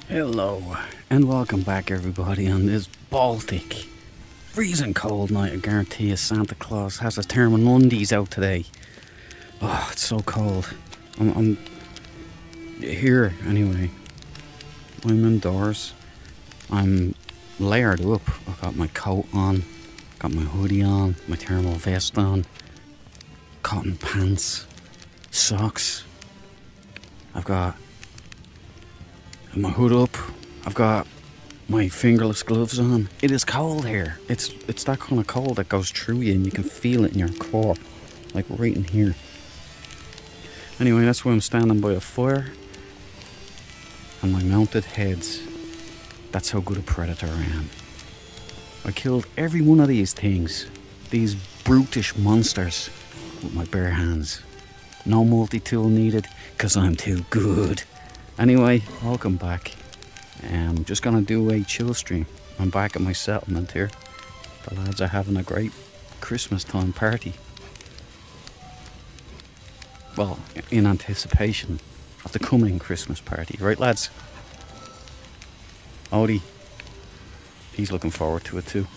Hello, and welcome back everybody on this Baltic freezing cold night. I guarantee you Santa Claus has his thermal undies out today. Oh, it's so cold. I'm here anyway. I'm indoors. I'm layered up. I've got my coat on, got my hoodie on, my thermal vest on, cotton pants, socks. I've got my hood up. I've got my fingerless gloves on. It is cold here. It's that kind of cold that goes through you and you can feel it in your core, like right in here. Anyway, that's why I'm standing by a fire and my mounted heads. That's how good a predator I am. I killed every one of these things, these brutish monsters, with my bare hands. No multi-tool needed, because I'm too good. Anyway, welcome back. I'm just gonna do a chill stream. I'm back at my settlement here. The lads are having a great Christmas time party. Well, in anticipation of the coming Christmas party, right lads? Odie, he's looking forward to it too.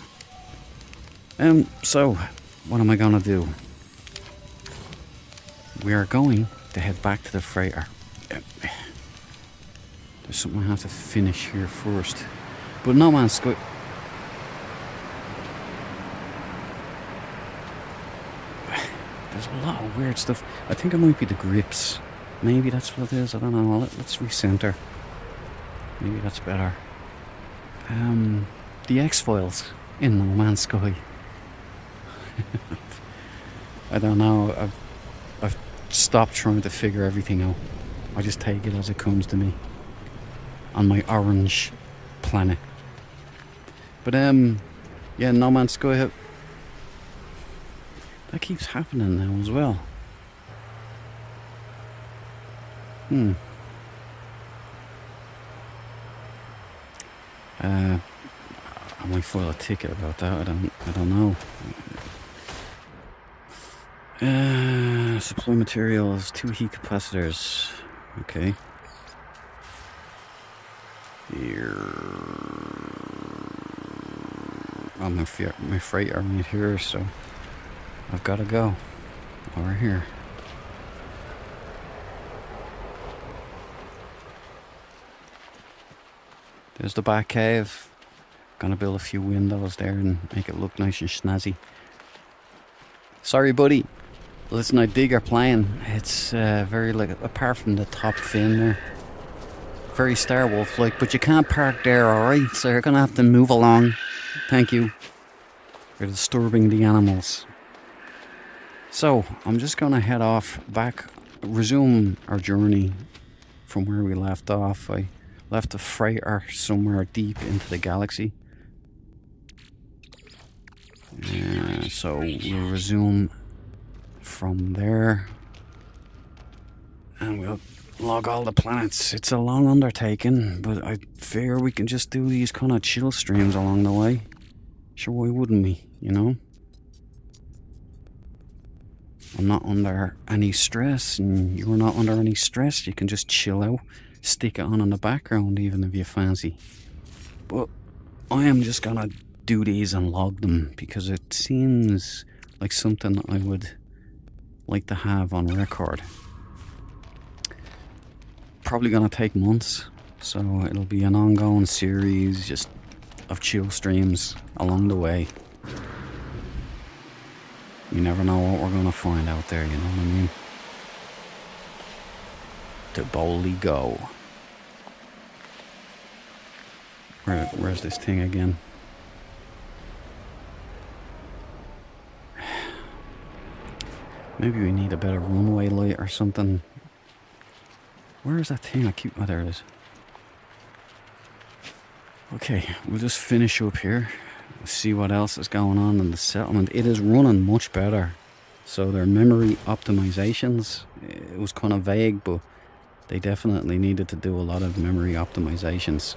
So, what am I gonna do? We are going to head back to the freighter. There's something I have to finish here first. But No Man's Sky... There's a lot of weird stuff. I think it might be the grips. Maybe that's what it is. I don't know. Let's recenter. Maybe that's better. The X-Files in No Man's Sky. I don't know. I've stopped trying to figure everything out. I just take it as it comes to me. On my orange planet. But yeah, No Man's Sky, that keeps happening now as well. I might file a ticket about that. I don't know. Supply materials, 2 heat capacitors. Okay. Here. Oh, my freighter right here, so I've got to go over here. There's the back cave. Gonna build a few windows there and make it look nice and snazzy. Sorry, buddy. Listen, I dig our plane. It's very, like, apart from the top fin there, very Star Wolf like, but you can't park there, alright? So you're gonna have to move along. Thank you. You're disturbing the animals. So I'm just gonna head off back, resume our journey from where we left off. I left a freighter somewhere deep into the galaxy. So we'll resume from there and we'll log all the planets. It's a long undertaking, but I figure we can just do these kind of chill streams along the way. Sure, why wouldn't we, you know? I'm not under any stress and you're not under any stress. You can just chill out, stick it on in the background even if you fancy. But I am just gonna do these and log them because it seems like something I would like to have on record. Probably gonna take months, so it'll be an ongoing series just of chill streams along the way. You never know what we're gonna find out there, you know what I mean? To boldly go. Where's this thing again? Maybe we need a better runway light or something. Where is that thing? Oh, there it is. Okay, we'll just finish up here. See what else is going on in the settlement. It is running much better. So their memory optimizations, it was kind of vague, but they definitely needed to do a lot of memory optimizations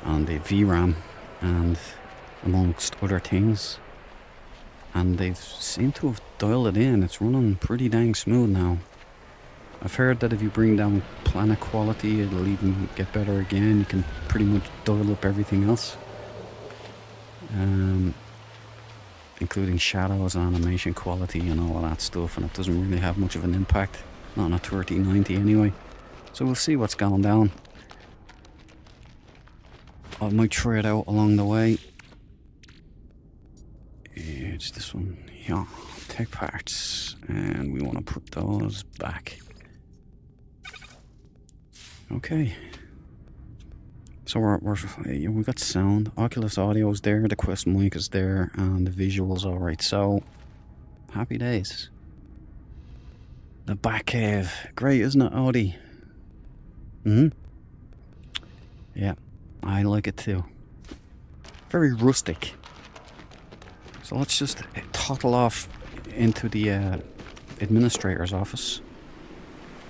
on the VRAM and amongst other things. And they seem to have dialed it in. It's running pretty dang smooth now. I've heard that if you bring down planet quality, it'll even get better again. You can pretty much dial up everything else. Including shadows, animation quality and all of that stuff, and it doesn't really have much of an impact. Not on a 3090 anyway. So we'll see what's going down. I might try it out along the way. It's this one. Yeah, tech parts. And we want to put those back. Okay. So we got sound. Oculus Audio's there, the Quest mic is there, and the visual's alright. So, happy days. The back cave. Great, isn't it, Audi? Yeah, I like it too. Very rustic. So let's just toddle off into the administrator's office.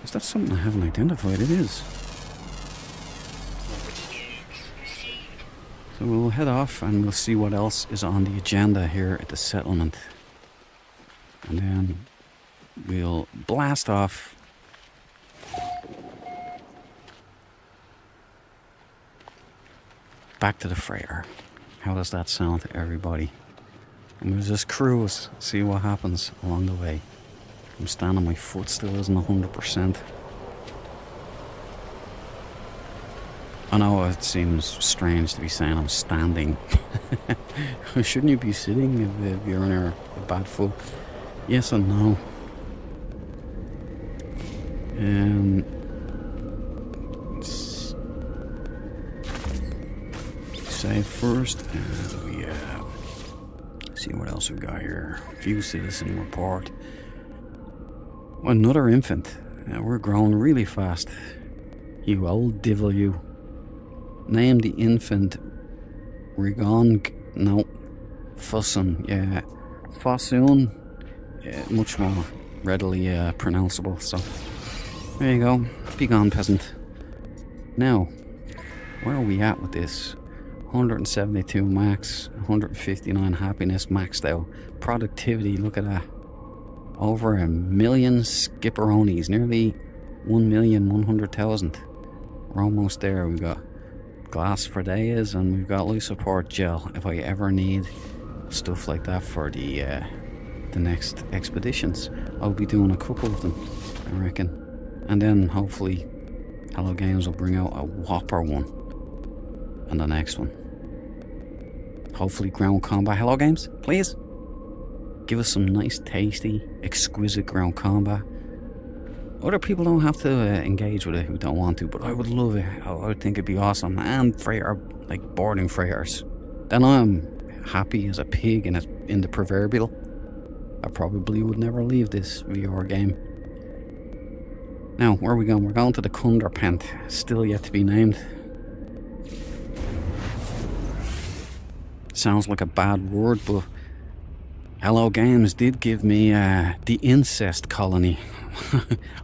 Is that something I haven't identified? It is. So we'll head off and we'll see what else is on the agenda here at the settlement. And then we'll blast off. Back to the freighter. How does that sound to everybody? And we'll just cruise, see what happens along the way. I'm standing, my foot still isn't 100%. I know it seems strange to be saying I'm standing. Shouldn't you be sitting if you're on a bad foot? Yes and no. Save first, and we see what else we got here. View citizen report. Another infant. We're growing really fast. You old devil, you. Name the infant Rigong. No. Fussun. Yeah. Fossoon. Yeah, much more readily pronounceable. So there you go. Be gone, peasant. Now, where are we at with this? 172 max, 159 happiness maxed out. Productivity, look at that. Over 1 million skipperonis, nearly 1,100,000. We're almost there. We've got glass for days and we've got life support gel if I ever need stuff like that for the next expeditions. I'll be doing a couple of them, I reckon. And then hopefully Hello Games will bring out a whopper one. and the next one. Hopefully ground combat. Hello games, please. Give us some nice, tasty, exquisite ground combat. Other people don't have to engage with it who don't want to, but I would love it. I would think it'd be awesome. And freighter, like boarding freighters. Then I'm happy as a pig in the proverbial. I probably would never leave this VR game. Now, where are we going? We're going to the Kunderpent. Still yet to be named. Sounds like a bad word, but Hello Games did give me the incest colony.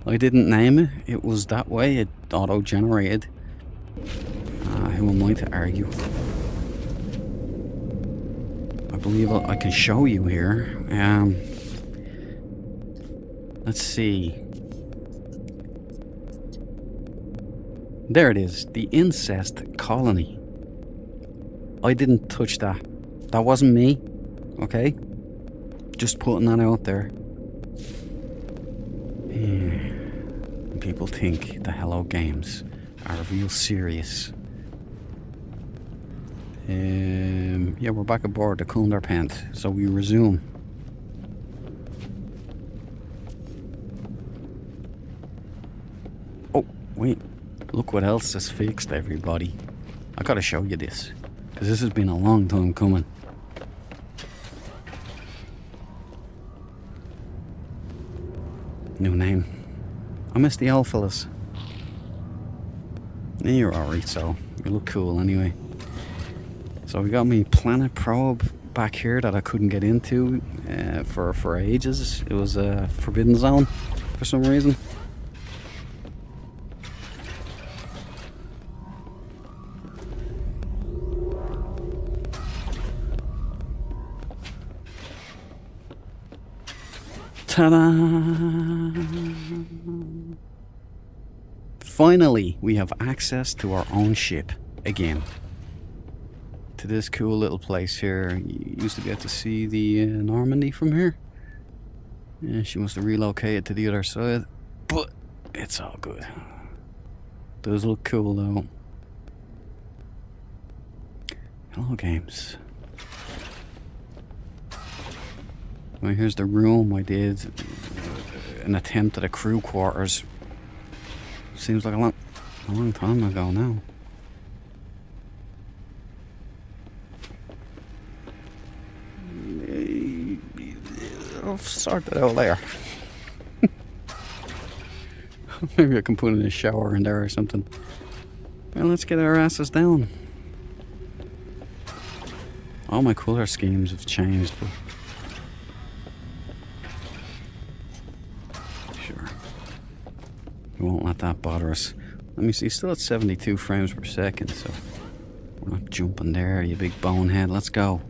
I didn't name it. It was that way. It auto-generated. Who am I to argue? I believe I can show you here. Let's see. There it is. The incest colony. I didn't touch that. That wasn't me. Okay? Just putting that out there. People think the Hello Games are real serious. Yeah, we're back aboard the Kunderpent, so we resume. Oh, wait. Look what else is fixed, everybody. I gotta show you this, because this has been a long time coming. New name. I miss the old fellas. Yeah, you're alright, so you look cool anyway. So we got me planet probe back here that I couldn't get into for ages. It was a forbidden zone for some reason. Ta-da! Finally, we have access to our own ship again. To this cool little place here. You used to be able to see the Normandy from here. Yeah, she must have relocated to the other side, but it's all good. Does look cool though. Hello Games. Well, here's the room I did. An attempt at a crew quarters. Seems like a long time ago now. I'll sort that out later. Maybe I can put in a shower in there or something. Well, let's get our asses down. All my colour schemes have changed, but sure. We won't let that bother us. Let me see, still at 72 frames per second, so we're not jumping there, you big bonehead. Let's go.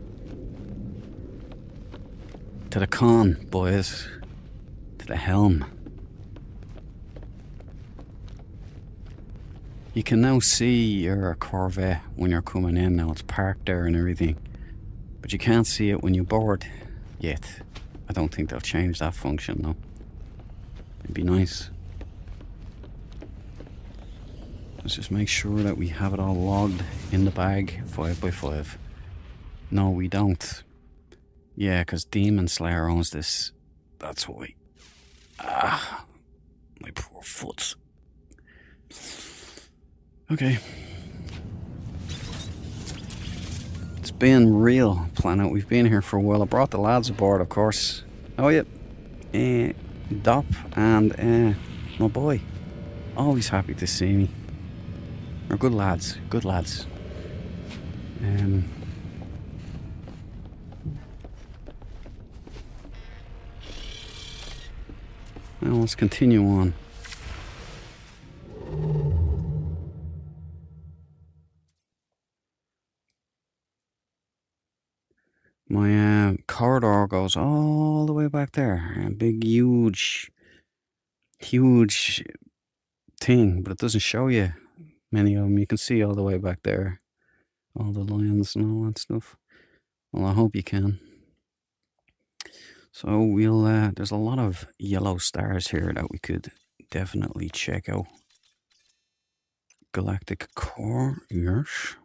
To the con, boys. To the helm. You can now see your Corvette when you're coming in. Now it's parked there and everything. But you can't see it when you board yet. I don't think they'll change that function though. It'd be nice. Let's just make sure that we have it all logged in the bag 5x5. No, we don't. Yeah, because Demon Slayer owns this. That's why. Ah, my poor foot. Okay. It's been real, Planet. We've been here for a while. I brought the lads aboard, of course. Oh, yeah. Dop and my boy. Always happy to see me. They're good lads. Good lads. Now let's continue on. My corridor goes all the way back there. A big, huge thing, but it doesn't show you many of them. You can see all the way back there. All the lions and all that stuff. Well, I hope you can. So we'll, there's a lot of yellow stars here that we could definitely check out. Galactic core, yes.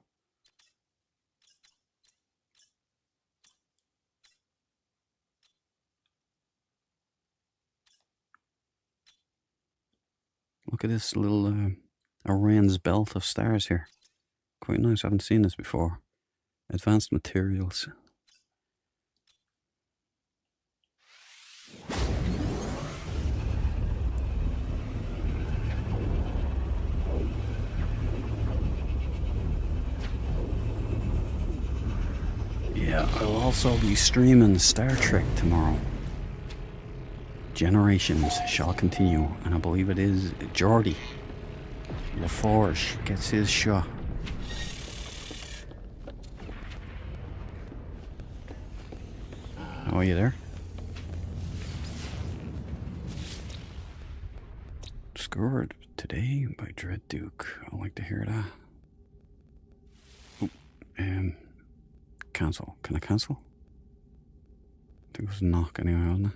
Look at this little Orions belt of stars here. Quite nice, I haven't seen this before. Advanced materials. Yeah, I'll also be streaming Star Trek tomorrow. Generations shall continue, and I believe it is Geordie LaForge gets his shot. Oh, are you there? Scored today by Dread Duke. I like to hear that. Oop, cancel. Can I cancel? I think it was a knock anyway, wasn't it?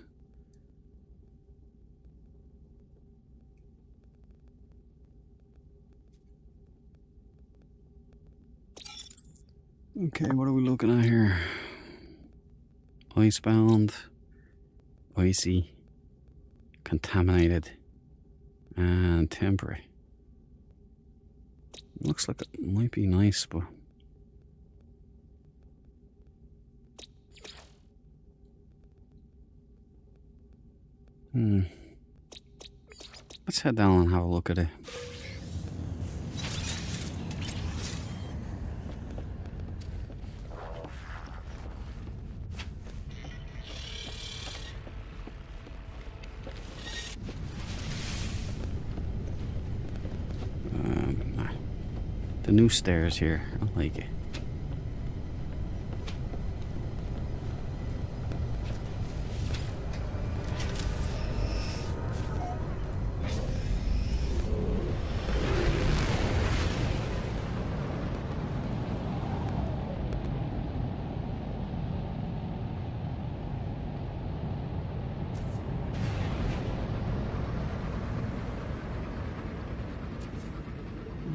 Okay, what are we looking at here? Icebound, icy, contaminated, and temporary. Looks like it might be nice, but let's head down and have a look at it. The new stairs here, I like it.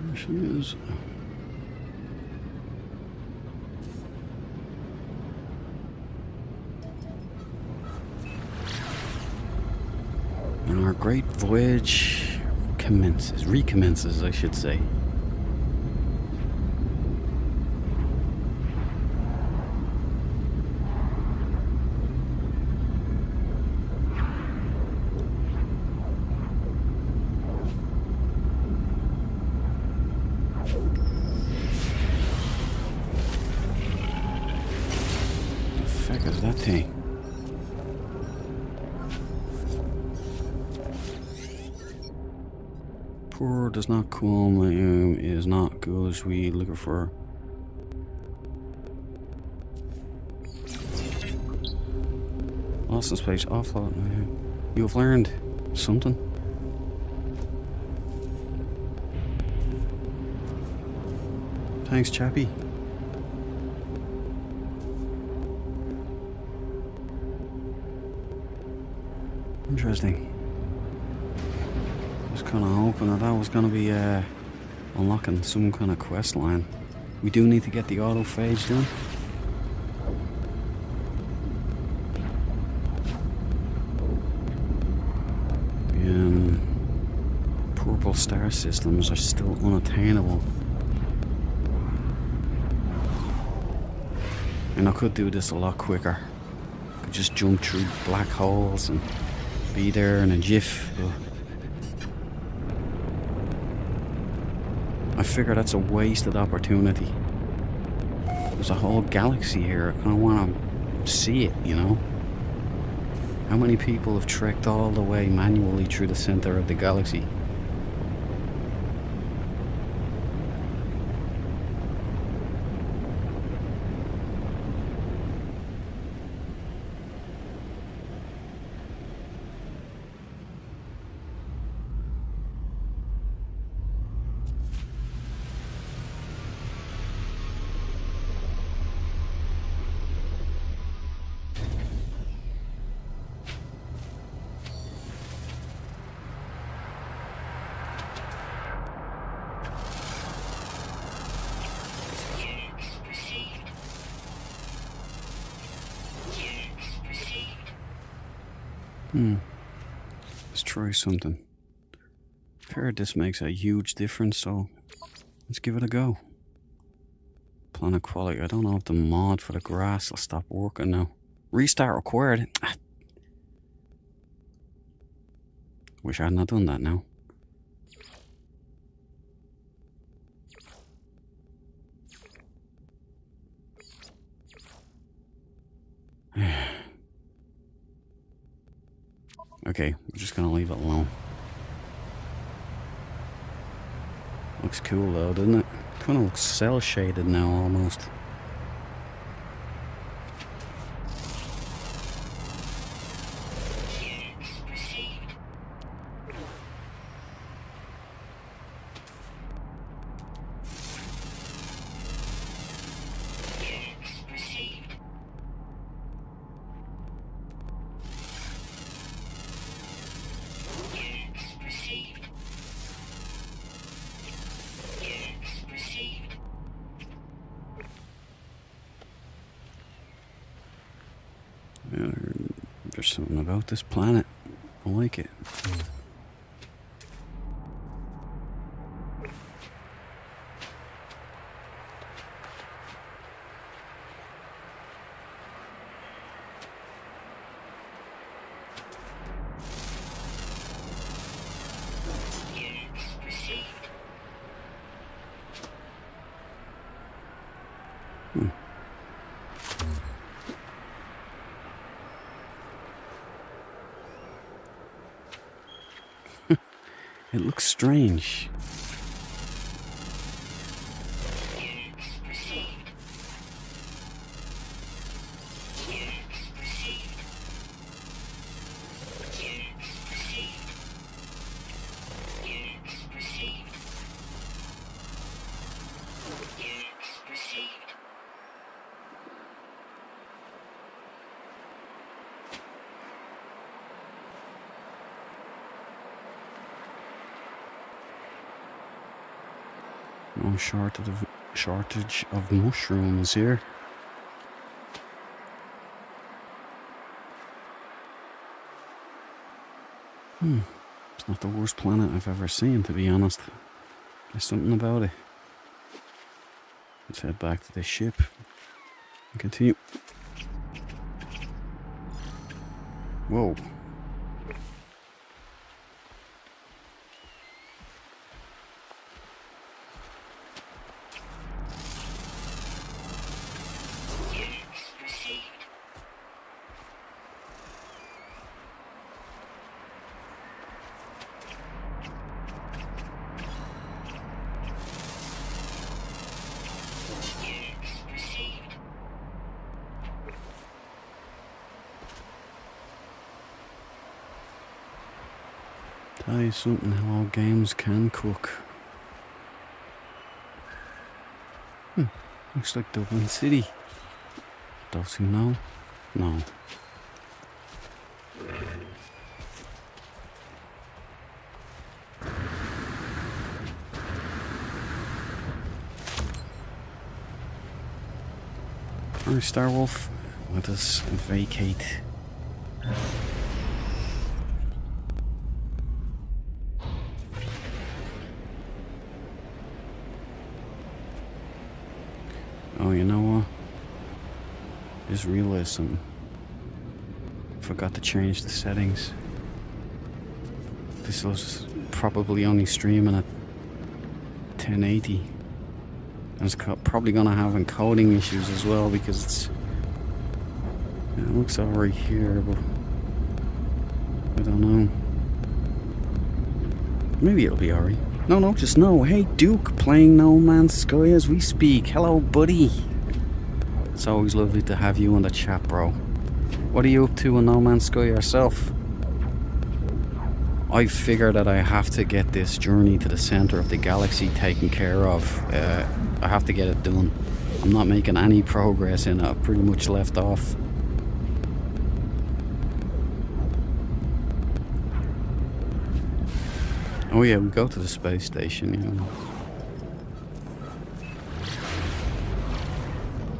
There she is. And our great voyage recommences, I should say. The fuck is that thing? Poor does not come, is not ghoulish. We looking for lost in space offload. You have learned something. Thanks, chappy. Interesting. I was kind of hoping that was going to be unlocking some kind of quest line. We do need to get the autophage done. Purple star systems are still unattainable. And I could do this a lot quicker. Could just jump through black holes and be there in a jiff. But I figure that's a wasted opportunity. There's a whole galaxy here. I kind of want to see it, you know? How many people have trekked all the way manually through the center of the galaxy? Let's try something. heard this makes a huge difference, so let's give it a go. Planet quality. I don't know if the mod for the grass will stop working now. Restart required. Wish I hadn't done that now. Okay, we're just gonna leave it alone. Looks cool though, doesn't it? Kind of looks cell shaded now almost. There's something about this planet. I like it. It looks strange. No shortage of mushrooms here. It's not the worst planet I've ever seen, to be honest. There's something about it. Let's head back to the ship and continue. Whoa. Tell you something, how all games can cook. Looks like Dublin City. Does he know? No. Alright, Starwolf, let us vacate. Oh, you know what? Just realized something. Forgot to change the settings. This was probably only streaming at 1080. And it's probably gonna have encoding issues as well because it's... It looks alright here, but... I don't know. Maybe it'll be alright. No, just no. Hey, Duke, playing No Man's Sky as we speak. Hello, buddy. It's always lovely to have you on the chat, bro. What are you up to in No Man's Sky yourself? I figure that I have to get this journey to the center of the galaxy taken care of. I have to get it done. I'm not making any progress in it. I've pretty much left off. Oh yeah, we go to the space station, you know.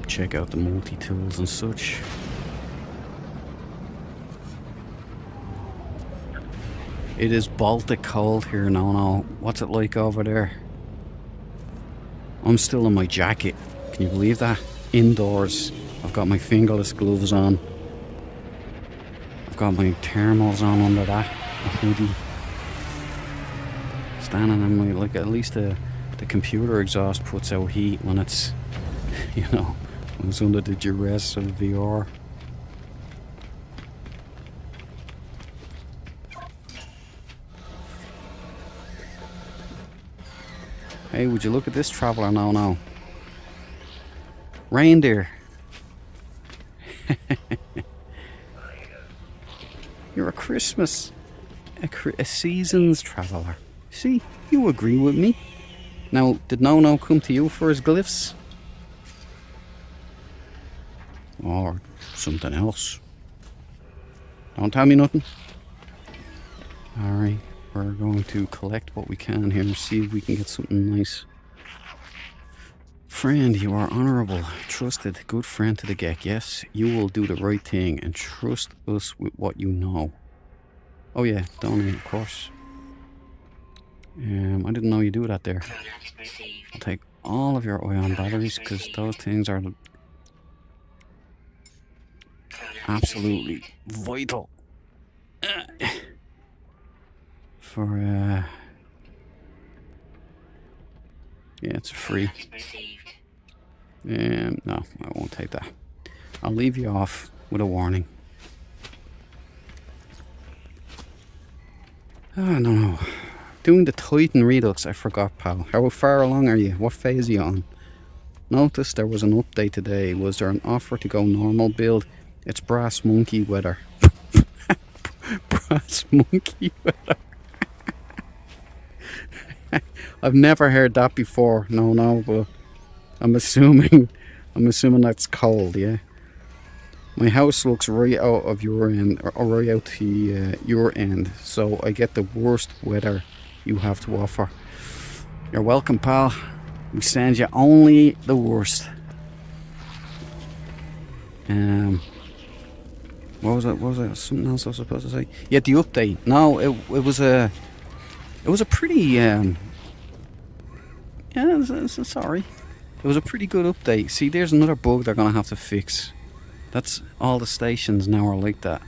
Check out the multi-tools and such. It is Baltic cold here now. No, what's it like over there? I'm still in my jacket. Can you believe that? Indoors. I've got my fingerless gloves on. I've got my thermals on under that. A hoodie. Standing in my, like, at least the computer exhaust puts out heat when it's, you know, when it's under the duress of VR. Hey, would you look at this traveller now? No. Reindeer. You're a Christmas, a seasons traveller. See, you agree with me. Now, did No come to you for his glyphs? Or something else? Don't tell me nothing. Alright, we're going to collect what we can here and see if we can get something nice. Friend, you are honourable, trusted, good friend to the Gek. Yes, you will do the right thing and trust us with what you know. Oh yeah, donate, of course. I didn't know you do that there. I'll take all of your ion batteries because those things are absolutely vital for yeah, it's free. No, I won't take that. I'll leave you off with a warning. Oh no. Doing the Titan Redux, I forgot, pal. How far along are you? What phase are you on? Noticed there was an update today. Was there an offer to go normal build? It's brass monkey weather. Brass monkey weather. I've never heard that before. No, but I'm assuming that's cold, yeah. My house looks right out of your end, or right out to your end, so I get the worst weather you have to offer. You're welcome, pal. We send you only the worst. What was it? Something else I was supposed to say? Yeah, the update. No, it was a pretty yeah, sorry. It was a pretty good update. See, there's another bug they're gonna have to fix. That's all the stations now are like that.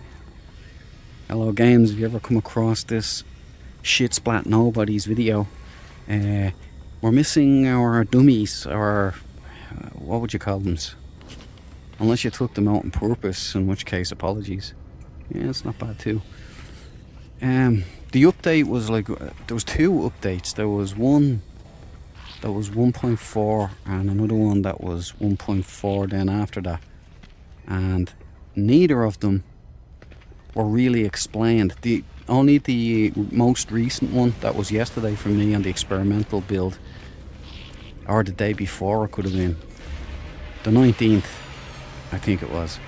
Hello games, have you ever come across this shit splat nobody's video? We're missing our dummies, or what would you call them? Unless you took them out on purpose, in which case apologies. Yeah, it's not bad too. The update was like, there was two updates. There was one that was 1.4 and another one that was 1.4 then after that. And neither of them were really explained. Only the most recent one, that was yesterday for me on the experimental build, or the day before it could have been, the 19th I think it was,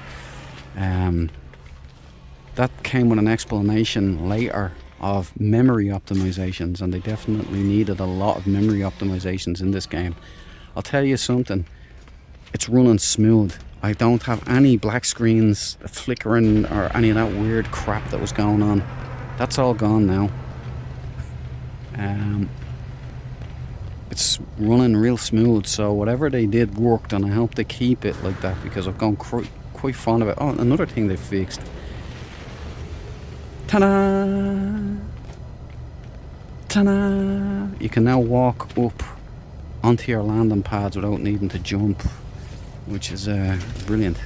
that came with an explanation later of memory optimizations, and they definitely needed a lot of memory optimizations in this game. I'll tell you something, it's running smooth. I don't have any black screens flickering or any of that weird crap that was going on. That's all gone now. It's running real smooth, so whatever they did worked, and I hope they keep it like that because I've gone quite fond of it. Oh, another thing they fixed. Ta-da! Ta-da! You can now walk up onto your landing pads without needing to jump, which is brilliant.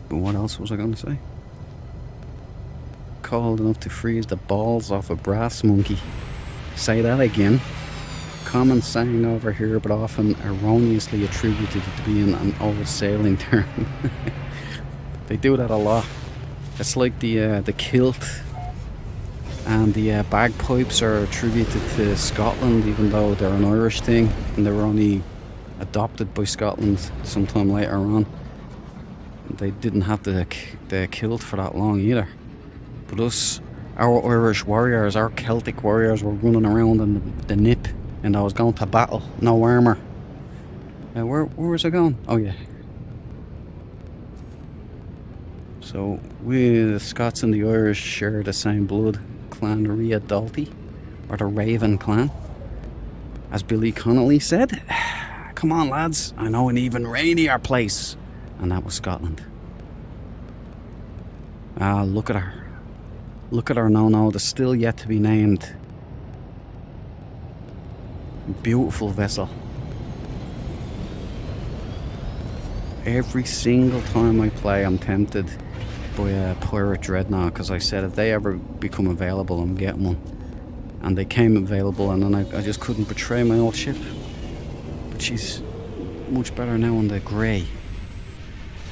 But what else was I going to say? Cold enough to freeze the balls off a brass monkey. Say that again. Common saying over here, but often erroneously attributed to being an old sailing term. They do that a lot. It's like the kilt and the bagpipes are attributed to Scotland, even though they're an Irish thing, and they were only adopted by Scotland sometime later on. They didn't have the kilt for that long either. But us, our Irish warriors, our Celtic warriors, were running around in the nip, and I was going to battle, no armour. Where was I going? Oh yeah. So we, the Scots and the Irish, share the same blood clan, Ria Dalty, or the Raven clan. As Billy Connolly said, come on lads, I know an even rainier place. And that was Scotland. Ah, look at her. Look at her, no, the still yet to be named. Beautiful vessel. Every single time I play, I'm tempted by a pirate dreadnought, because I said if they ever become available, I'm getting one. And they came available, and then I just couldn't betray my old ship. But she's much better now on the grey.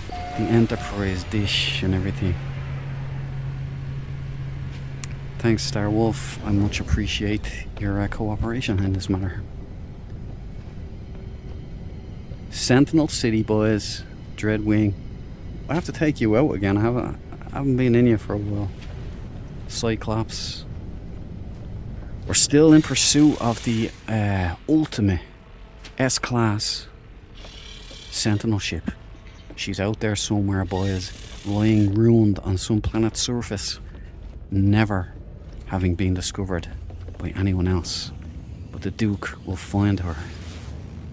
The Enterprise dish and everything. Thanks, Star Wolf. I much appreciate your cooperation in this matter. Sentinel City, boys. Dreadwing. I have to take you out again. I haven't been in you for a while. Cyclops. We're still in pursuit of the ultimate S-class Sentinel ship. She's out there somewhere, boys, lying ruined on some planet's surface, never having been discovered by anyone else. But the Duke will find her.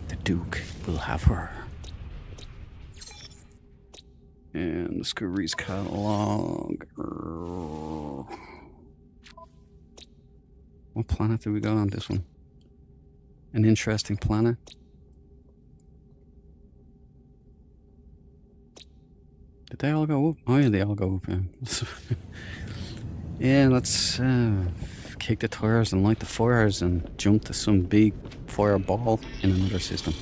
The Duke will have her. And Discovery's catalog. What planet did we go on this one? An interesting planet. Did they all go up? Oh yeah, they all go up, yeah. Yeah, let's kick the tires and light the fires and jump to some big fireball in another system.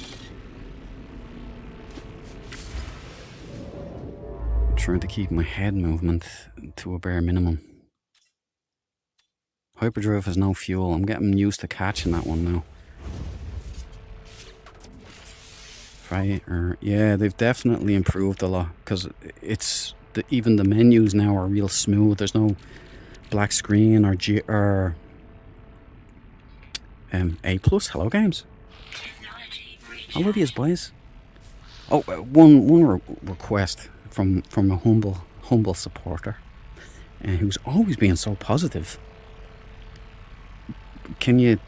I'm trying to keep my head movement to a bare minimum. Hyperdrive has no fuel. I'm getting used to catching that one now. Right, yeah, they've definitely improved a lot, because it's even the menus now are real smooth. There's no black screen or A+. Hello, games. I love yous, boys. Oh, one request from a humble supporter, who's always been so positive. Can you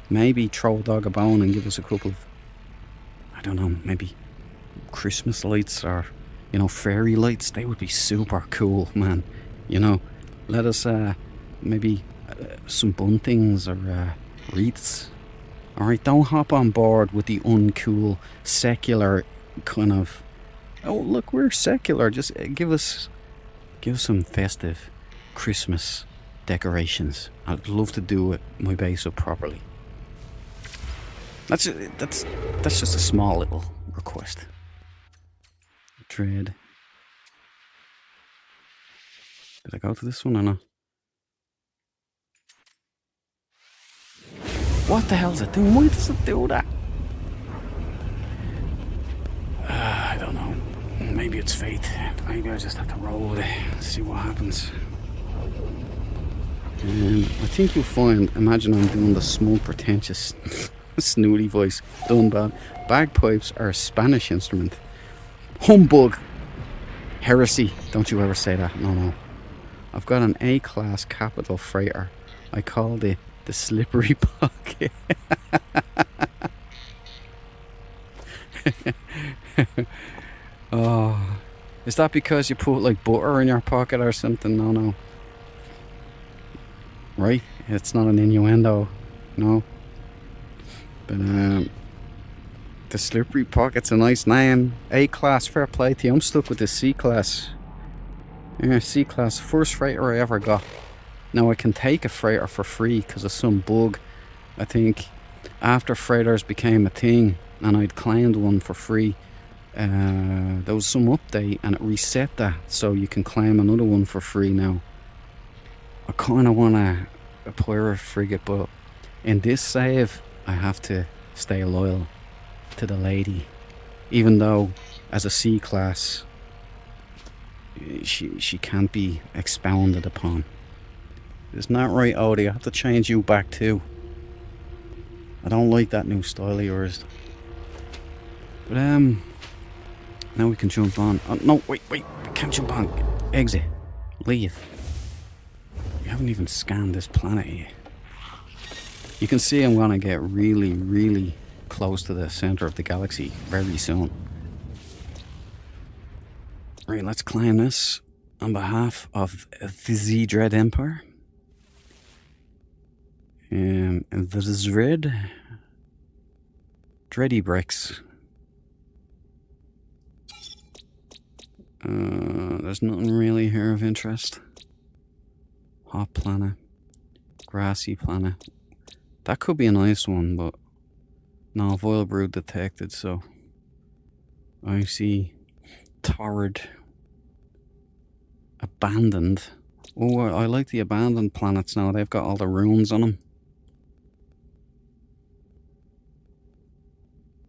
maybe throw a dog a bone and give us a couple of, I don't know, maybe Christmas lights or, fairy lights? They would be super cool, man. Let us maybe some buntings or wreaths. Alright, don't hop on board with the uncool, secular kind of, oh look, we're secular. Just give us some festive Christmas decorations. I'd love to do it my base up properly. That's just a small little request. Dread. Did I go to this one or not? What the hell's it doing? Why does it do that? I don't know. Maybe it's fate. Maybe I just have to roll with it. See what happens. I think you'll find, imagine I'm doing the small, pretentious, snooty voice. Done bad. Bagpipes are a Spanish instrument. Humbug! Heresy. Don't you ever say that. No. I've got an A-class capital freighter. I called it the slippery pocket. Oh, is that because you put like butter in your pocket or something? No. Right? It's not an innuendo. No. But the slippery pocket's a nice name. A-class, fair play to you. I'm stuck with the C-class. Yeah, C-class, first freighter I ever got. Now I can take a freighter for free because of some bug. I think after freighters became a thing and I'd claimed one for free, there was some update and it reset that, so you can claim another one for free now. I kind of want a pirate frigate, but in this save I have to stay loyal to the lady, even though as a C-class she can't be expounded upon. Isn't that right, Odie? I have to change you back too. I don't like that new style of yours. But now we can jump on. Oh, no, wait, we can't jump on. Exit. Leave. You haven't even scanned this planet yet. You can see I'm going to get really, really close to the center of the galaxy very soon. Right, let's claim this on behalf of the Z-Dread Empire. And the Zred Dready Bricks. There's nothing really here of interest. Hot planet. Grassy planet. That could be a nice one, but no Voil Brood detected, so I see Torrid. Abandoned. Oh, I like the abandoned planets now. They've got all the runes on them.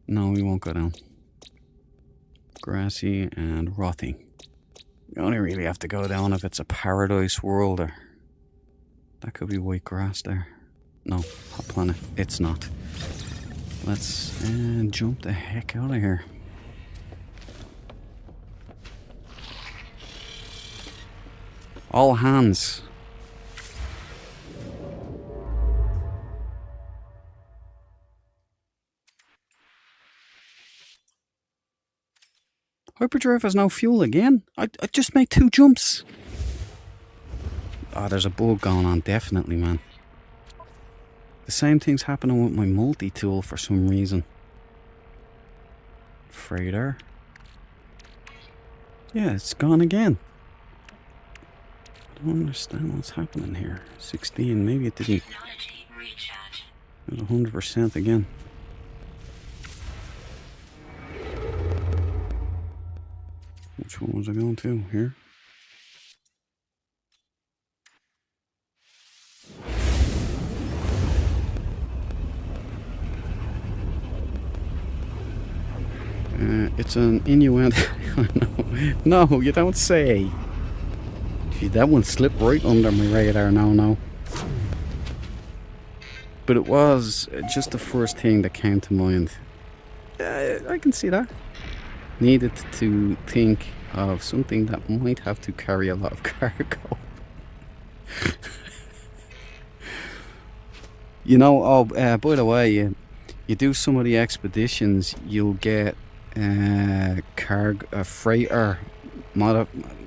No, we won't go down. Grassy and rotting. You only really have to go down if it's a paradise world, or that could be white grass there. No, hot planet. It's not. Let's jump the heck out of here. All hands. Hyperdrive has no fuel again? I just made 2 jumps. Oh, there's a bug going on, definitely, man. The same thing's happening with my multi-tool for some reason. Freighter. Yeah, it's gone again. I don't understand what's happening here. 16, maybe it didn't. It was 100% again. Which one was I going to? Here? It's an innuendo. No, you don't say. Gee, that one slipped right under my radar now, no. But it was just the first thing that came to mind. I can see that. Needed to think of something that might have to carry a lot of cargo. You know, by the way, you do some of the expeditions, you'll get freighter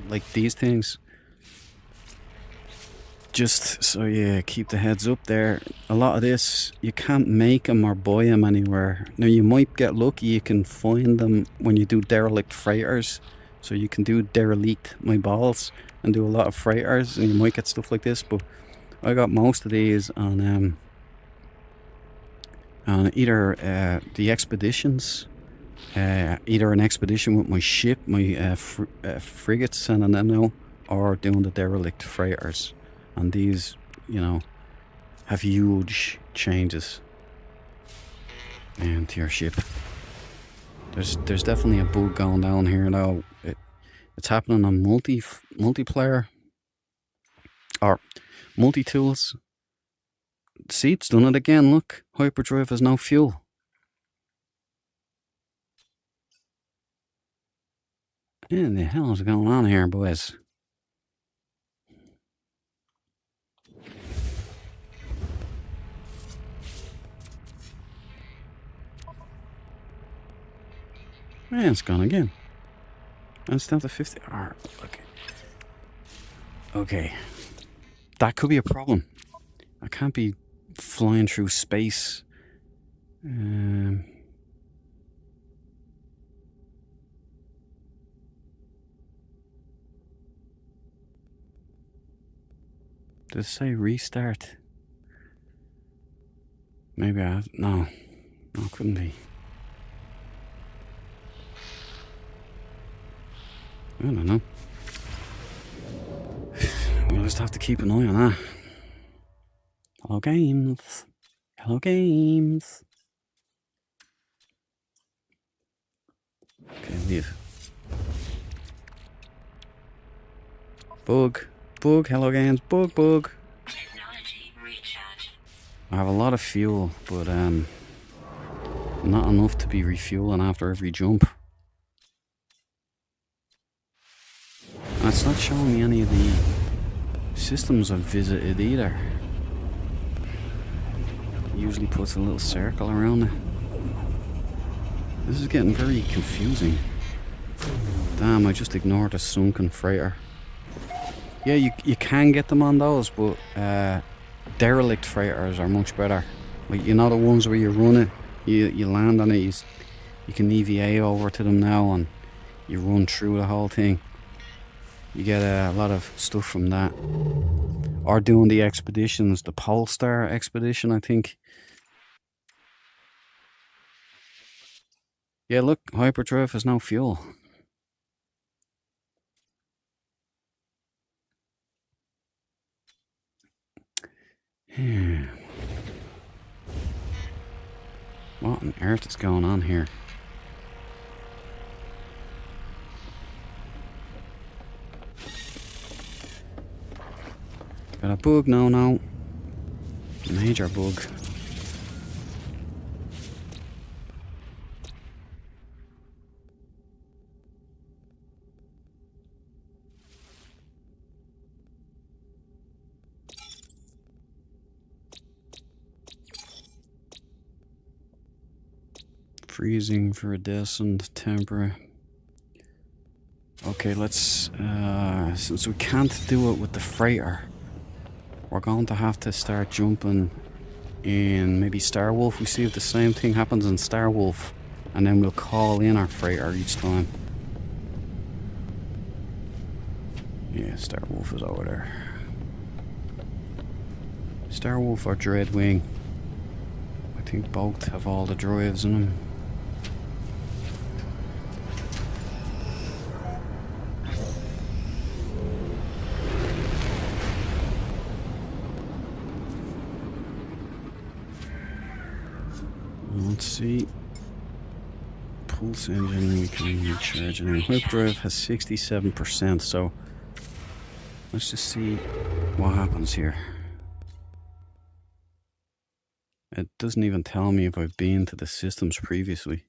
like these things. Just so you keep the heads up there. A lot of this, you can't make them or buy them anywhere. Now you might get lucky, you can find them when you do derelict freighters. So you can do derelict my balls and do a lot of freighters, and you might get stuff like this. But I got most of these on either the expeditions, either an expedition with my ship, my frigates sending them out, or doing the derelict freighters. And these, you know, have huge changes to your ship. There's definitely a bug going down here now. It's happening on multiplayer or multi-tools. See, it's done it again. Look, hyperdrive has no fuel. What in the hell is going on here, boys? And it's gone again. And it's down to 50. Okay. That could be a problem. I can't be flying through space. Did it say restart? Maybe no, it couldn't be. I don't know. We'll just have to keep an eye on that. Hello, games. Hello, games. Okay, leave. Bug. Hello, games. Bug. I have a lot of fuel, but not enough to be refueling after every jump. And it's not showing me any of the systems I've visited either. It usually puts a little circle around it. This is getting very confusing. Damn, I just ignored a sunken freighter. Yeah, you can get them on those, but derelict freighters are much better. Like, you know, the ones where you run it, you land on it, you can EVA over to them now and you run through the whole thing. You get a lot of stuff from that. Or doing the expeditions, the Polestar expedition, I think. Yeah, look, hyperdrive has no fuel. What on earth is going on here? Got a bug? No. Major bug. Freezing for a descent, temper. Okay, let's, since we can't do it with the freighter, we're going to have to start jumping in maybe Star Wolf. We see if the same thing happens in Star Wolf, and then we'll call in our freighter each time. Yeah, Star Wolf is over there. Star Wolf or Dreadwing. I think both have all the drives in them. Let's see. Pulse engine, we can recharge it. Hyperdrive has 67%, so let's just see what happens here. It doesn't even tell me if I've been to the systems previously.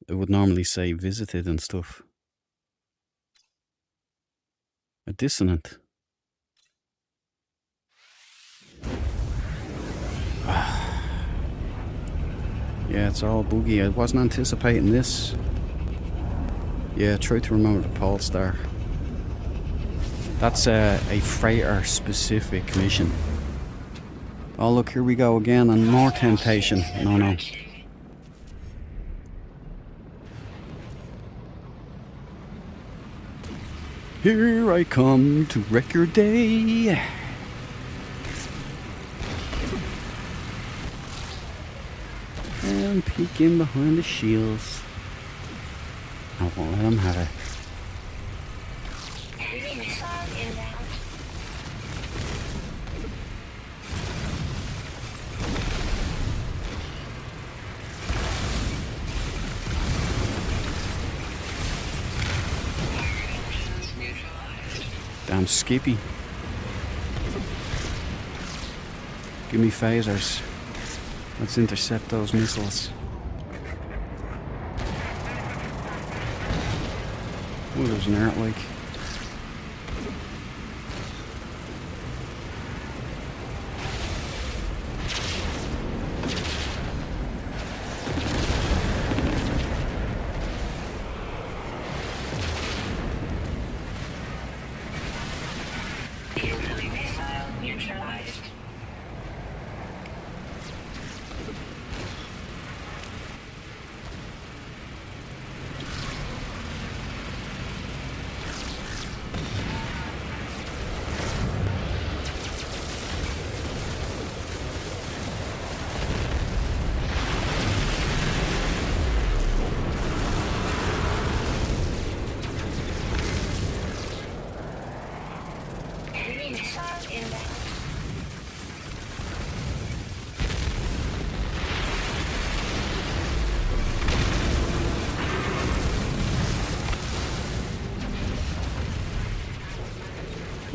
It would normally say visited and stuff. A dissonant. Yeah, it's all boogie. I wasn't anticipating this. Yeah, try to remember the Polestar. That's a freighter specific mission. Oh look, here we go again, and more temptation. No. Here I come to wreck your day. And peek in behind the shields. I won't let them have it. Damn Skippy. Give me phasers. Let's intercept those missiles. Oh, there's an Art like.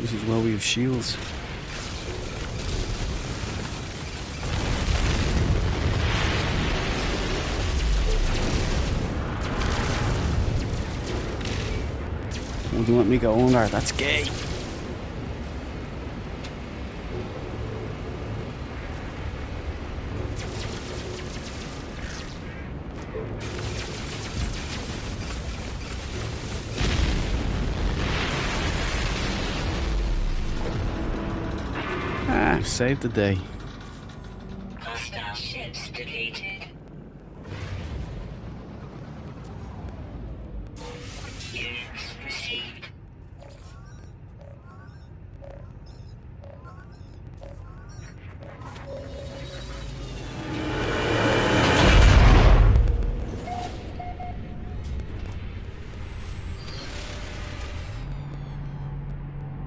This is why we have shields. wouldn't let me go under. That's gay. Ah, saved the day. Hostile ships deleted. Units received.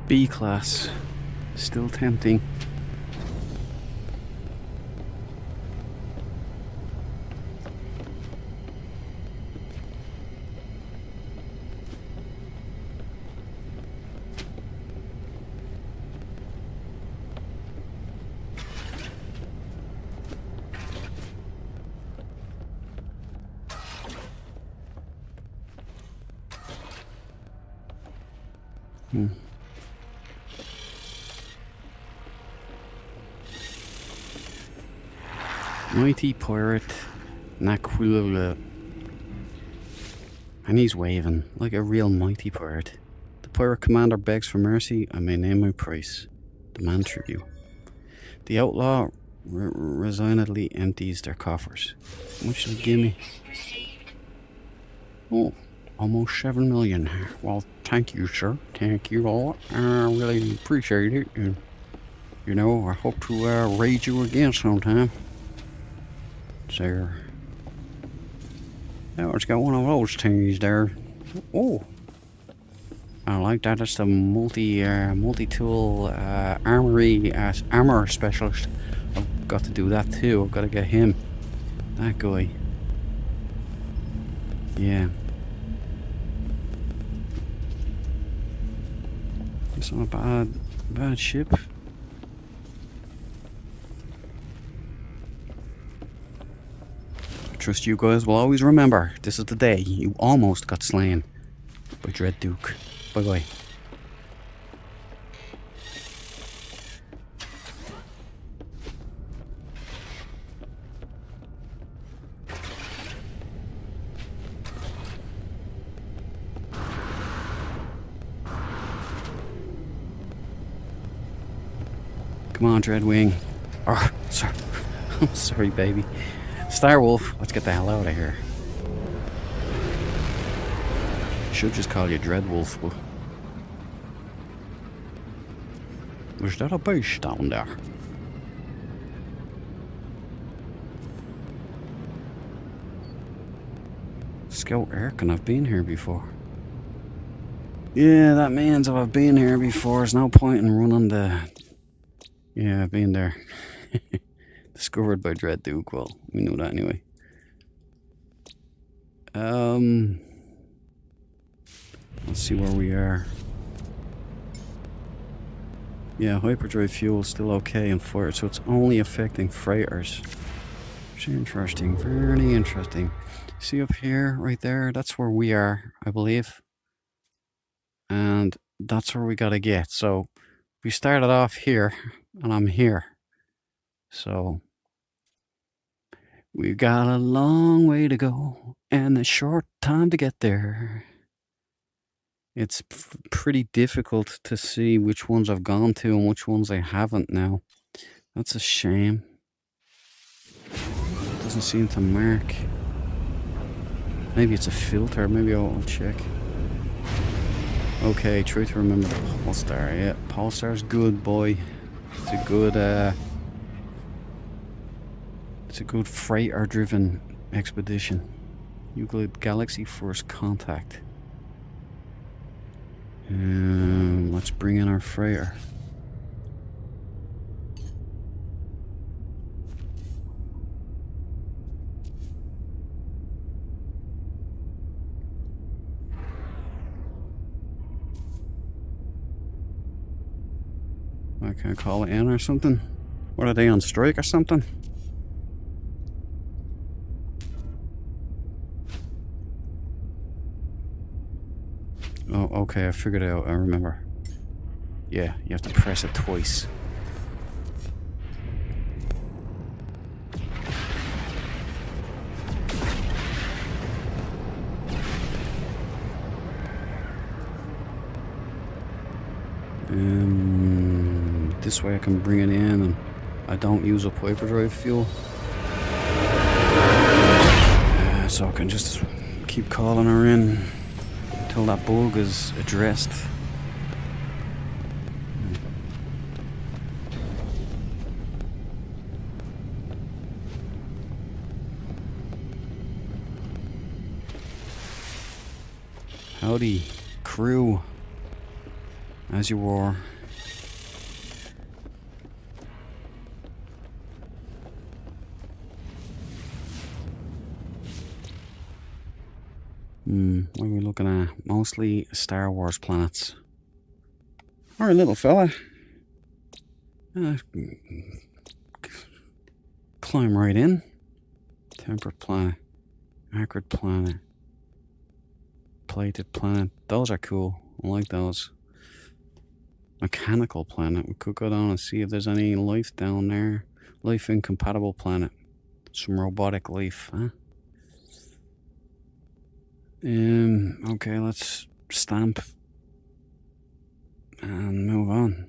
B class. Still tempting. Mighty pirate Naquilla. And he's waving like a real mighty pirate. The pirate commander begs for mercy. I may name my price. Demand tribute. The outlaw resignedly empties their coffers. How much did they give me? Oh, almost 7 million. Well, thank you, sir. Thank you all. I really appreciate it. And, you know, I hope to raid you again sometime. Sir. Oh, it's got one of those things there. Oh, I like that. That's the multi-tool armory armor specialist. I've got to do that too. I've got to get him. That guy. Yeah. It's not a bad ship. I trust you guys will always remember, this is the day you almost got slain by Dread Duke. Bye bye. Come on, Dreadwing. Oh, sorry. I'm sorry, baby. Starwolf, let's get the hell out of here. Should just call you Dreadwolf, but... Was that a base down there? Scout Ark, and I've been here before. Yeah, that means if I've been here before, there's no point in running the... Yeah, I've been there. Discovered by Dread Duke. Well, we knew that anyway. Let's see where we are. Yeah, hyperdrive fuel's still okay in fire, so it's only affecting freighters. Which is interesting, very interesting. See up here, right there, that's where we are, I believe. And that's where we gotta get. So we started off here, and I'm here. So we've got a long way to go and a short time to get there. It's pretty difficult to see which ones I've gone to and which ones I haven't now. That's a shame. It doesn't seem to mark. Maybe it's a filter. Maybe I'll check. Okay, try to remember the Polestar. Yeah, Polestar's good, boy. It's a good freighter-driven expedition. Euclid Galaxy First Contact. Let's bring in our freighter. I can't call it in or something. What are they on strike or something? Oh, okay, I figured it out. I remember. Yeah, you have to press it twice. This way I can bring it in and I don't use up hyperdrive fuel. So I can just keep calling her in until that bug is addressed. Howdy, crew. As you were. What are we looking at? Mostly Star Wars planets. Alright, little fella. Climb right in. Temperate planet. Acrid planet. Plated planet. Those are cool. I like those. Mechanical planet. We could go down and see if there's any life down there. Life incompatible planet. Some robotic life, huh? Okay, let's stamp and move on.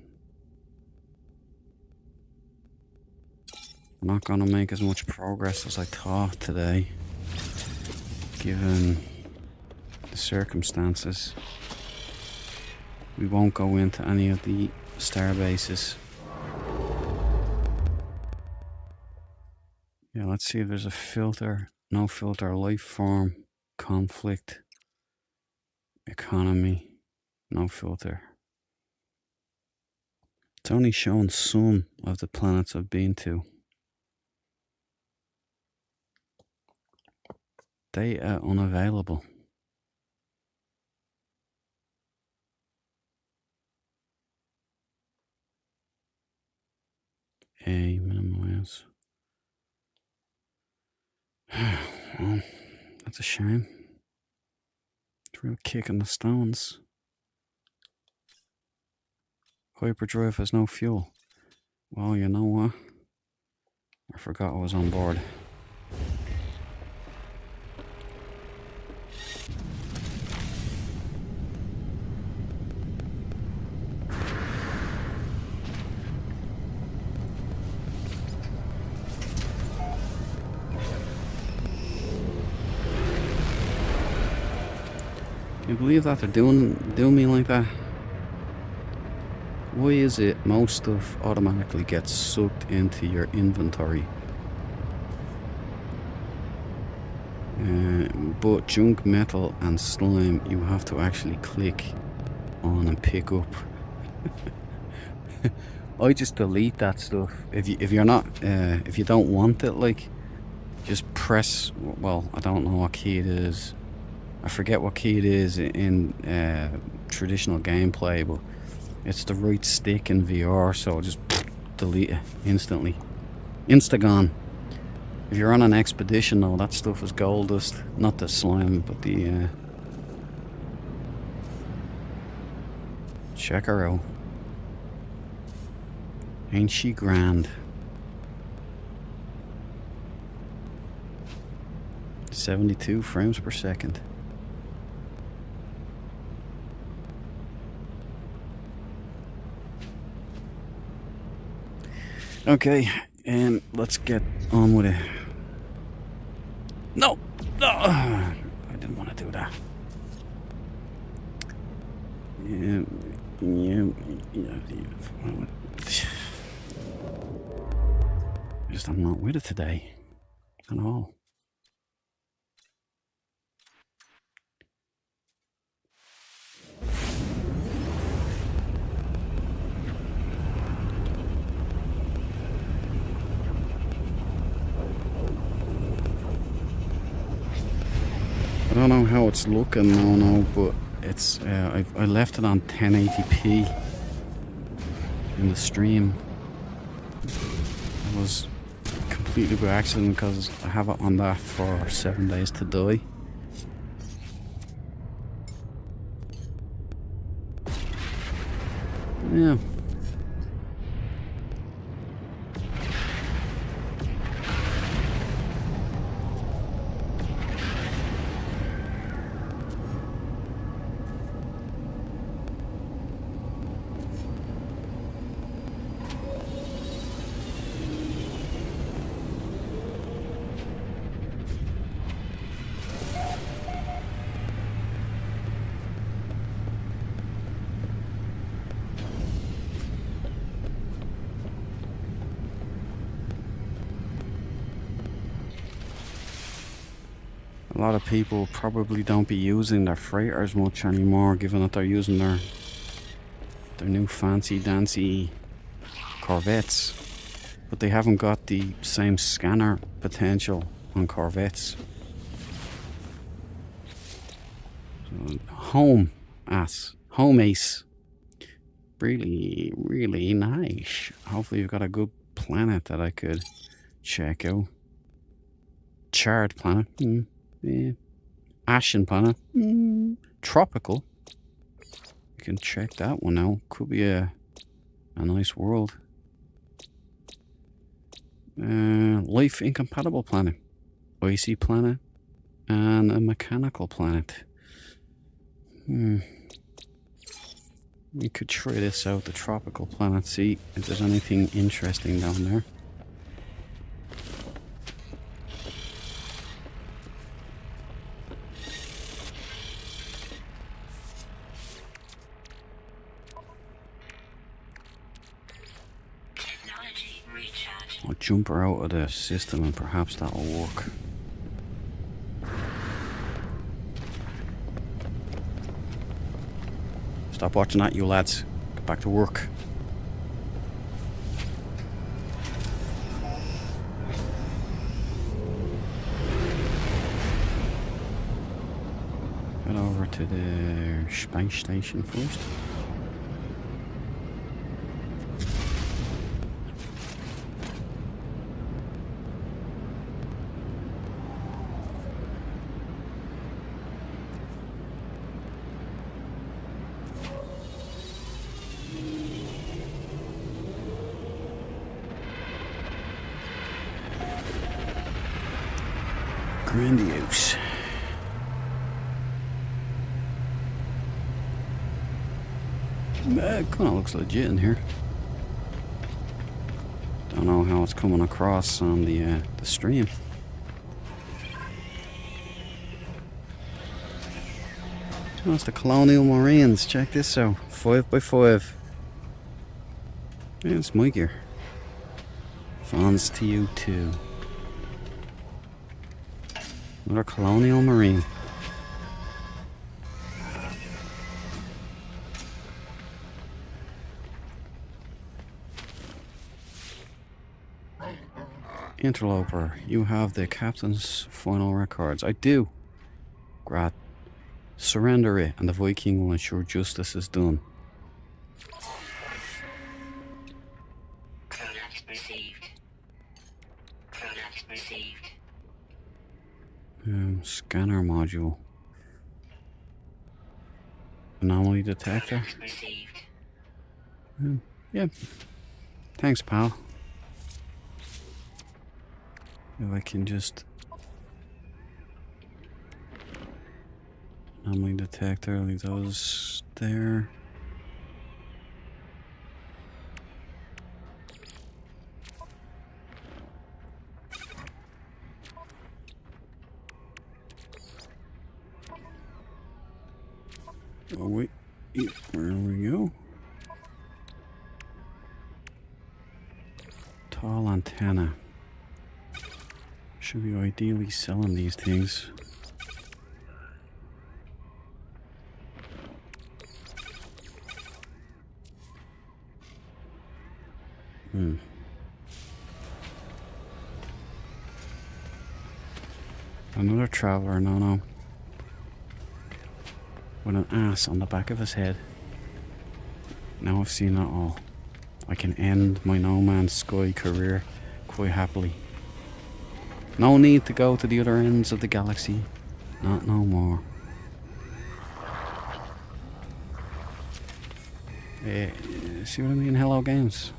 I'm not gonna make as much progress as I thought today, given the circumstances. We won't go into any of the star bases. Yeah, let's see if there's a filter. No filter. Life form. Conflict. Economy. No filter. It's only showing some of the planets I've been to. Data unavailable. A minimize. Well, that's a shame. It's a real kick in the stones. Hyperdrive has no fuel. Well, you know what? I forgot I was on board. Can you believe that they're doing me like that? Why is it most stuff automatically gets sucked into your inventory? But junk metal and slime you have to actually click on and pick up. I just delete that stuff. If you're not if you don't want it, like, just press, well, I don't know what key it is. I forget what key it is in traditional gameplay, but it's the right stick in VR, so just delete it instantly. Instagone. If you're on an expedition though, that stuff is gold dust. Not the slime, but the check her out. Ain't she grand? 72 frames per second. Okay, and let's get on with it. No! No! I didn't want to do that. Yeah. Just I'm not with it today. At all. I don't know how it's looking now, but it's I left it on 1080p in the stream. It was completely by accident because I have it on that for 7 days to die. Yeah. A lot of people probably don't be using their freighters much anymore, given that they're using their new fancy dancy Corvettes. But they haven't got the same scanner potential on Corvettes. So, home ace. Really, really nice. Hopefully you've got a good planet that I could check out. Charred planet. Yeah. Ashen planet. Tropical. You can check that one out. Could be a nice world. Life incompatible planet. Icy planet. And a mechanical planet. We could try this out, the tropical planet, see if there's anything interesting down there. I'll jump her out of the system and perhaps that'll work. Stop watching that, you lads. Get back to work. Get over to the space station first. Grandiose. It kind of looks legit in here. Don't know how it's coming across on the stream. Oh, it's the Colonial Marines. Check this out. 5x5. Yeah, it's my gear. Fans to you too. Another Colonial Marine. Interloper, you have the captain's final records. I do. Grat. Surrender it, and the Viking will ensure justice is done. Product received. Product received. Scanner module. Anomaly detector. Product received. Yeah. Thanks, pal. If I can just... Anomaly detector, leave those there. Oh wait, where we go? Tall antenna. Should be ideally selling these things. Another traveler, no. With an ass on the back of his head. Now I've seen it all. I can end my No Man's Sky career quite happily. No need to go to the other ends of the galaxy. Not no more. See what I mean? Hello games.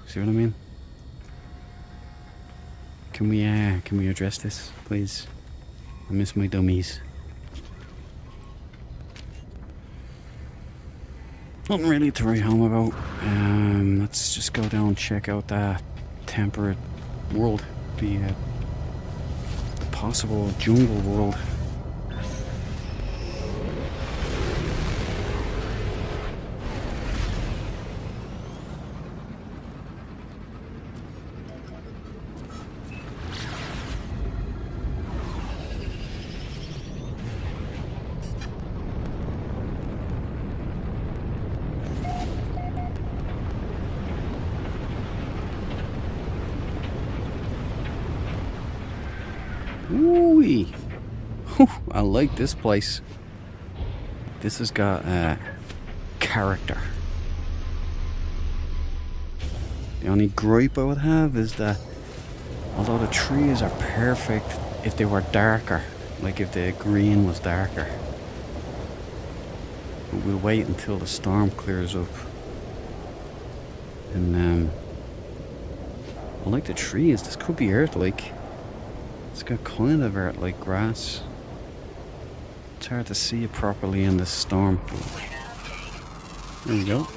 See what I mean? Can we address this, please? I miss my dummies. Nothing really to write home about. Let's just go down and check out that temperate world. The possible jungle world. Ooh-wee. I like this place. This has got character. The only gripe I would have is that although the trees are perfect if they were darker, like if the green was darker. But we'll wait until the storm clears up. And I like the trees. This could be earth-like. It's got kind of earth-like grass. It's hard to see it properly in this storm. There you go.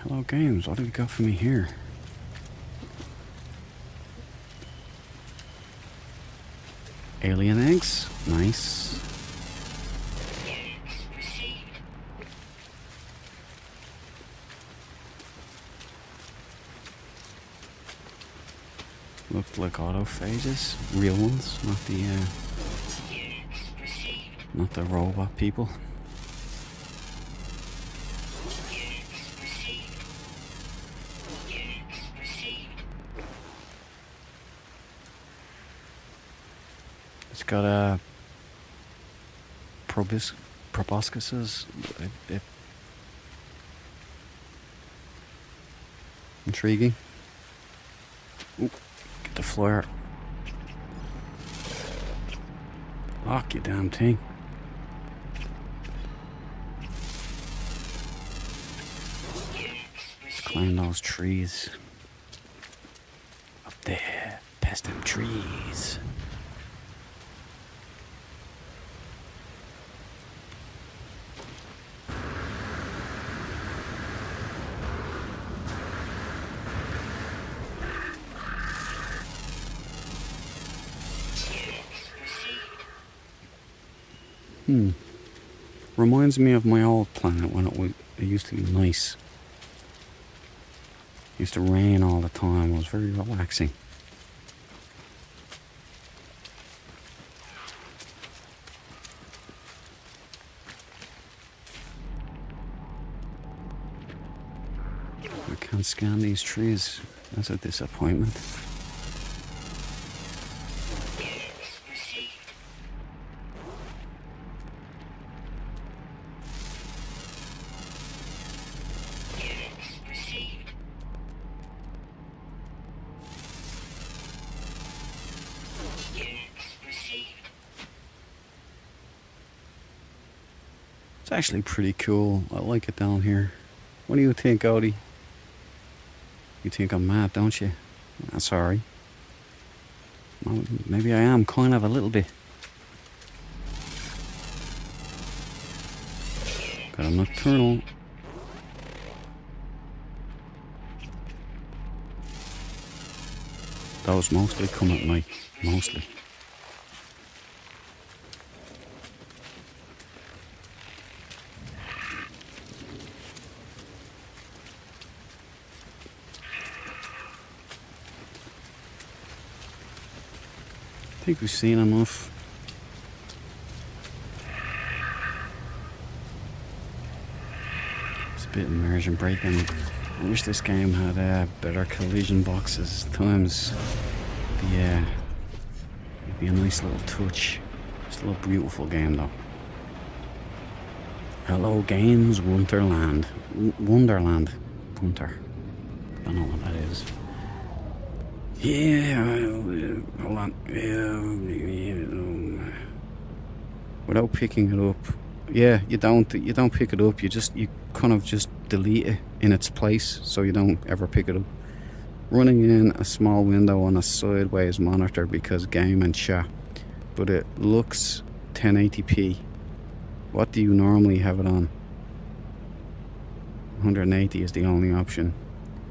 Hello games, what have you got for me here? Alien eggs, nice. Looked like autophages, real ones, not the robot people. It's got proboscises. Intriguing. Ooh, get the flare. Lock you damn thing. Let's climb those trees. Up there, past them trees. Reminds me of my old planet when it used to be nice. It used to rain all the time. It was very relaxing. I can't scan these trees. That's a disappointment. It's actually pretty cool. I like it down here. What do you think, Odie? You think I'm mad, don't you? Sorry. Well, maybe I am kind of a little bit. Got a nocturnal. Those mostly come at night. Mostly. I think we've seen enough. It's a bit immersion breaking. I wish this game had better collision boxes at times. It'd be a nice little touch. Still a beautiful game though. Hello Games Wonderland. Wonderland. Wonder. Don't know what that is. Yeah, hold on. Without picking it up. Yeah, you don't pick it up. You kind of just delete it in its place, so you don't ever pick it up. Running in a small window on a sideways monitor because game and chat, but it looks 1080p. What do you normally have it on? 180 is the only option.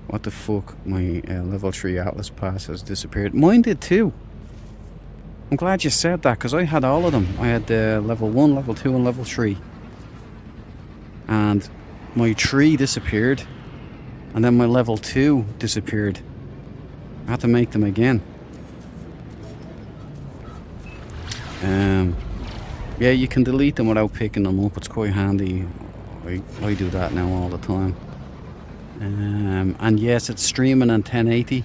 What the fuck? My level 3 Atlas pass has disappeared. Mine did too. I'm glad you said that, because I had all of them. I had level 1, level 2 and level 3. And my 3 disappeared. And then my level 2 disappeared. I had to make them again. Yeah, you can delete them without picking them up. It's quite handy. I do that now all the time. And yes, it's streaming in 1080.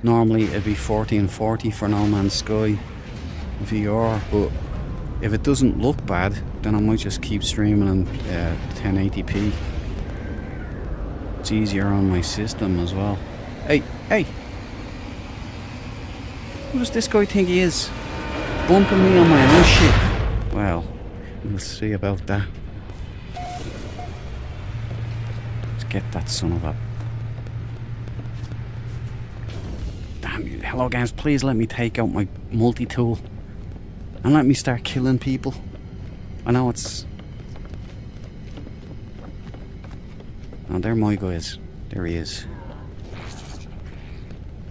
Normally it'd be 1440 for No Man's Sky VR, but if it doesn't look bad, then I might just keep streaming in 1080p. It's easier on my system as well. Hey! Who does this guy think he is? Bumping me on my own ship. Well, we'll see about that. Let's get that son of a... Damn you. Hello guys, please let me take out my multi-tool and let me start killing people. I know it's... Oh, they're my guys. There he is.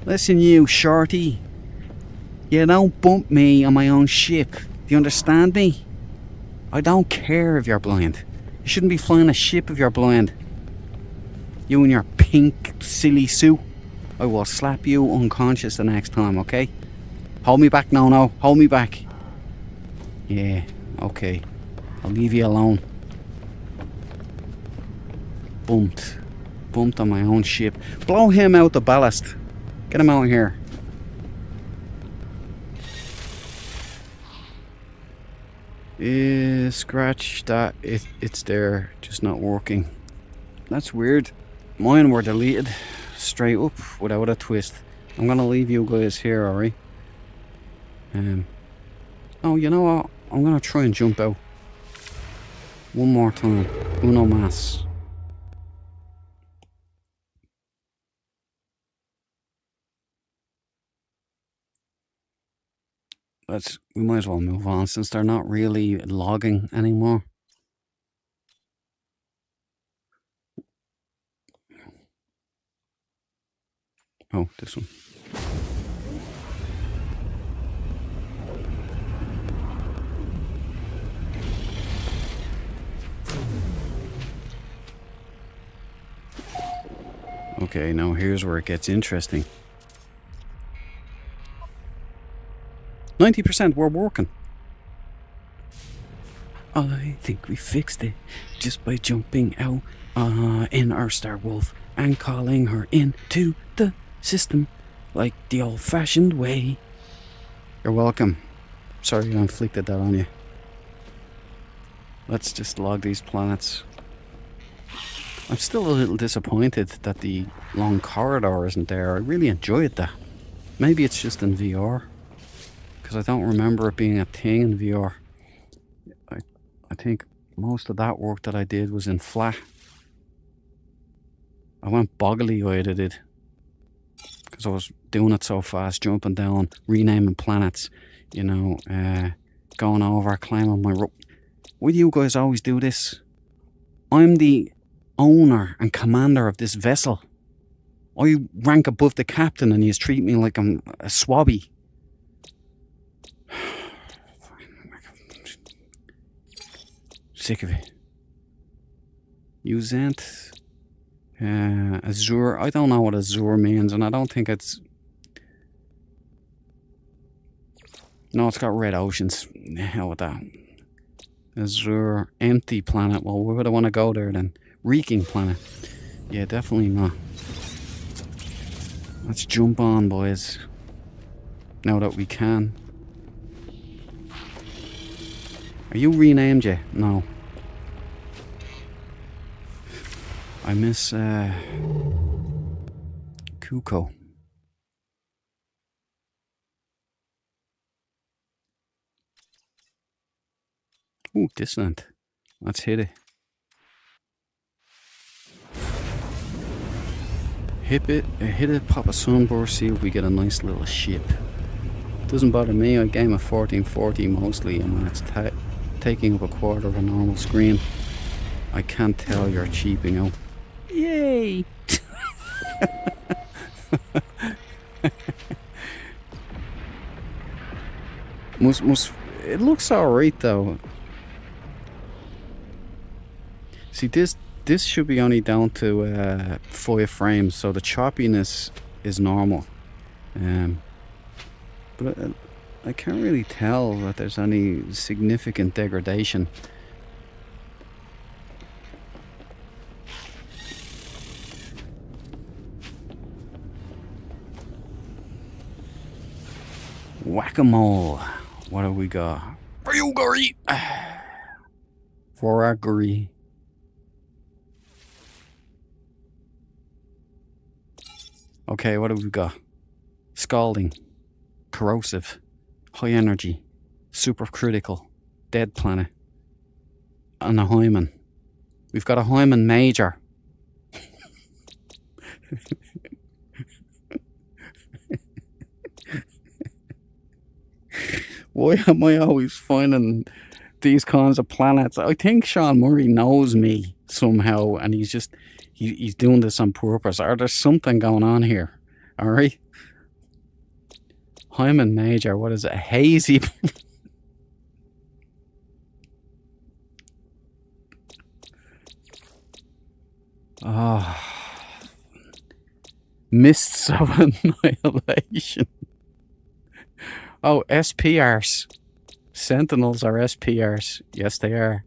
Listen you, shorty. You don't bump me on my own ship. Do you understand me? I don't care if you're blind. You shouldn't be flying a ship if you're blind. You and your pink, silly suit. I will slap you unconscious the next time, okay? Hold me back, no. Hold me back. Yeah, okay. I'll leave you alone. Bumped on my own ship. Blow him out the ballast. Get him out of here. Scratch that. It's there, just not working. That's weird. Mine were deleted straight up without a twist. I'm gonna leave you guys here, alright? Oh, you know what? I'm gonna try and jump out. One more time. Uno mas. We might as well move on since they're not really logging anymore. Oh, this one. Okay, now here's where it gets interesting. 90%, we're working. I think we fixed it just by jumping out in our Star Wolf and calling her into the system like the old-fashioned way. You're welcome. Sorry I inflicted that on you. Let's just log these planets. I'm still a little disappointed that the long corridor isn't there. I really enjoyed that. Maybe it's just in VR, because I don't remember it being a thing in VR. I think most of that work that I did was in flat. I went boggly-eyed at it, because I was doing it so fast, jumping down, renaming planets, you know, going over, climbing my rope. Why do you guys always do this? I'm the owner and commander of this vessel. I rank above the captain and you treat me like I'm a swabby. Sick of it. Uzent. Azure. I don't know what Azure means, and I don't think it's... No, it's got red oceans. The hell with that. Azure. Empty planet. Well, where would I want to go there then? Reeking planet. Yeah, definitely not. Let's jump on, boys. Now that we can. Are you renamed yet? No. I miss Kuko. Ooh, dissonant. Let's hit it. Hit it, pop a sunburst, see if we get a nice little ship. Doesn't bother me, I game at 1440 mostly, and when it's taking up a quarter of a normal screen, I can't tell you're cheaping out. Yay! It looks alright though. See, this should be only down to 5 frames, so the choppiness is normal. But I can't really tell that there's any significant degradation. Whack-a-mole. What have we got? Ryuguri! Voraguri. Okay, what have we got? Scalding. Corrosive. High energy. Supercritical. Dead planet. And a Hyman. We've got a Hyman Major. Why am I always finding these kinds of planets? I think Sean Murray knows me somehow, and he's doing this on purpose. Or there's something going on here. Alright? Hyman Major, what is it? A hazy... Mists of Annihilation. Oh, SPRs. Sentinels are SPRs. Yes, they are.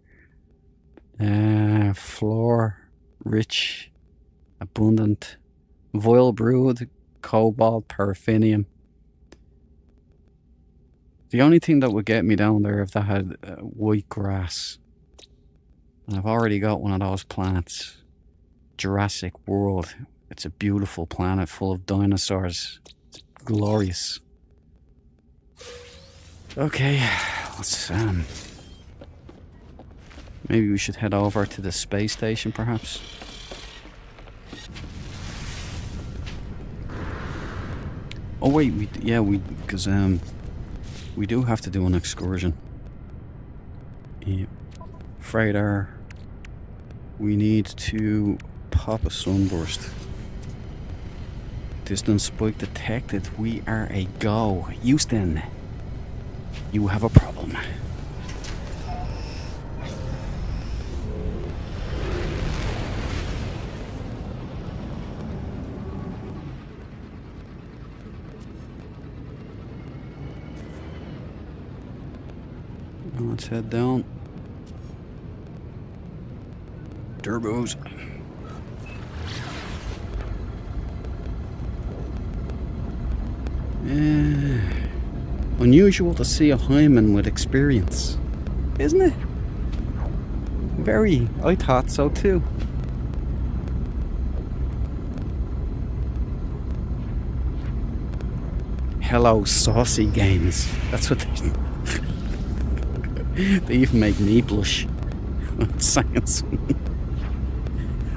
Floor, rich, abundant, Voile brood, cobalt, paraffinium. The only thing that would get me down there if that had white grass. And I've already got one of those planets. Jurassic World. It's a beautiful planet full of dinosaurs. It's glorious. Okay, let's maybe we should head over to the space station, perhaps. Oh wait, because we do have to do an excursion. Yeah. Freighter. We need to pop a sunburst. Distance spike detected. We are a go. Houston, you have a problem. Now let's head down. Turbos. Unusual to see a Hyman with experience, isn't it? Very. I thought so too. Hello, saucy games. That's what they even make me blush. Science.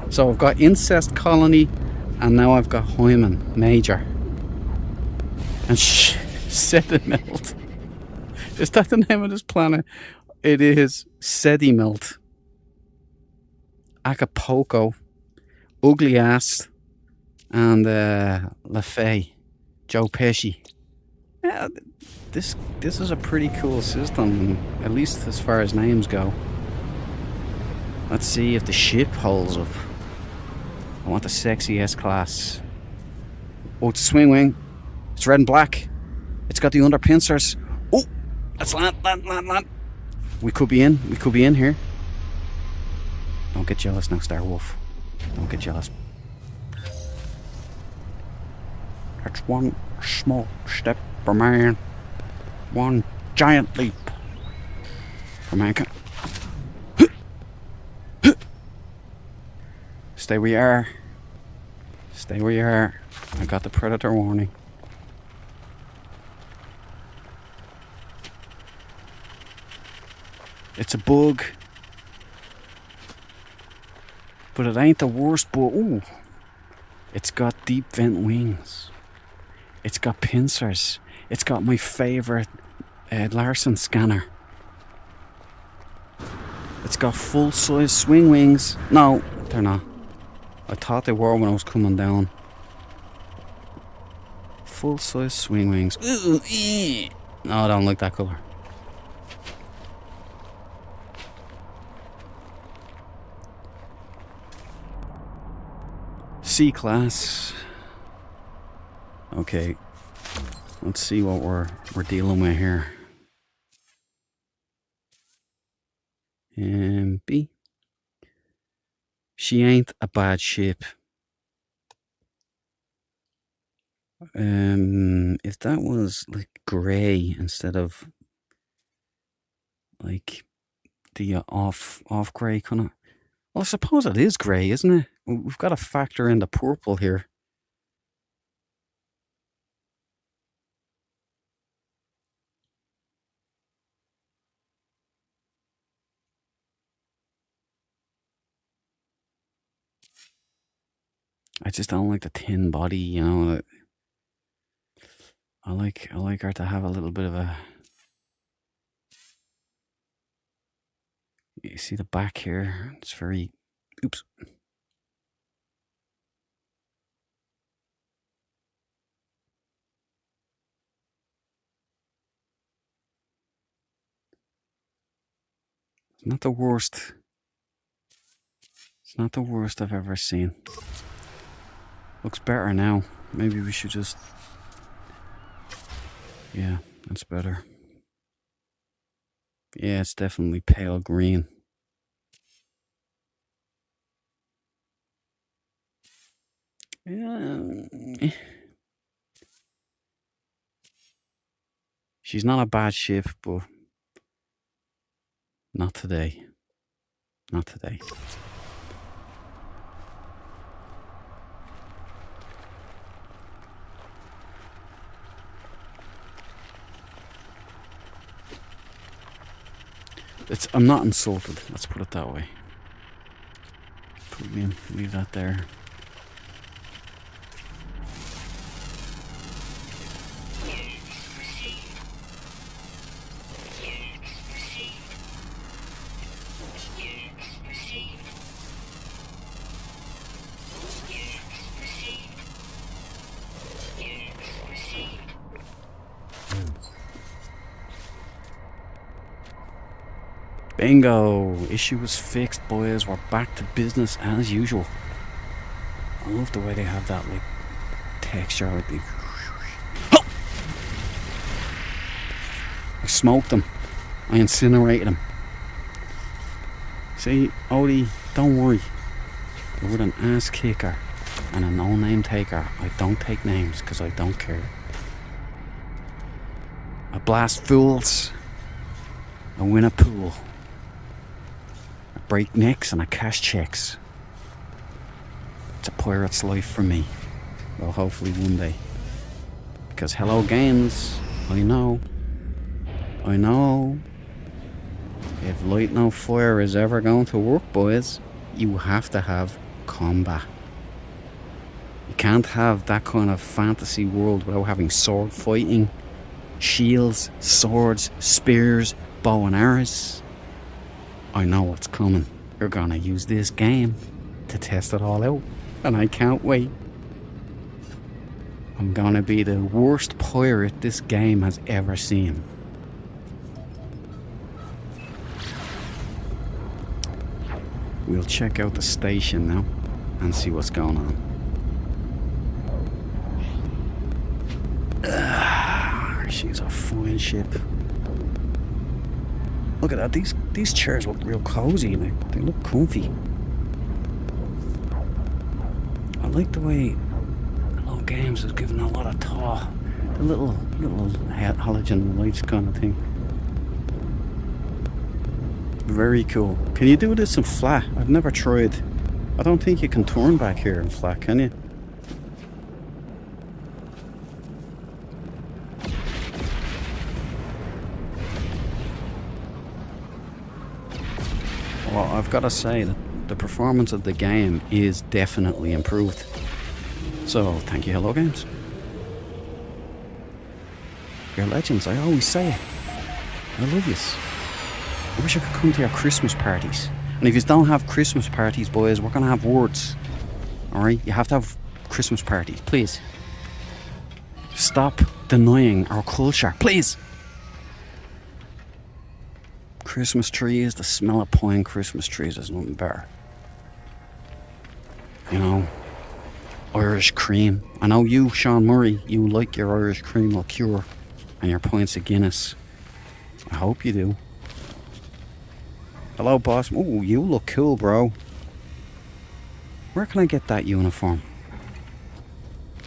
So I've got Incest Colony, and now I've got Hyman Major. And Sedimelt. Is that the name of this planet? It is Sedimelt. Acapulco. Ugly Ass. And LaFay. Joe Pesci. Yeah, this is a pretty cool system, at least as far as names go. Let's see if the ship holds up. I want the sexy S-Class. Oh, it's a swing wing. It's red and black. It's got the under pincers. Oh, let's land. We could be in here. Don't get jealous now, Star Wolf. Don't get jealous. That's one small step for man. One giant leap Come on, come. Stay where you are. Stay where you are. I got the predator warning. It's a bug. But it ain't the worst bug. Ooh. It's got deep vent wings. It's got pincers. It's got my favourite Larsen scanner. It's got full size swing wings. No, they're not. I thought they were when I was coming down. Full size swing wings. No, I don't like that colour. C-class. Okay. Let's see what we're dealing with here. B. She ain't a bad ship. If that was like grey instead of like the off grey kind of. Well, I suppose it is grey, isn't it? We've got to factor in the purple here. I just don't like the thin body, you know. I like her to have a little bit of a. You see the back here? It's very. Oops. It's not the worst. It's not the worst I've ever seen. Looks better now. Maybe we should just. Yeah, that's better. Yeah, it's definitely pale green. Yeah. She's not a bad ship, but not today. Not today. I'm not insulted, let's put it that way. Leave that there. Bingo! Issue was fixed, boys. We're back to business as usual. I love the way they have that like texture, like the. Oh! I smoked him. I incinerated him. See, Odie, don't worry. You're with an ass kicker and a no-name taker. I don't take names because I don't care. I blast fools. I win a pool. Break necks and I cash checks. It's a pirate's life for me. Well, hopefully one day. Because hello games, I know. If light no fire is ever going to work, boys, you have to have combat. You can't have that kind of fantasy world without having sword fighting, shields, swords, spears, bow and arrows. I know what's coming. You're gonna use this game to test it all out, and I can't wait. I'm gonna be the worst pirate this game has ever seen. We'll check out the station now and see what's going on. She's a fine ship. Look at that, these chairs look real cozy, like, they look comfy. I like the way Hello Games is giving a lot of thought. The little halogen lights kind of thing. Very cool. Can you do this in flat? I've never tried. I don't think you can turn back here in flat, can you? Well, I've got to say that the performance of the game is definitely improved. So, thank you, Hello Games. You're legends, I always say it. I love yous. I wish I could come to your Christmas parties. And if you don't have Christmas parties, boys, we're gonna have words. Alright? You have to have Christmas parties, please. Stop denying our culture, please. Christmas trees, the smell of pine Christmas trees is nothing better. You know, Irish cream. I know you, Sean Murray, you like your Irish cream liqueur and your pints of Guinness. I hope you do. Hello, boss. Oh, you look cool, bro. Where can I get that uniform?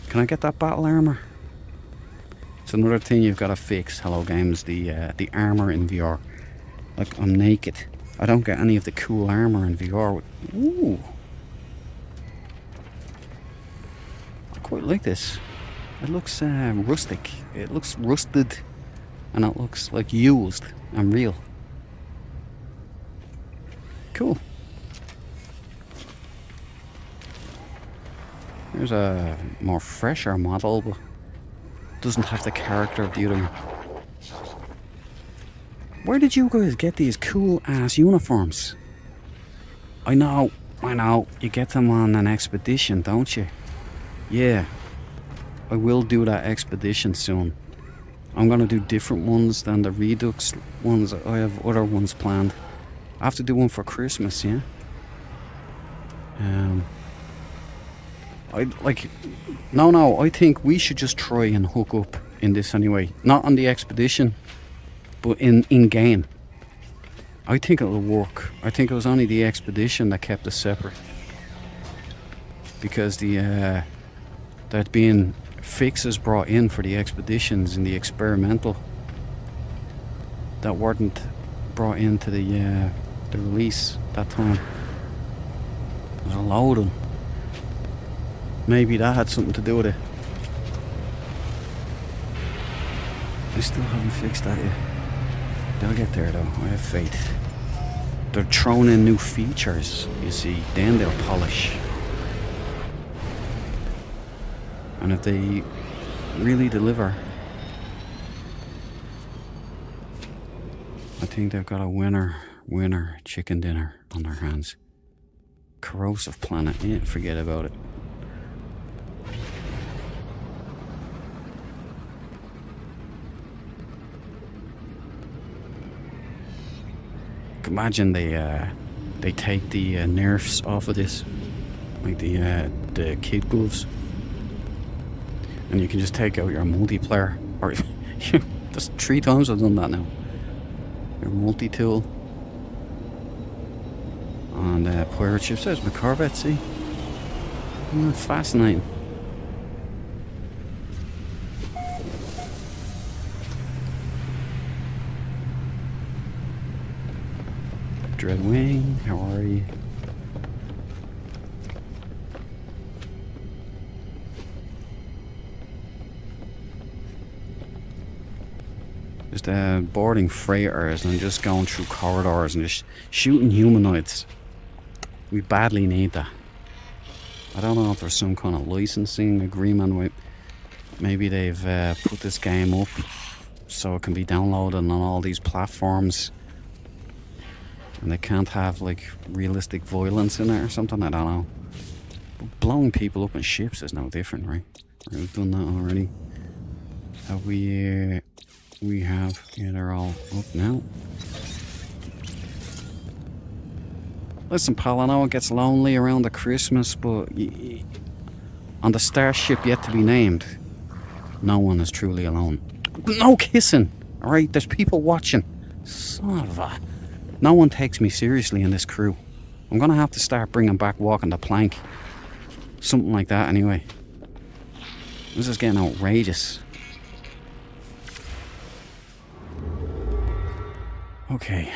Can I get that battle armor? It's another thing you've got to fix, Hello Games, the armor in VR. Like, I'm naked. I don't get any of the cool armor in VR. Ooh. I quite like this. It looks rustic. It looks rusted. And it looks like used and real. Cool. There's a more fresher model, but doesn't have the character of the other one. Where did you guys get these cool ass uniforms? I know. You get them on an expedition, don't you? Yeah. I will do that expedition soon. I'm gonna do different ones than the Redux ones. I have other ones planned. I have to do one for Christmas, yeah? I think we should just try and hook up in this anyway. Not on the expedition, but in game. I think it'll work. I think it was only the expedition that kept us separate. Because there'd been fixes brought in for the expeditions in the experimental that weren't brought into the release that time. There's a load of them. Maybe that had something to do with it. I still haven't fixed that yet. They'll get there though, I have faith. They're throwing in new features, you see, then they'll polish. And if they really deliver, I think they've got a winner chicken dinner on their hands. Corrosive planet, yeah, forget about it. Imagine they take the nerfs off of this, like the kid gloves, and you can just take out your multiplayer. Or just 3 times I've done that now. Your multi-tool and pirate ships. There's my Corvette. See, fascinating. Dreadwing, how are you? Just boarding freighters and just going through corridors and just shooting humanoids. We badly need that. I don't know if there's some kind of licensing agreement with. Maybe they've put this game up so it can be downloaded on all these platforms. And they can't have like realistic violence in it or something, I don't know. But blowing people up in ships is no different, right? We've done that already. Have we? We have. Yeah, they're all up now. Listen, pal, I know it gets lonely around the Christmas, but on the starship yet to be named, no one is truly alone. No kissing, alright? There's people watching. Son of a... No one takes me seriously in this crew. I'm gonna have to start bringing back walking the plank. Something like that, anyway. This is getting outrageous. Okay.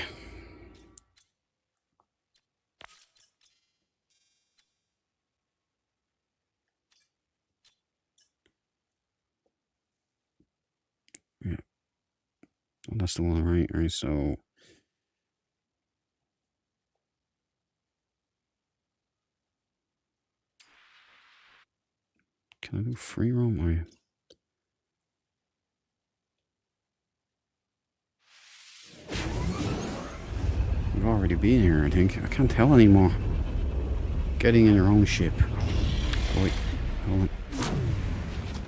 That's the one, right? Right, so... Can I do free roam? Oh, yeah. We've already been here, I think. I can't tell anymore. Getting in your own ship. Oh, wait, hold on.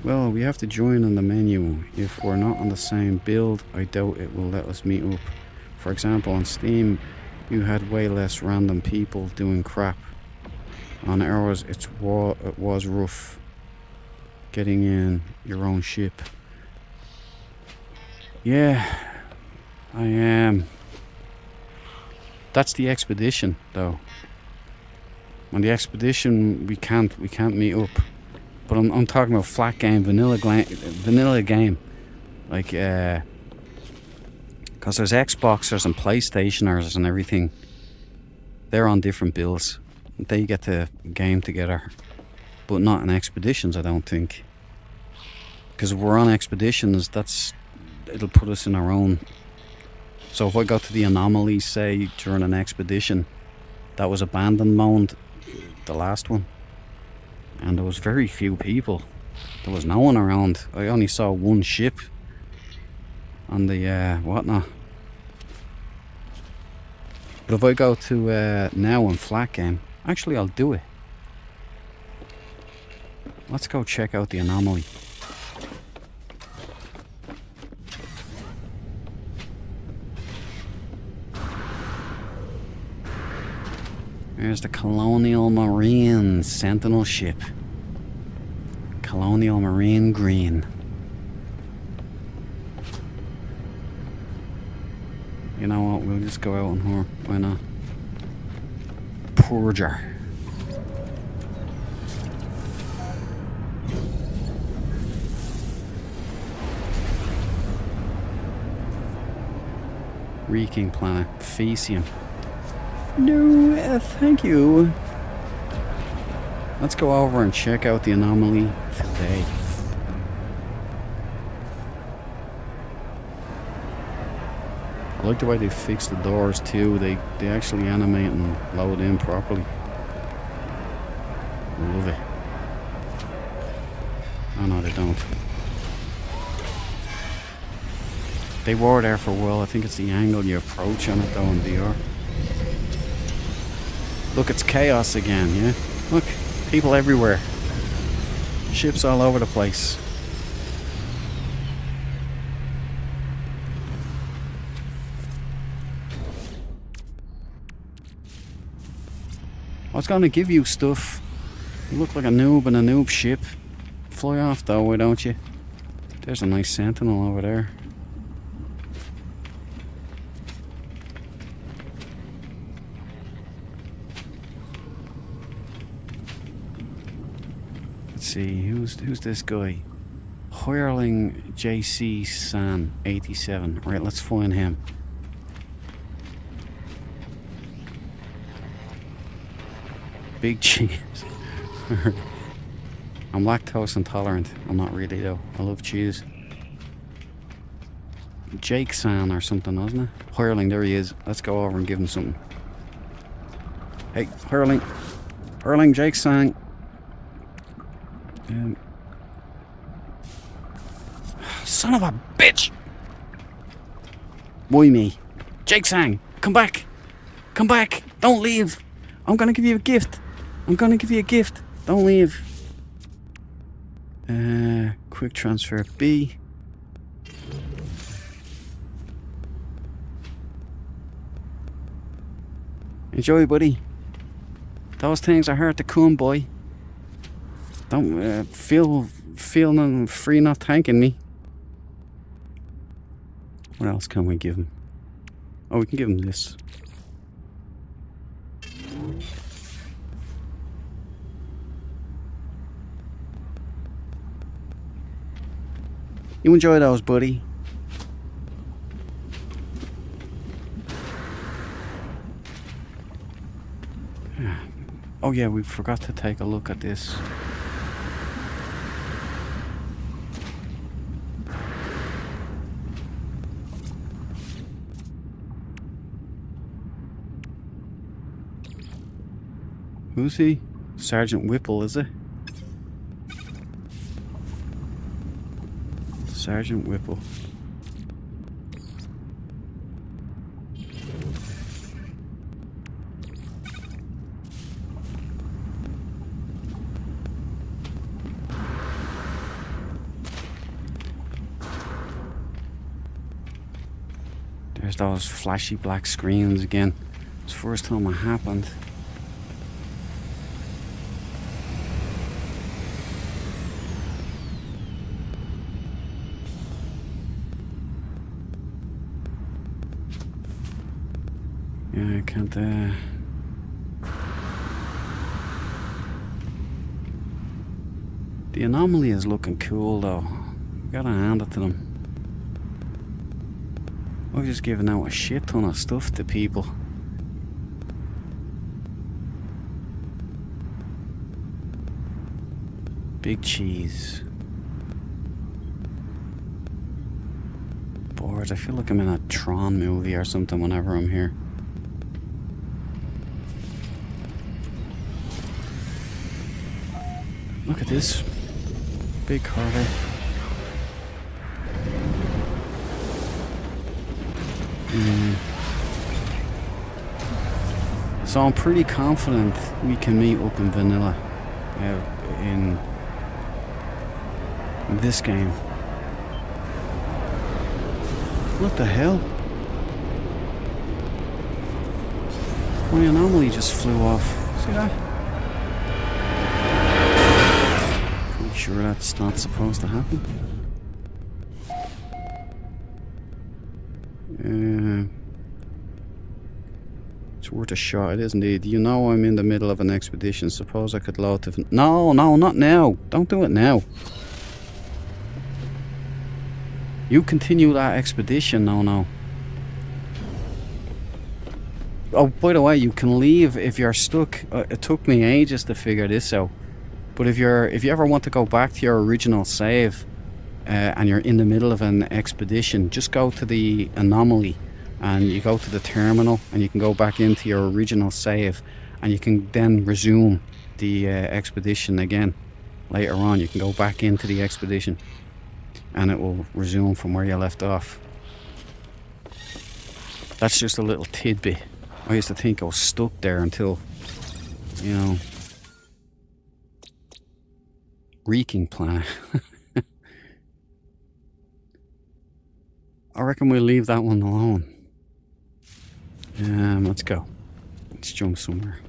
Well, we have to join in the menu. If we're not on the same build, I doubt it will let us meet up. For example, on Steam, you had way less random people doing crap. On ours, it was rough getting in your own ship. Yeah, I am. That's the expedition, though. On the expedition, we can't meet up. But I'm talking about flat game, vanilla game, like because there's Xboxers and PlayStationers and everything. They're on different builds. They get to game together, but not in expeditions, I don't think. Because if we're on expeditions, it'll put us in our own. So if I go to the anomaly, say during an expedition, that was abandoned mode, the last one. And there was very few people. There was no one around. I only saw one ship on the whatnot. But if I go to now in flat game, actually I'll do it. Let's go check out the anomaly. There's the Colonial Marine Sentinel ship. Colonial Marine Green. You know what, we'll just go out on her. Why not? Purger. Reeking planet. Fecium. No, thank you. Let's go over and check out the anomaly today. I like the way they fix the doors too. They actually animate and load in properly. Love it. Oh no, they don't. They were there for a while. I think it's the angle you approach on it though in VR. Look, it's chaos again, yeah? Look, people everywhere. Ships all over the place. I was going to give you stuff. You look like a noob in a noob ship. Fly off though, why don't you? There's a nice sentinel over there. See, who's this guy? Hireling JC San 87. Right, let's find him. Big cheese. I'm lactose intolerant. I'm not really though. I love cheese. Jake San or something, wasn't it? Hireling, there he is. Let's go over and give him something. Hey, Hireling. Hireling, Jake San. Son of a bitch! Why me? Jake Sang, come back! Come back! Don't leave! I'm gonna give you a gift! I'm gonna give you a gift! Don't leave! Quick transfer B. Enjoy, buddy. Those things are hard to come by. Don't feel free not thanking me. What else can we give him? Oh, we can give him this. You enjoy those, buddy. Oh yeah, we forgot to take a look at this. Who's he? Sergeant Whipple, is it? Sergeant Whipple. There's those flashy black screens again. It's the first time it happened. Yeah, I can't, The anomaly is looking cool though. Gotta hand it to them. I've just given out a shit ton of stuff to people. Big cheese. Boards. I feel like I'm in a Tron movie or something whenever I'm here. Look at this big Corvette. So I'm pretty confident we can meet up in vanilla in this game. What the hell? My anomaly just flew off. See that? Pretty sure that's not supposed to happen. It's worth a shot, it is indeed. You know I'm in the middle of an expedition. Suppose I could load to... No, not now. Don't do it now. You continue that expedition. No. Oh, by the way, you can leave if you're stuck. It took me ages to figure this out. But if you ever want to go back to your original save and you're in the middle of an expedition, just go to the anomaly and you go to the terminal and you can go back into your original save and you can then resume the expedition again. Later on you can go back into the expedition and it will resume from where you left off. That's just a little tidbit. I used to think I was stuck there until, you know, reeking planet. I reckon we'll leave that one alone. Let's go. Let's jump somewhere.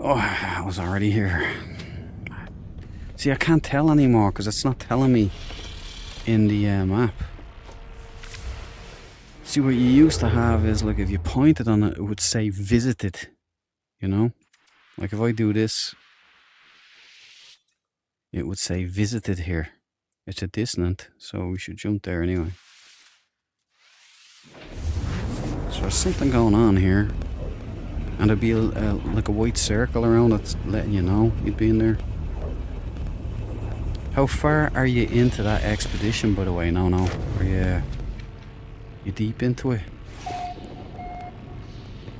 Oh, I was already here. See, I can't tell anymore because it's not telling me in the map. See, what you used to have is, like, if you pointed on it, it would say visited, you know? Like, if I do this, it would say visited here. It's a dissonant, so we should jump there anyway. So there's something going on here. And there'd be like a white circle around it letting you know you'd be in there. How far are you into that expedition, by the way? No. Are you deep into it?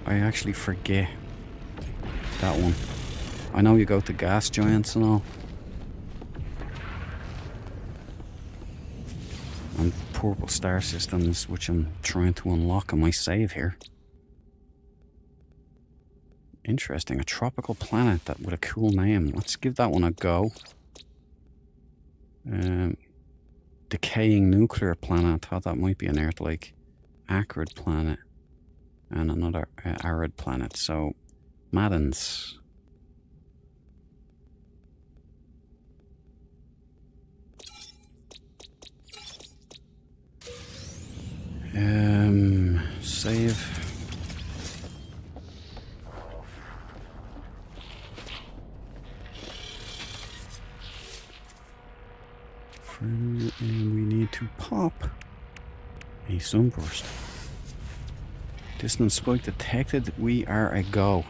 I actually forget that one. I know you go to gas giants and all. And purple star systems, which I'm trying to unlock on my save here. Interesting, a tropical planet that with a cool name. Let's give that one a go. Decaying nuclear planet. I thought that might be an Earth-like acrid planet. And another arid planet. So, Maddens. Save. And we need to pop a sunburst. Distance spike detected. We are a go.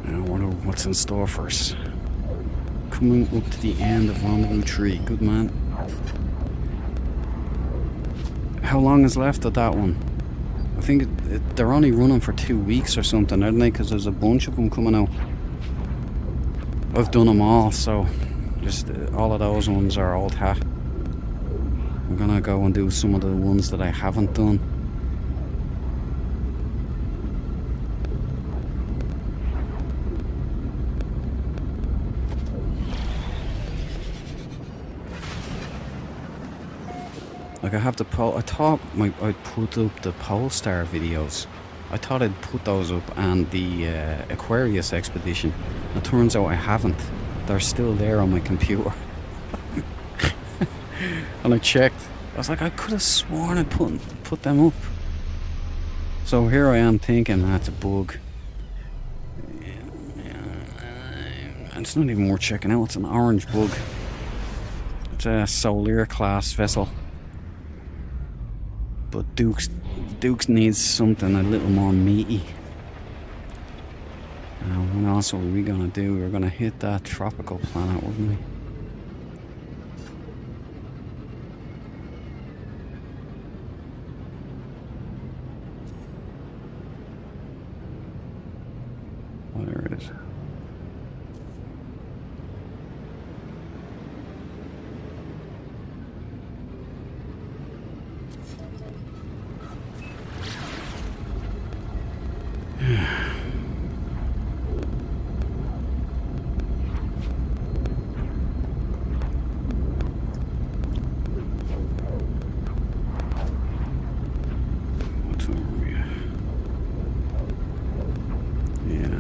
I wonder what's in store for us. Coming up to the end of Rendezvous 3. Good man. How long is left of that one? I think they're only running for 2 weeks or something, aren't they? Because there's a bunch of them coming out. I've done them all, so just all of those ones are old hat. I'm gonna go and do some of the ones that I haven't done. Like I have the I thought I'd put up the Polestar videos. I thought I'd put those up and the Aquarius expedition. It turns out I haven't. They're still there on my computer. And I checked. I was like, I could have sworn I'd put them up. So here I am thinking that's a bug. It's not even worth checking out. It's an orange bug. It's a Solar class vessel. But Dukes needs something a little more meaty. What else are we gonna do? We're gonna hit that tropical planet, wouldn't we? Where is it?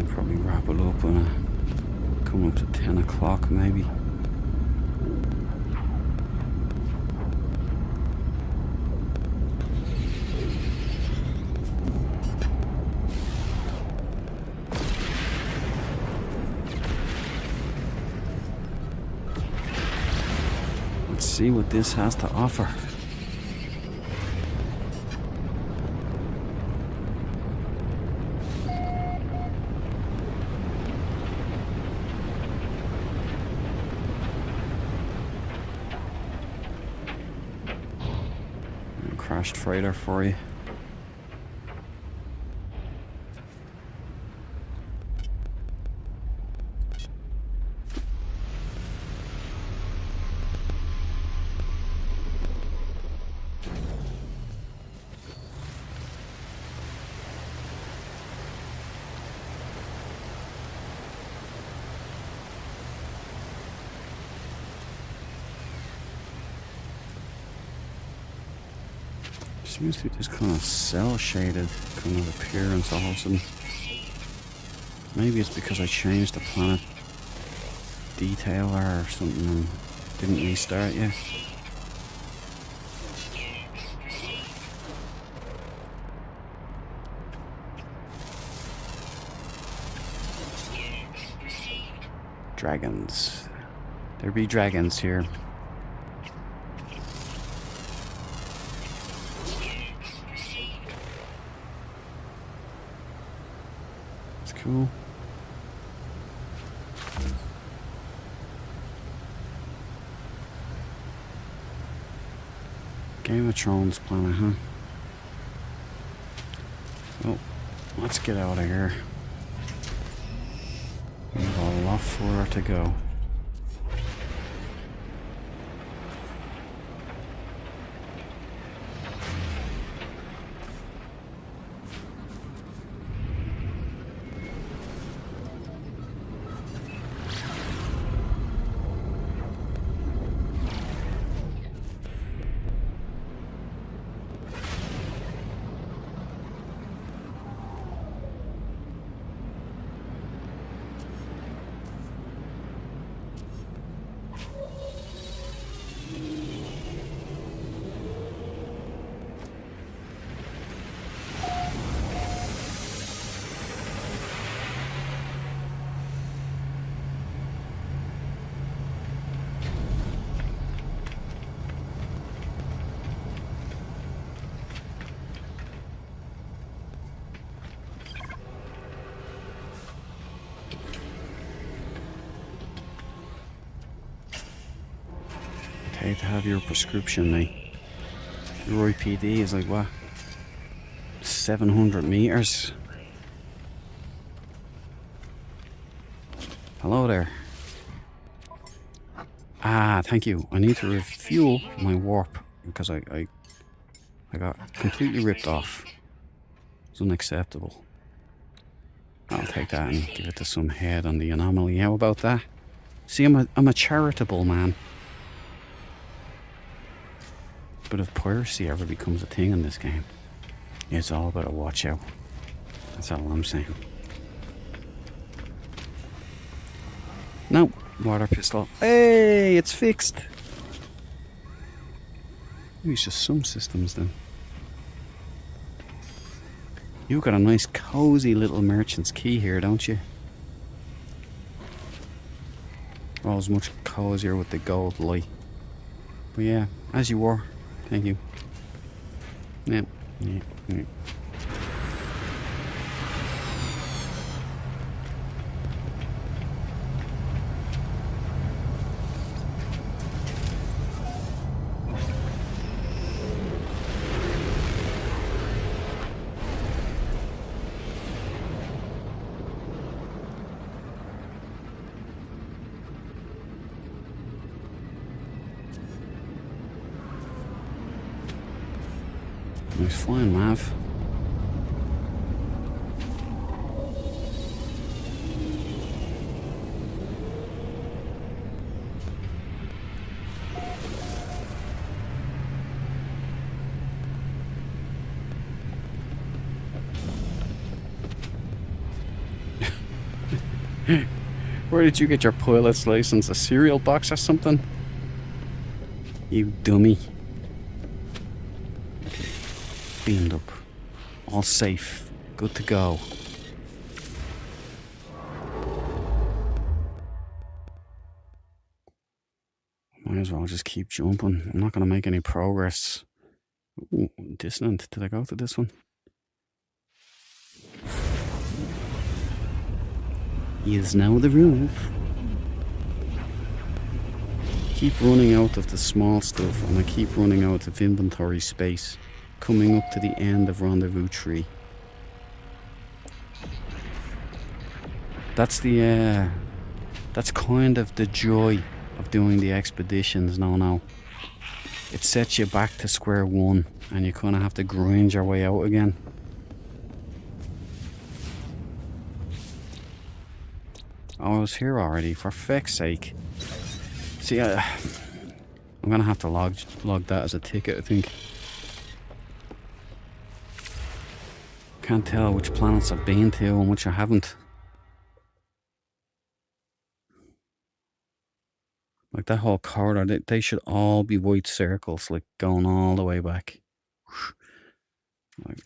Probably wrap it up when I come up to 10 o'clock maybe. Let's see what this has to offer. Crashed freighter for you. Seems to be this kind of cell shaded kind of appearance all of a sudden. Maybe it's because I changed the planet detailer or something and didn't restart yet. Dragons. There be dragons here. Cool. Game of Thrones planet, huh? Oh, let's get out of here. We have a lot further to go. Pay to have your prescription, mate. Your IPD is like what? 700 meters. Hello there. Ah, thank you. I need to refuel my warp because I got completely ripped off. It's unacceptable. I'll take that and give it to some head on the anomaly. How about that? See, I'm a charitable man. But if piracy ever becomes a thing in this game, it's all about a watch out. That's all I'm saying. No, water pistol. Hey, it's fixed. Maybe it's just some systems then. You've got a nice cozy little merchant's key here, don't you? Oh, it's much cozier with the gold light. But yeah, as you were. Thank you. Yeah. Nice flying, Mav. Where did you get your pilot's license? A cereal box or something? You dummy. Beamed up. All safe. Good to go. Might as well just keep jumping. I'm not going to make any progress. Ooh, dissonant. Did I go to this one? Is now the roof. Keep running out of the small stuff, and I keep running out of inventory space. Coming up to the end of Rendezvous 3. That's the that's kind of the joy of doing the expeditions. No, it sets you back to square one, and you kind of have to grind your way out again. Oh, I was here already, for feck's sake. See, I'm gonna have to log that as a ticket, I think. Can't tell which planets I've been to and which I haven't. Like that whole corridor, they should all be white circles, like going all the way back.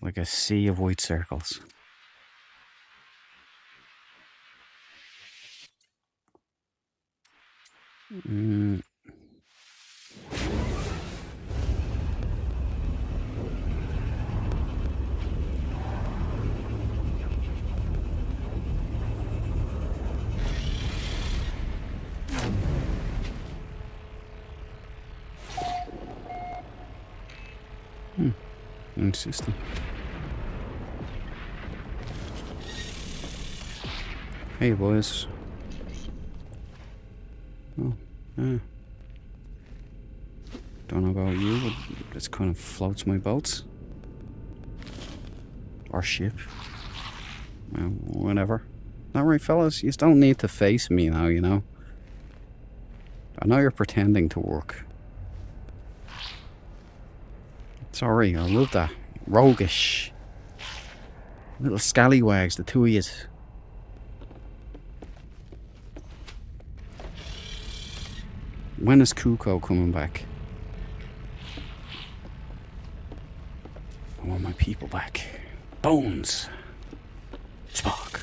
Like a sea of white circles. New system. Hey boys. Oh, yeah. Don't know about you, but this kind of floats my boats. Or ship. Well, whatever. Not right, fellas? You don't need to face me now, you know. I know you're pretending to work. Sorry, I love that. Roguish. Little scallywags, the two of yous. When is Kuko coming back? I want my people back. Bones. Spock.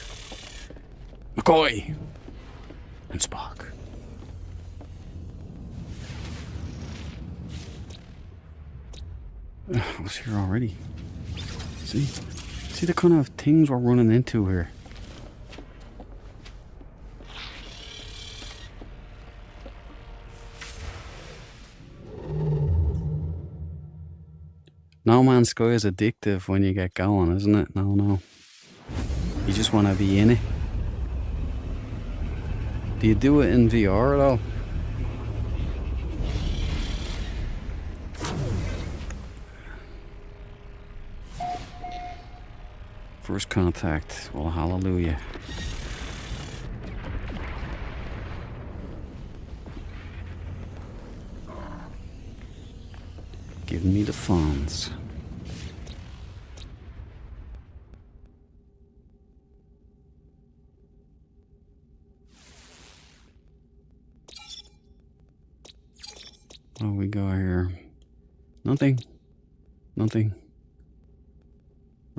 McCoy. And Spock. I was here already. See the kind of things we're running into here. No Man's Sky is addictive when you get going, isn't it? No. You just want to be in it. Do you do it in VR though? First contact. Well, hallelujah. Give me the funds. What do we got here? Nothing.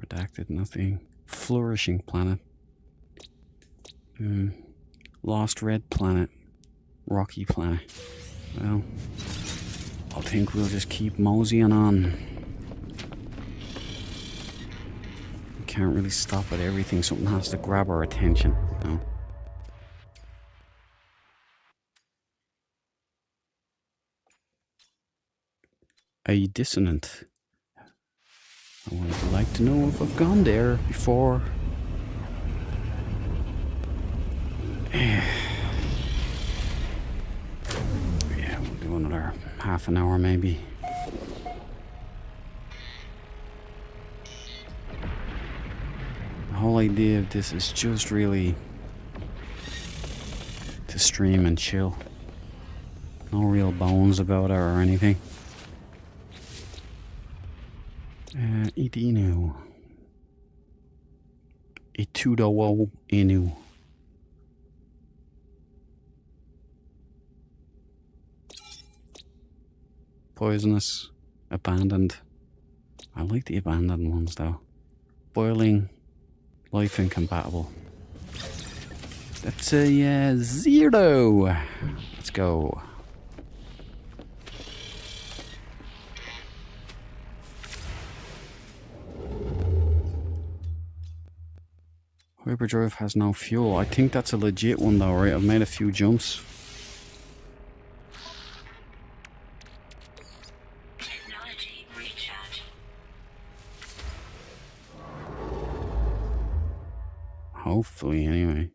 Redacted, nothing. Flourishing planet. Lost red planet. Rocky planet. Well, I think we'll just keep moseying on. We can't really stop at everything. Something has to grab our attention. You know? A dissonant. I would like to know if I've gone there before. Yeah, we'll do another half an hour maybe. The whole idea of this is just really to stream and chill. No real bones about it or anything. Idinu. Itudowo Inu. Poisonous. Abandoned. I like the abandoned ones though. Boiling. Life incompatible. That's a 0. Let's go. Hyperdrive has no fuel. I think that's a legit one though, right? I've made a few jumps. Technology recharge. Hopefully, anyway.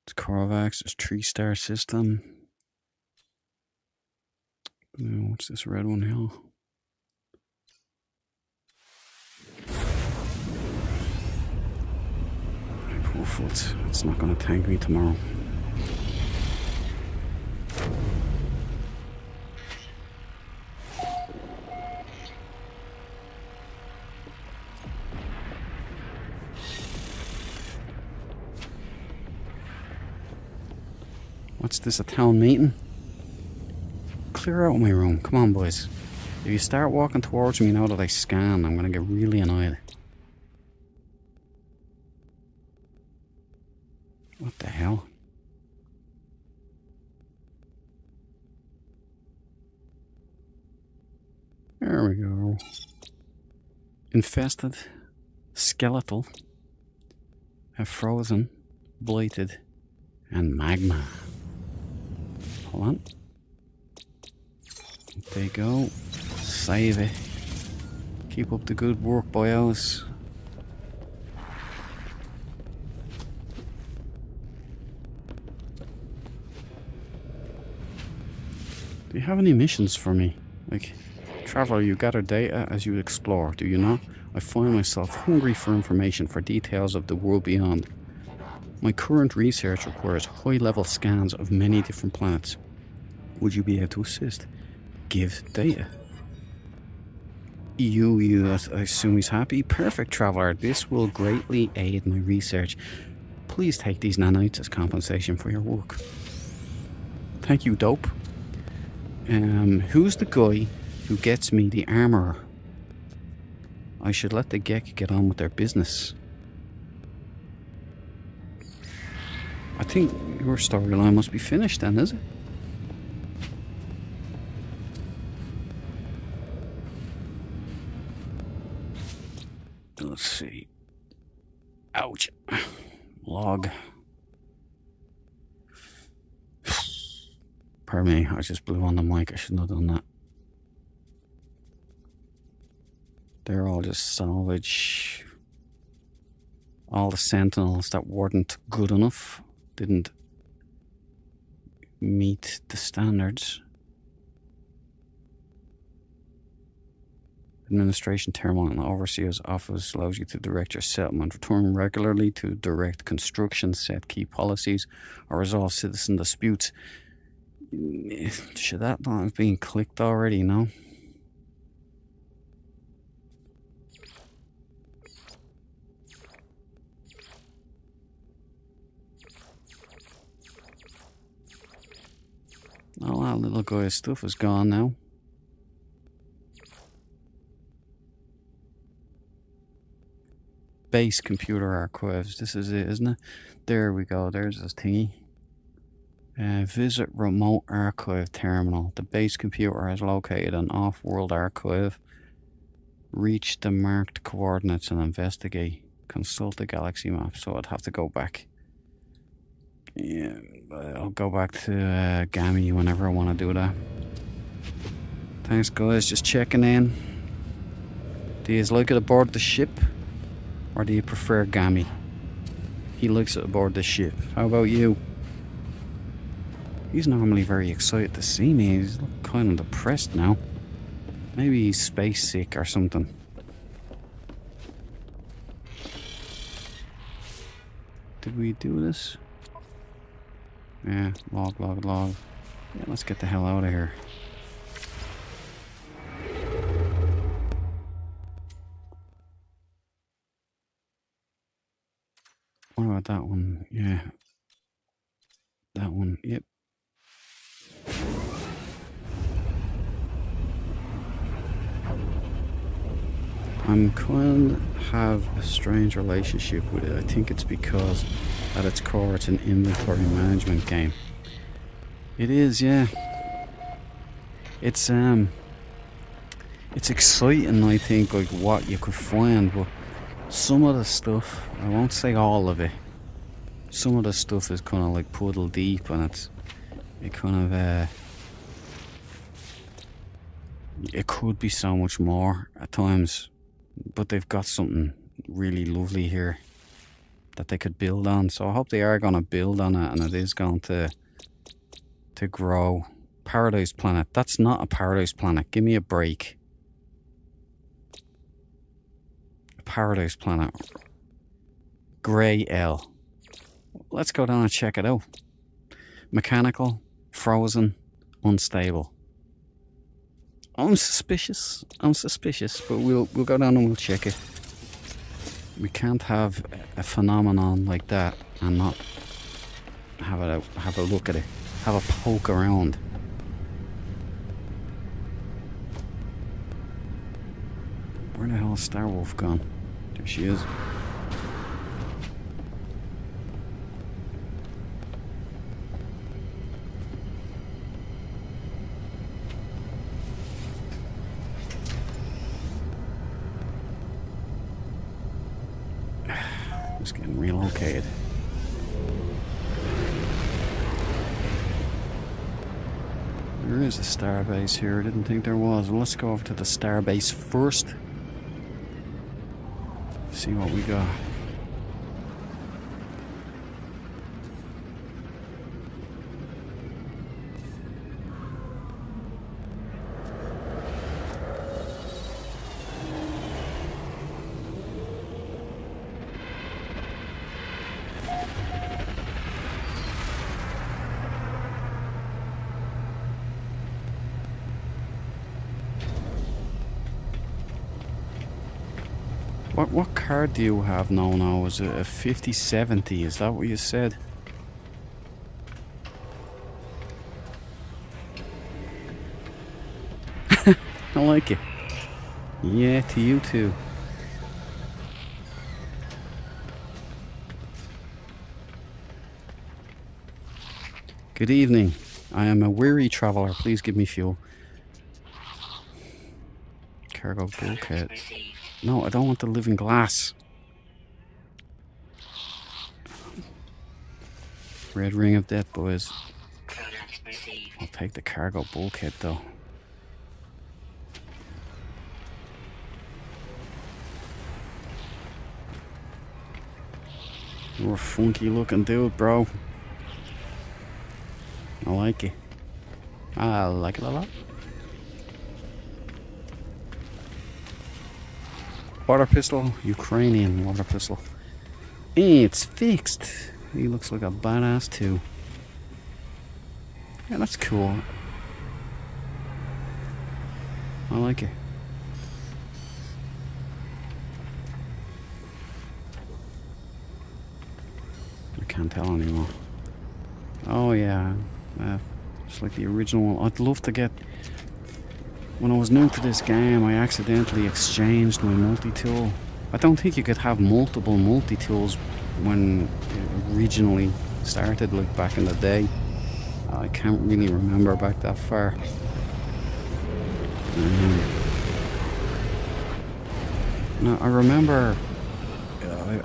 It's Corvax, it's 3-star system. What's this red one here? It's not going to tank me tomorrow. What's this, a town meeting? Clear out my room. Come on, boys. If you start walking towards me now that I scan, I'm going to get really annoyed. What the hell? There we go. Infested, skeletal, frozen, blighted, and magma. Hold on. There you go. Save it. Keep up the good work, boyos. Do you have any missions for me? Like, traveler, you gather data as you explore, do you not? I find myself hungry for information, for details of the world beyond. My current research requires high-level scans of many different planets. Would you be able to assist? Give data. You, I assume he's happy? Perfect, traveler. This will greatly aid my research. Please take these nanites as compensation for your work. Thank you, dope. Who's the guy who gets me the armor? I should let the Gek get on with their business. I think your storyline must be finished then, is it? Let's see. Ouch. Log. Pardon me, I just blew on the mic. I shouldn't have done that. They're all just salvage. All the sentinels that weren't good enough, didn't meet the standards. Administration terminal and overseer's office allows you to direct your settlement, return regularly to direct construction, set key policies, or resolve citizen disputes. Should that not have been clicked already, no? All that little guy's stuff is gone now. Base computer archives. This is it, isn't it? There we go. There's this thingy. Visit remote archive terminal. The base computer has located an off-world archive. Reach the marked coordinates and investigate. Consult the galaxy map. So I'd have to go back. Yeah, I'll go back to Gammy whenever I want to do that. Thanks, guys. Just checking in. Do you like it aboard the ship? Or do you prefer Gammy? He likes it aboard the ship. How about you? He's normally very excited to see me. He's kind of depressed now. Maybe he's space sick or something. Did we do this? Yeah, log. Yeah, let's get the hell out of here. What about that one? Yeah. That one, yep. I'm kind of have a strange relationship with it. I think it's because at its core it's an inventory management game. It is, yeah. It's exciting, I think, like what you could find, but some of the stuff, I won't say all of it, some of the stuff is kind of like puddle deep, and it kind of it could be so much more at times, but they've got something really lovely here that they could build on, so I hope they are going to build on it, and it is going to grow. Paradise Planet, that's not a Paradise Planet, give me a break. Paradise Planet, Grey L. Let's go down and check it out. Mechanical, frozen, unstable. I'm suspicious, but we'll go down and we'll check it. We can't have a phenomenon like that and not have a look at it, have a poke around. Where the hell is Starwolf gone? There she is. Just getting relocated. There is a starbase here. I didn't think there was. Well, let's go over to the starbase first. See what we got. What card do you have now? Is it a 5070? Is that what you said? I like it. Yeah, to you too. Good evening. I am a weary traveller. Please give me fuel. Cargo bulkhead. No, I don't want the living glass. Red ring of death, boys. I'll take the cargo bulkhead, though. You're a funky looking dude, bro. I like it. I like it a lot. Water pistol, Ukrainian water pistol. It's fixed. He looks like a badass too. Yeah, that's cool. I like it. I can't tell anymore. Oh yeah, it's like the original one. I'd love to get... When I was new to this game, I accidentally exchanged my multi-tool. I don't think you could have multiple multi-tools when it originally started, like back in the day. I can't really remember back that far. No, I remember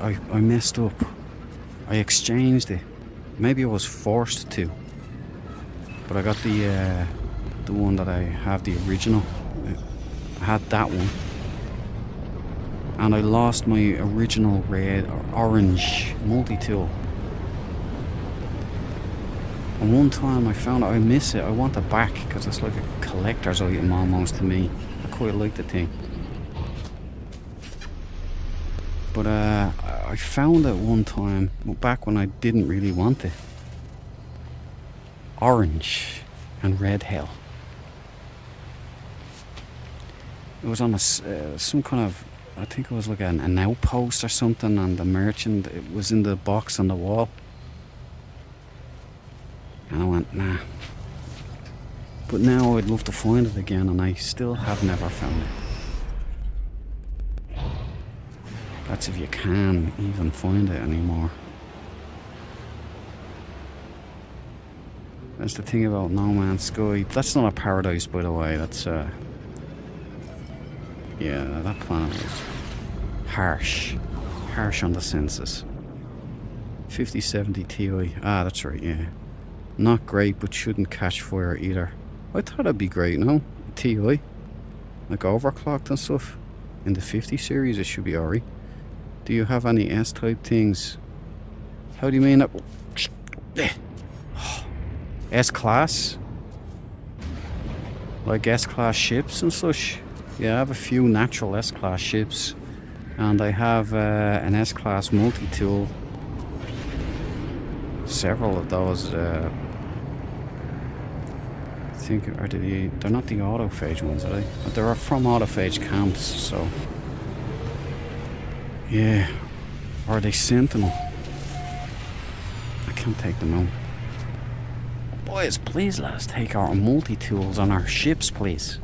I messed up. I exchanged it. Maybe I was forced to. But I got the one that I have, the original. I had that one. And I lost my original red or orange multi-tool. And one time I found I miss it. I want it back because it's like a collector's item almost to me. I quite like the thing. But I found it one time back when I didn't really want it. Orange and red hell. It was on some kind of, I think it was like an outpost or something, and the merchant, it was in the box on the wall. And I went, nah. But now I'd love to find it again, and I still have never found it. That's if you can even find it anymore. That's the thing about No Man's Sky. That's not a paradise, by the way. That's yeah, that planet is harsh. Harsh on the senses. 5070 Ti. Ah, that's right, yeah. Not great, but shouldn't catch fire either. I thought it'd be great, no? Ti. Like overclocked and stuff. In the 50 series, it should be alright. Do you have any S-type things? How do you mean that? S-class? Like S-class ships and such? Yeah, I have a few natural S-class ships. And I have an S-class multi-tool. Several of those, I think, they're not the Autophage ones, are they? But they're from Autophage camps, so... Yeah. Or are they Sentinel? I can't take them out. Boys, please let us take our multi-tools on our ships, please.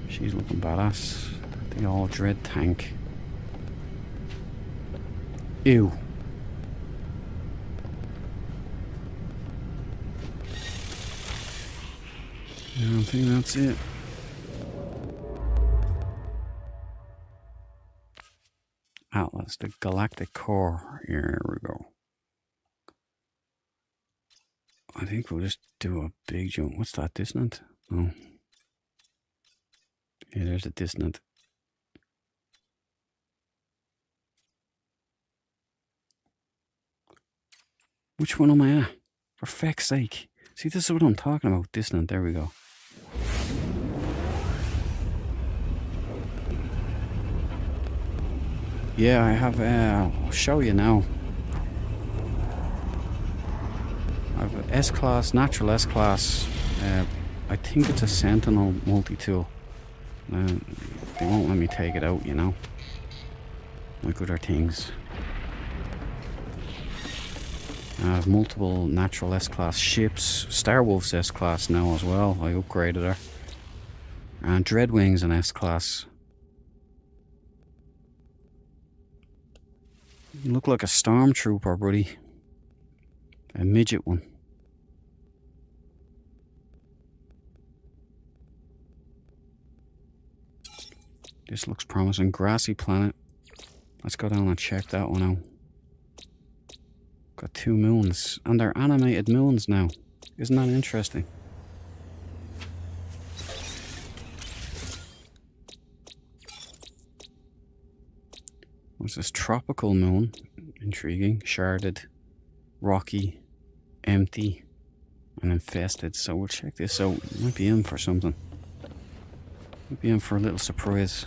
She's looking badass. The all dread tank. Ew. Yeah, I think that's it. Atlas, the galactic core. Here we go. I think we'll just do a big jump. What's that, dissonant? Oh. Yeah, there's a dissonant. Which one am I at? For feck's sake. See, this is what I'm talking about. Dissonant, there we go. Yeah, I have, I'll show you now. I have an S-Class, natural S-Class. I think it's a Sentinel multi-tool. They won't let me take it out, you know. Like other things. I have multiple natural S-Class ships. Starwolf's S-Class now as well. I upgraded her. And Dreadwing's an S-Class. You look like a stormtrooper, buddy. A midget one. This looks promising. Grassy planet. Let's go down and check that one out. Got 2 moons. And they're animated moons now. Isn't that interesting? There's this tropical moon. Intriguing. Sharded. Rocky. Empty. And infested. So we'll check this out. Might be in for something. Might be in for a little surprise.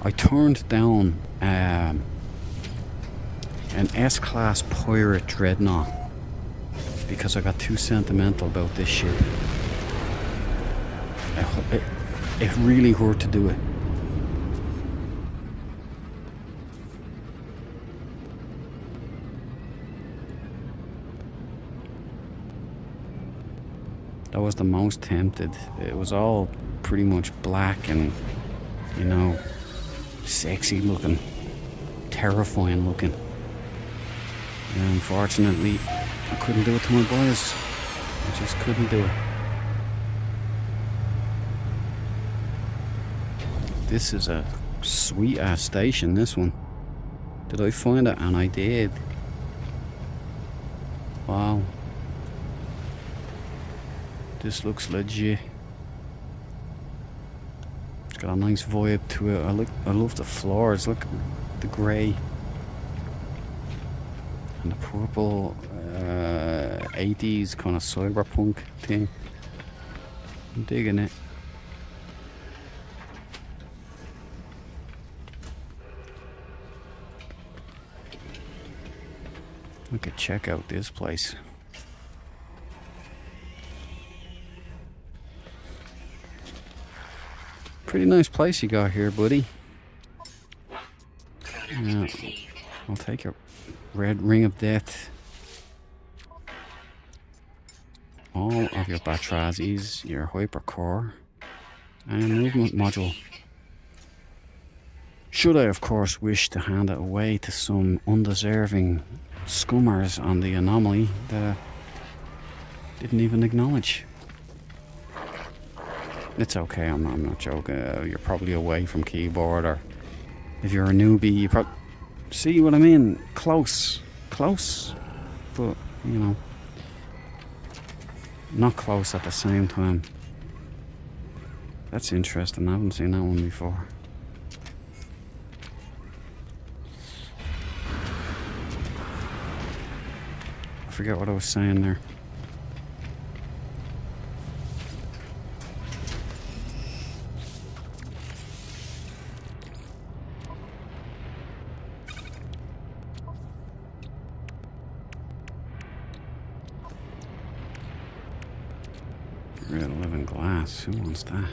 I turned down an S-Class Pirate Dreadnought because I got too sentimental about this ship. It really hurt to do it. That was the most tempted. It was all pretty much black and, you know, sexy looking, terrifying looking. And unfortunately, I couldn't do it to my boys. I just couldn't do it. This is a sweet ass station, this one. Did I find it? And I did. Wow. This looks legit. It's got a nice vibe to it. I love the floors. Look, the grey and the purple 80s kind of cyberpunk thing. I'm digging it. We could check out this place. Pretty nice place you got here, buddy. Yeah, I'll take your red ring of death. All of your Batrazis, your hypercore, and your movement module. Should I, of course, wish to hand it away to some undeserving scummers on the anomaly that didn't even acknowledge. It's okay, I'm not joking. You're probably away from keyboard, or if you're a newbie, you probably see what I mean. Close, but you know, not close at the same time. That's interesting. I haven't seen that one before. I forget what I was saying there. Red 11 glass. Who wants that?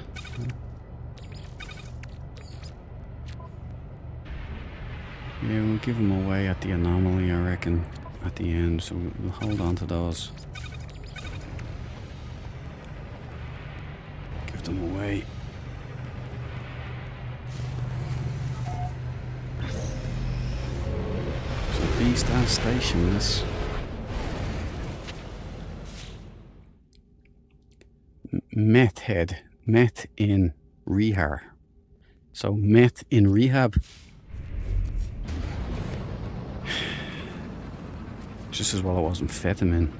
Yeah, we'll give them away at the anomaly, I reckon, at the end, so we'll hold on to those. Give them away. It's a beast-ass station, this. Meth head. Meth in rehab. So meth in rehab. Just as well it wasn't amphetamine.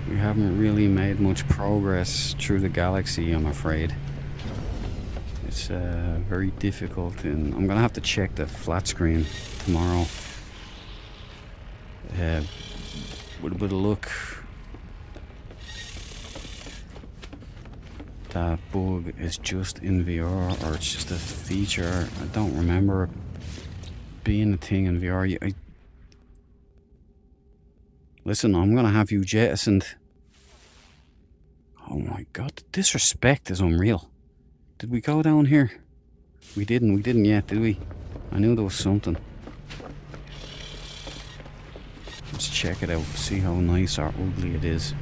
We haven't really made much progress through the galaxy, I'm afraid. It's very difficult, and I'm gonna have to check the flat screen tomorrow. With a bit of luck, that bug is just in VR, or it's just a feature. I don't remember it being a thing in VR. Listen, I'm gonna have you jettisoned. Oh my god, the disrespect is unreal. Did we go down here? We didn't yet, did we? I knew there was something. Let's check it out, see how nice or ugly it is.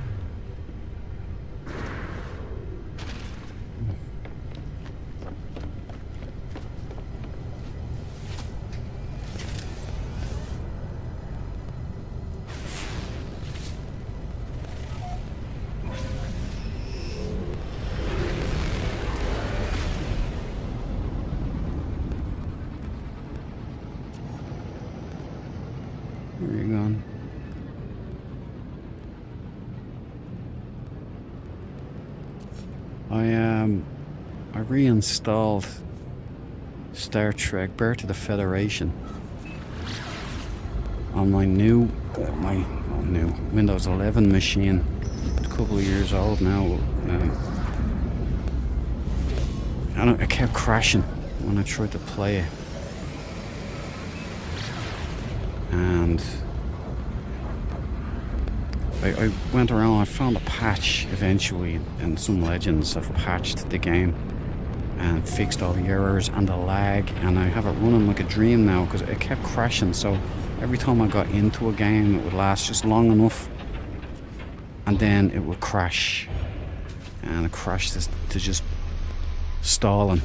Where are you going? I reinstalled Star Trek Birth of the Federation on my new Windows 11 machine. It's a couple of years old now, and it kept crashing when I tried to play it. And I went around, I found a patch eventually, and some legends have patched the game and fixed all the errors and the lag, and I have it running like a dream now because it kept crashing. So every time I got into a game, it would last just long enough and then it would crash, and it crashed to just stalling.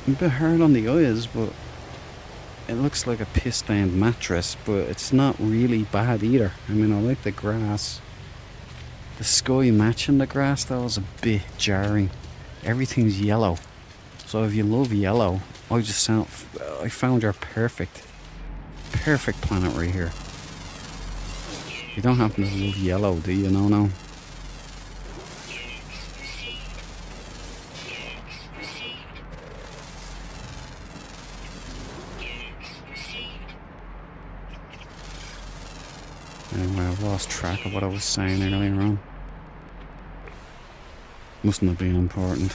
A bit hard on the eyes, but it looks like a piss-stained mattress, but it's not really bad either. I mean, I like the grass. The sky matching the grass, though, is a bit jarring. Everything's yellow. So if you love yellow, I found your perfect planet right here. You don't happen to love yellow, do you? No. Anyway, I've lost track of what I was saying earlier on. Mustn't have been important.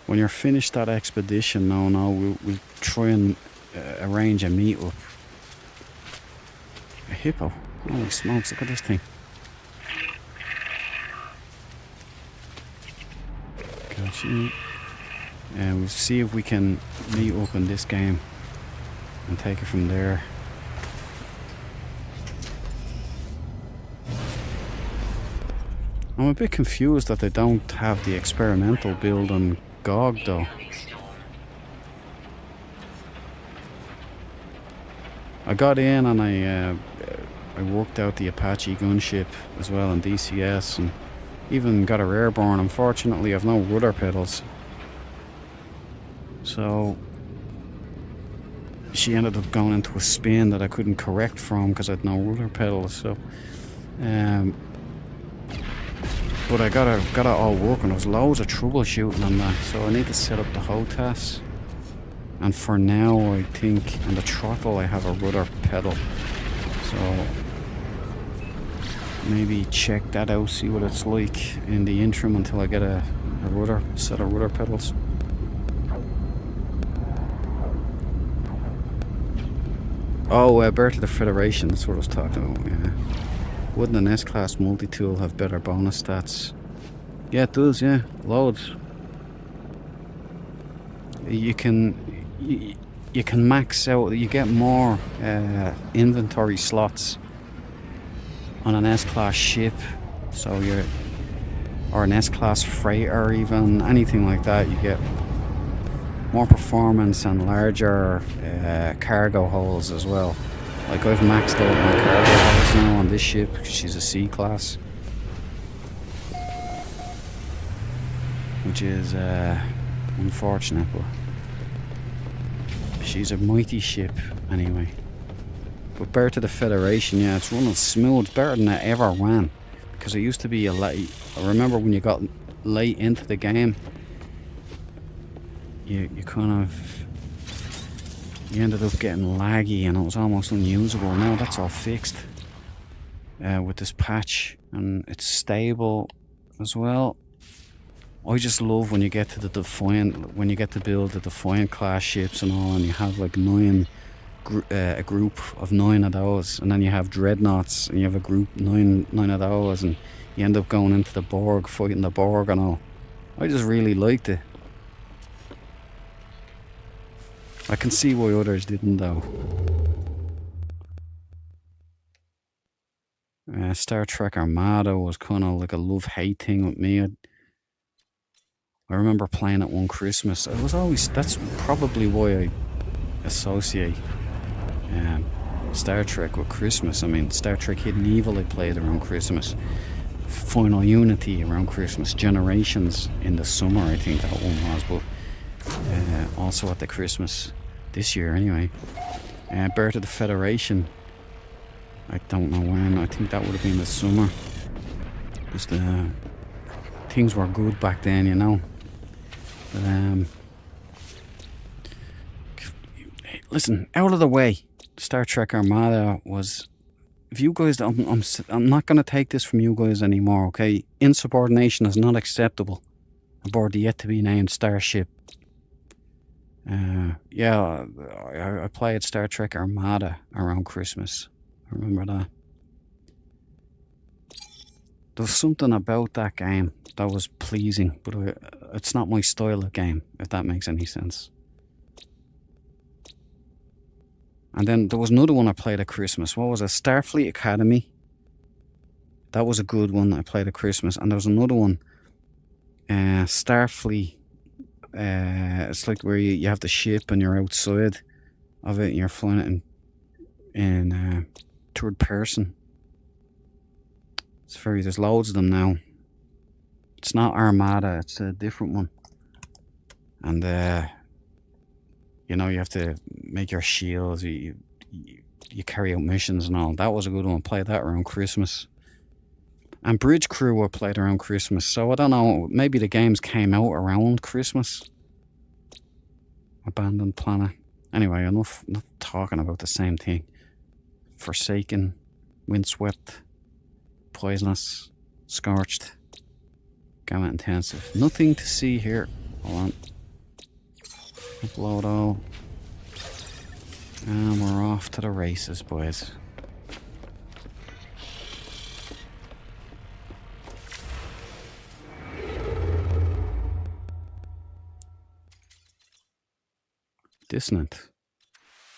When you're finished that expedition, we'll try and arrange a meet-up. A hippo? Holy smokes, look at this thing. Gotcha. And we'll see if we can meet up in this game and take it from there. I'm a bit confused that they don't have the experimental build on GOG though. I got in and I worked out the Apache gunship as well in DCS, and even got her airborne. Unfortunately, I've no rudder pedals. So she ended up going into a spin that I couldn't correct from because I had no rudder pedals. So, but I got it all working. There was loads of troubleshooting on that. So I need to set up the HOTAS. And for now, I think on the throttle I have a rudder pedal. So maybe check that out, see what it's like in the interim until I get a set of rudder pedals. Oh, Birth of the Federation, that's what I was talking about, yeah. Wouldn't an S-Class multi-tool have better bonus stats? Yeah, it does, yeah. Loads. You can max out, you get more inventory slots on an S-Class ship, so or an S-Class freighter even, anything like that. You get more performance and larger cargo holds as well. Like I've maxed out my cargo holds now on this ship because she's a C-Class, which is unfortunate, but she's a mighty ship anyway. But Birth of the Federation, yeah, it's running smooth. It's better than I ever ran, because it used to be I remember when you got late into the game, you ended up getting laggy and it was almost unusable. Now that's all fixed with this patch, and it's stable as well. I just love when you get to the Defiant, when you get to build the Defiant class ships and all, and you have like a group of 9 of those, and then you have dreadnoughts and you have a group 9 of those, and you end up going into the Borg, fighting the Borg and all. I just really liked it. I can see why others didn't though. Star Trek Armada was kind of like a love-hate thing with me. I remember playing it one Christmas. It was always, that's probably why I associate Star Trek with Christmas. I mean, Star Trek Hidden Evil I played around Christmas. Final Unity around Christmas. Generations in the summer, I think that one was, but also at the Christmas this year anyway. Birth of the Federation, I don't know when. I think that would have been the summer. Just things were good back then, you know. But listen, out of the way. Star Trek Armada was. If you guys, I'm not going to take this from you guys anymore, okay? Insubordination is not acceptable aboard the yet-to-be-named starship. Yeah, I played Star Trek Armada around Christmas. I remember that. There was something about that game that was pleasing, but it's not my style of game, if that makes any sense. And then there was another one I played at Christmas. What was it? Starfleet Academy. That was a good one I played at Christmas. And there was another one. Starfleet. It's like where you have the ship and you're outside of it and you're flying it in third person. There's loads of them now. It's not Armada, it's a different one. And you know, you have to make your shields, you carry out missions and all. That was a good one. Played that around Christmas. And Bridge Crew I played around Christmas. So I don't know, maybe the games came out around Christmas. Abandoned Planet. Anyway, enough talking about the same thing. Forsaken, Windswept, Poisonous, Scorched, Gamma Intensive. Nothing to see here. Hold on. Upload all. And we're off to the races, boys. Dissonant.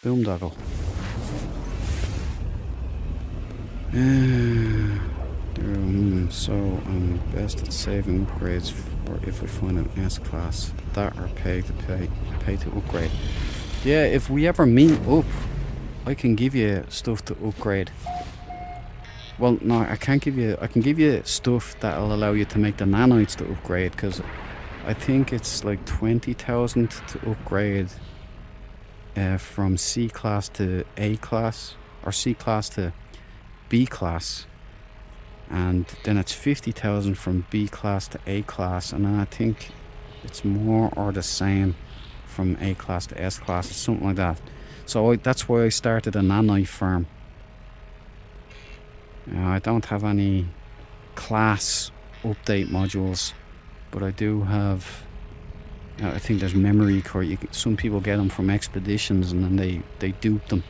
Boondoggle. So I'm best at saving upgrades for if we find an S-class. That or pay to upgrade. Yeah, if we ever meet up, I can give you stuff to upgrade. Well, no, I can't give you. I can give you stuff that'll allow you to make the nanites to upgrade, because I think it's like 20,000 to upgrade from C class to A class, or C class to B class, and then it's 50,000 from B class to A class, and then I think it's more or the same from A class to S class, or something like that. So that's why I started a nanite farm. I don't have any class update modules, but I do have. I think there's memory core. Some people get them from expeditions and then they dupe them.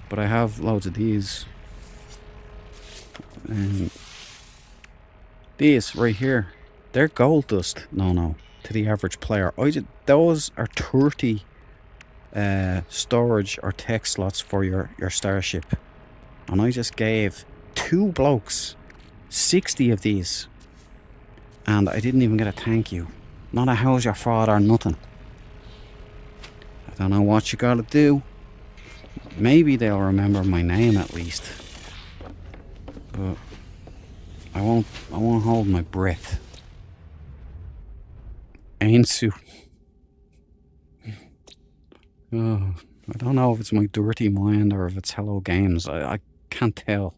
But I have loads of these. And these right here, they're gold dust. No, to the average player. Those are 30 storage or tech slots for your starship. And I just gave 2 blokes 60 of these. And I didn't even get a thank you. Not a how's your father or nothing. I don't know what you gotta do. Maybe they'll remember my name at least. But I won't hold my breath. Ainsu. Oh, I don't know if it's my dirty mind or if it's Hello Games. I can't tell.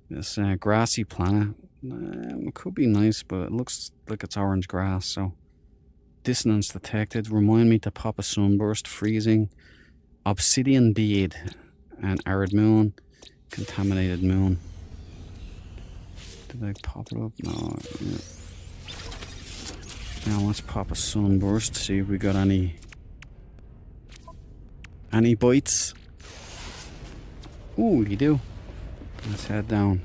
This grassy planet. It could be nice, but it looks like it's orange grass, so. Dissonance detected. Remind me to pop a sunburst. Freezing. Obsidian bead. And arid moon. Contaminated moon. Did I pop it up? No. Yeah. Now let's pop a sunburst. See if we got any bites. Ooh, you do. Let's head down.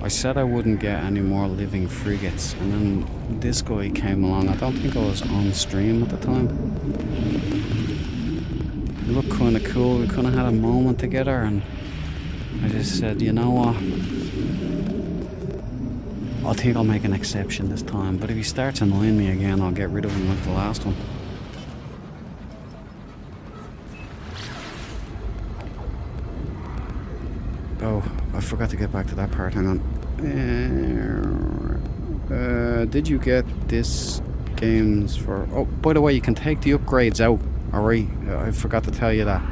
I said I wouldn't get any more living frigates, and then this guy came along. I don't think I was on stream at the time. He looked kind of cool. We kind of had a moment together, and I just said, you know what? I think I'll make an exception this time. But if he starts annoying me again, I'll get rid of him like the last one. Oh, I forgot to get back to that part. Hang on. Did you get this games for... Oh, by the way, you can take the upgrades out. Alright, I forgot to tell you that.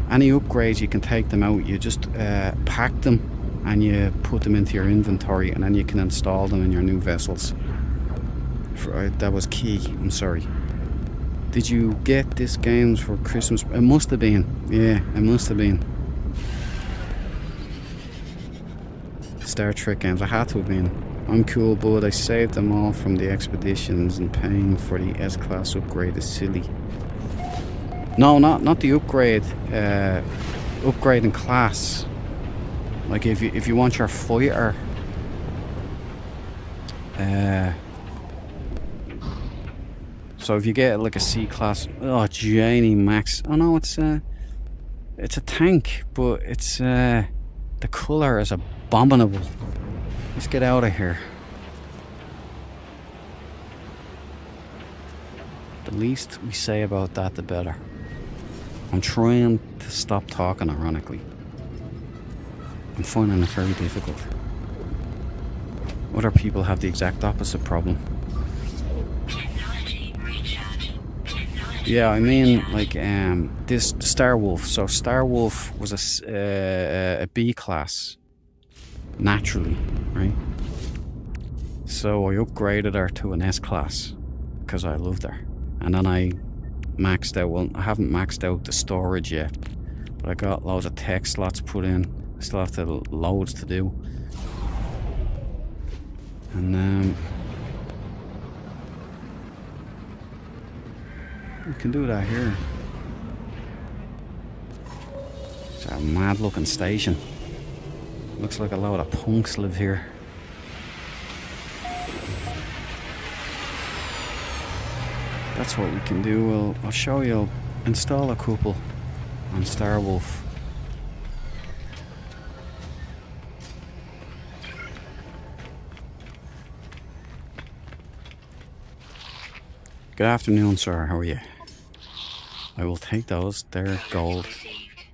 Any upgrades, you can take them out. You just pack them and you put them into your inventory, and then you can install them in your new vessels. That was key. I'm sorry. Did you get this games for Christmas? It must have been. Yeah, it must have been. Star Trek games. I had to have been. I'm cool, bud. I saved them all from the expeditions, and paying for the S-Class upgrade is silly. No, not the upgrade. Upgrade in class. Like if you want your fighter. So if you get like a C-Class. Oh, Janie Max. Oh no, it's a tank, but it's the colour is abominable. Let's get out of here. The least we say about that, the better. I'm trying to stop talking, ironically. I'm finding it very difficult. Other people have the exact opposite problem. Technology recharge. Technology Yeah, I mean, recharge. like, this Star Wolf. So Star Wolf was a B class, naturally, right? So I upgraded her to an S class because I loved her, and then I maxed out. Well, I haven't maxed out the storage yet, but I got loads of tech slots put in. I still have loads to do, and we can do that here. It's a mad looking station. Looks like a load of punks live here. That's what we can do. I'll show you. I'll install a couple on Star Wolf. Good afternoon, sir. How are you? I will take those. They're gold. Received.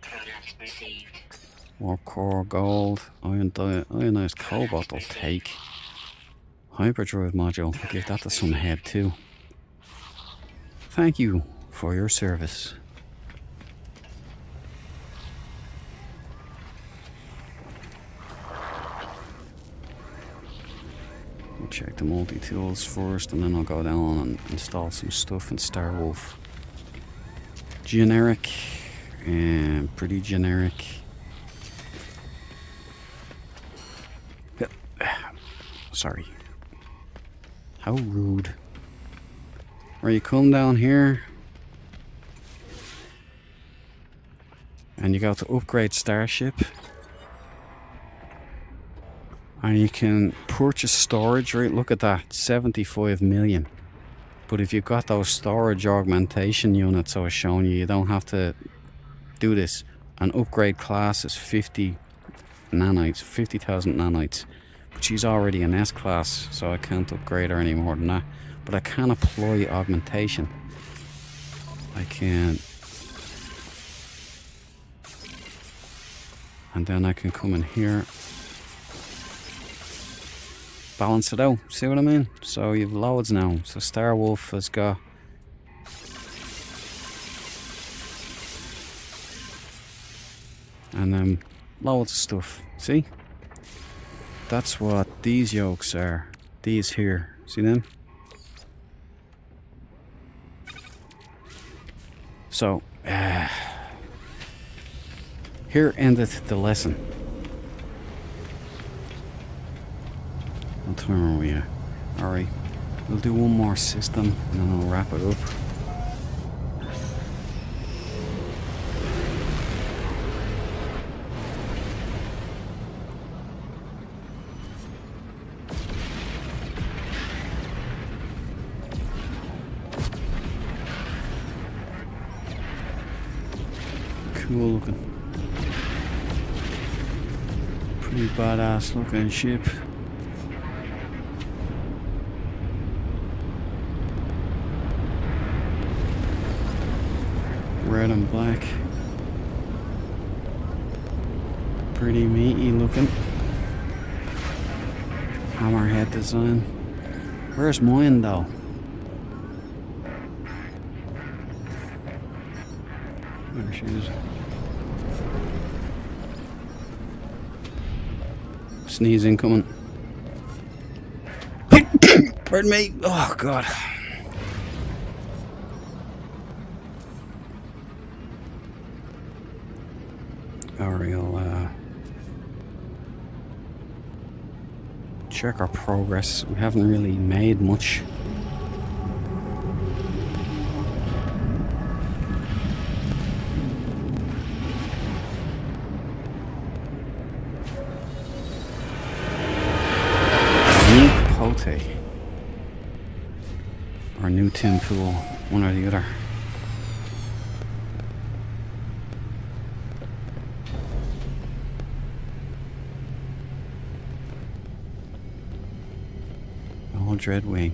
Product received. Warp core, gold, ionized cobalt. I'll take. Hyperdrive module. I'll give that to some head too. Thank you for your service. We'll check the multi-tools first, and then I'll go down and install some stuff in Star Wolf. Generic, and pretty generic. Sorry. How rude. Where you come down here, and you go to upgrade Starship, and you can purchase storage, right? Look at that, 75 million. But if you've got those storage augmentation units I was showing you, you don't have to do this. An upgrade class is 50 nanites, 50,000 nanites. But she's already an S class, so I can't upgrade her any more than that. But I can apply augmentation. I can. And then I can come in here. Balance it out, see what I mean? So you've loads now. So Star Wolf has got and then loads of stuff. See? That's what these yokes are. These here. See them? So, here endeth the lesson. What time are we at? Alright. We'll do one more system and then I'll wrap it up. Cool looking. Pretty badass looking ship. Red and black. Pretty meaty looking. Hammerhead design. Where's mine though? There she is. Sneezing coming. Pardon me. Oh god. Alright, I'll check our progress. We haven't really made much. New Capote or new tin pool, one or the other. Oh, Dreadwing.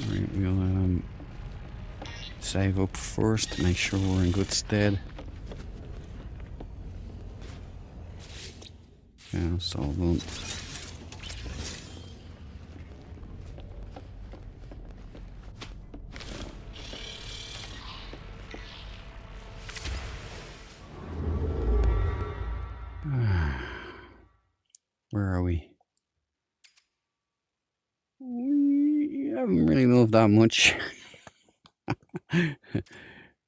Right, we'll save up first, make sure we're in good stead. Yeah, so we'll where are we? We haven't really moved that much.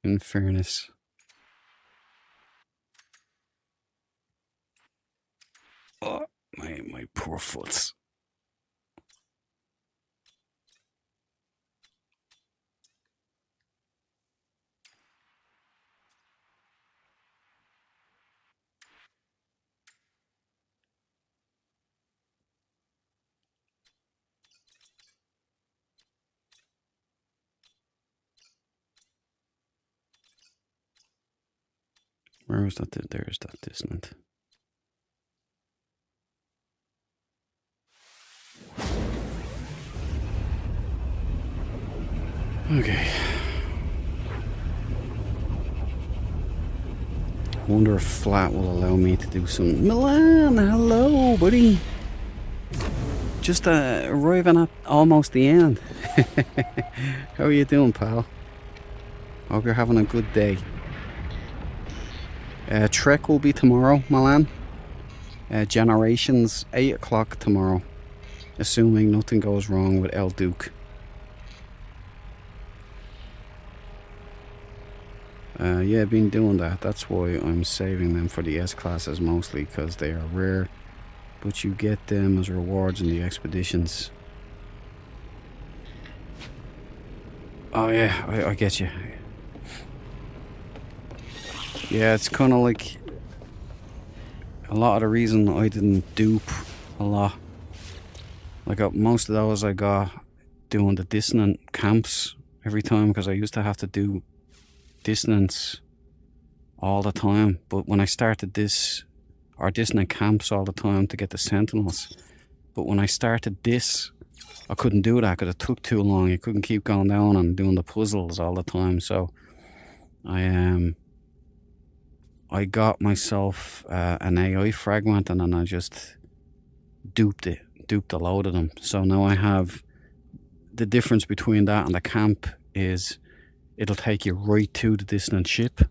In fairness. Oh, my poor foots. Where was that? There's that dissonant. Okay. Wonder if flat will allow me to do some. Milan, hello, buddy. Just arriving at almost the end. How are you doing, pal? Hope you're having a good day. Trek will be tomorrow, Milan. Generations, 8 o'clock tomorrow. Assuming nothing goes wrong with El Duke. Yeah, I've been doing that. That's why I'm saving them for the S classes mostly, because they are rare. But you get them as rewards in the expeditions. Oh yeah, I get you. Yeah, it's kind of like a lot of the reason I didn't dupe a lot. Like most of those I got doing the dissonant camps every time, because I used to have to do dissonance all the time. But when I started this, or dissonant camps all the time to get the sentinels. But when I started this, I couldn't do that because it took too long. You couldn't keep going down and doing the puzzles all the time. So I got myself an AI fragment, and then I just duped a load of them. So now I have the difference between that and the camp is it'll take you right to the dissonant ship.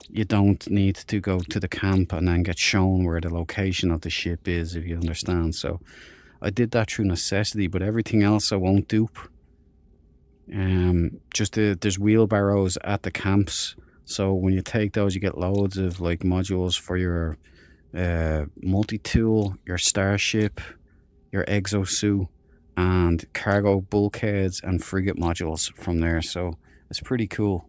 You don't need to go to the camp and then get shown where the location of the ship is, if you understand. So I did that through necessity, but everything else I won't dupe. There's wheelbarrows at the camps, so when you take those, you get loads of like modules for your multi-tool, your starship, your exosuit, and cargo bulkheads and frigate modules from there. So it's pretty cool.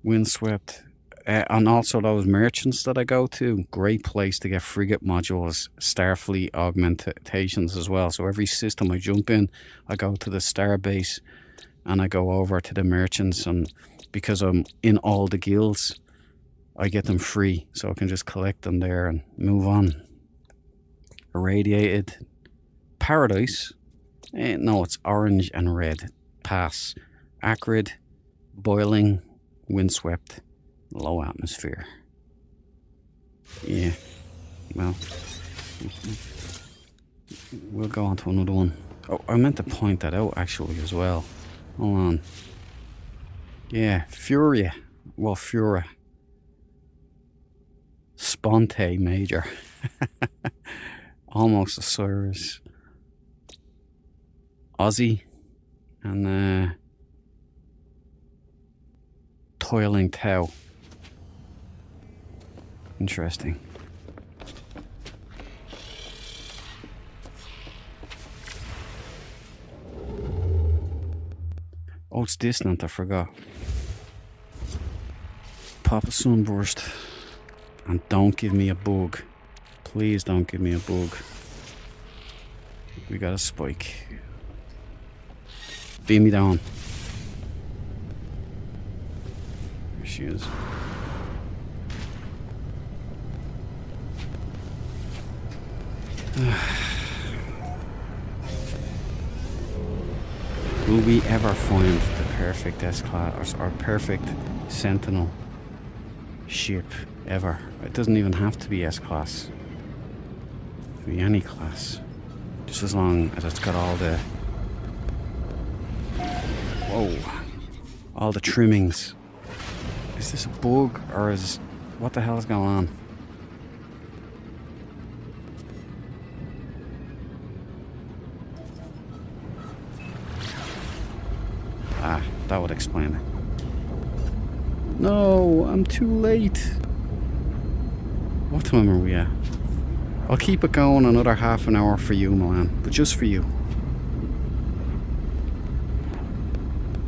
Windswept And also those merchants that I go to, great place to get frigate modules, Starfleet augmentations as well. So every system I jump in, I go to the starbase and I go over to the merchants, and because I'm in all the guilds, I get them free, so I can just collect them there and move on. Irradiated Paradise. No, it's orange and red. Pass. Acrid, boiling, windswept, low atmosphere. Yeah, well, we'll go on to another one. Oh, I meant to point that out actually as well. Hold on. Yeah, Furia. Well, Fura. Sponte Major. Almost a Cyrus. Aussie. And Toiling Tau. Interesting. Oh, it's distant, I forgot. Pop a sunburst. And don't give me a bug. Please don't give me a bug. We got a spike. Beam me down. There she is. Will we ever find the perfect S-Class or perfect Sentinel ship ever? It doesn't even have to be S-Class. It can be any class. Just as long as it's got all the... Whoa. All the trimmings. Is this a bug or is... What the hell is going on? Ah, that would explain it. No, I'm too late. What time are we at? I'll keep it going another half an hour for you, Milan, but just for you.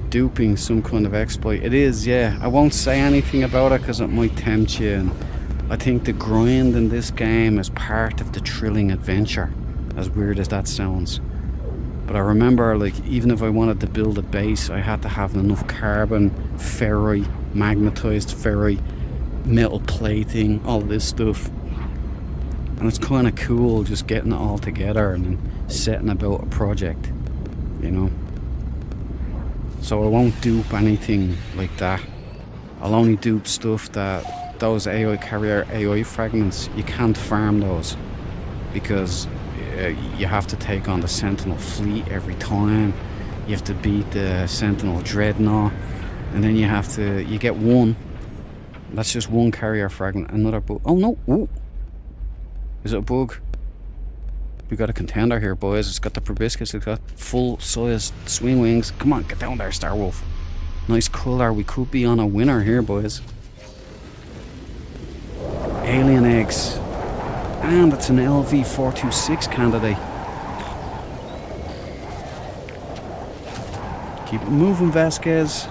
Duping some kind of exploit. It is, yeah. I won't say anything about it because it might tempt you. And I think the grind in this game is part of the thrilling adventure, as weird as that sounds. But I remember, like, even if I wanted to build a base, I had to have enough carbon, ferrite, magnetized ferrite, metal plating, all of this stuff. And it's kind of cool just getting it all together and then setting about a project, you know. So I won't dupe anything like that. I'll only dupe stuff that those AI carrier AI fragments, you can't farm those because you have to take on the Sentinel fleet every time. You have to beat the Sentinel Dreadnought, and then you get one. That's just one carrier fragment. Another bug. Oh no! Ooh. Is it a bug? We got a contender here, boys. It's got the proboscis. It's got full-size swing wings. Come on, get down there, Starwolf. Nice colour. We could be on a winner here, boys. Alien eggs. And it's an LV-426 candidate. Keep it moving, Vasquez.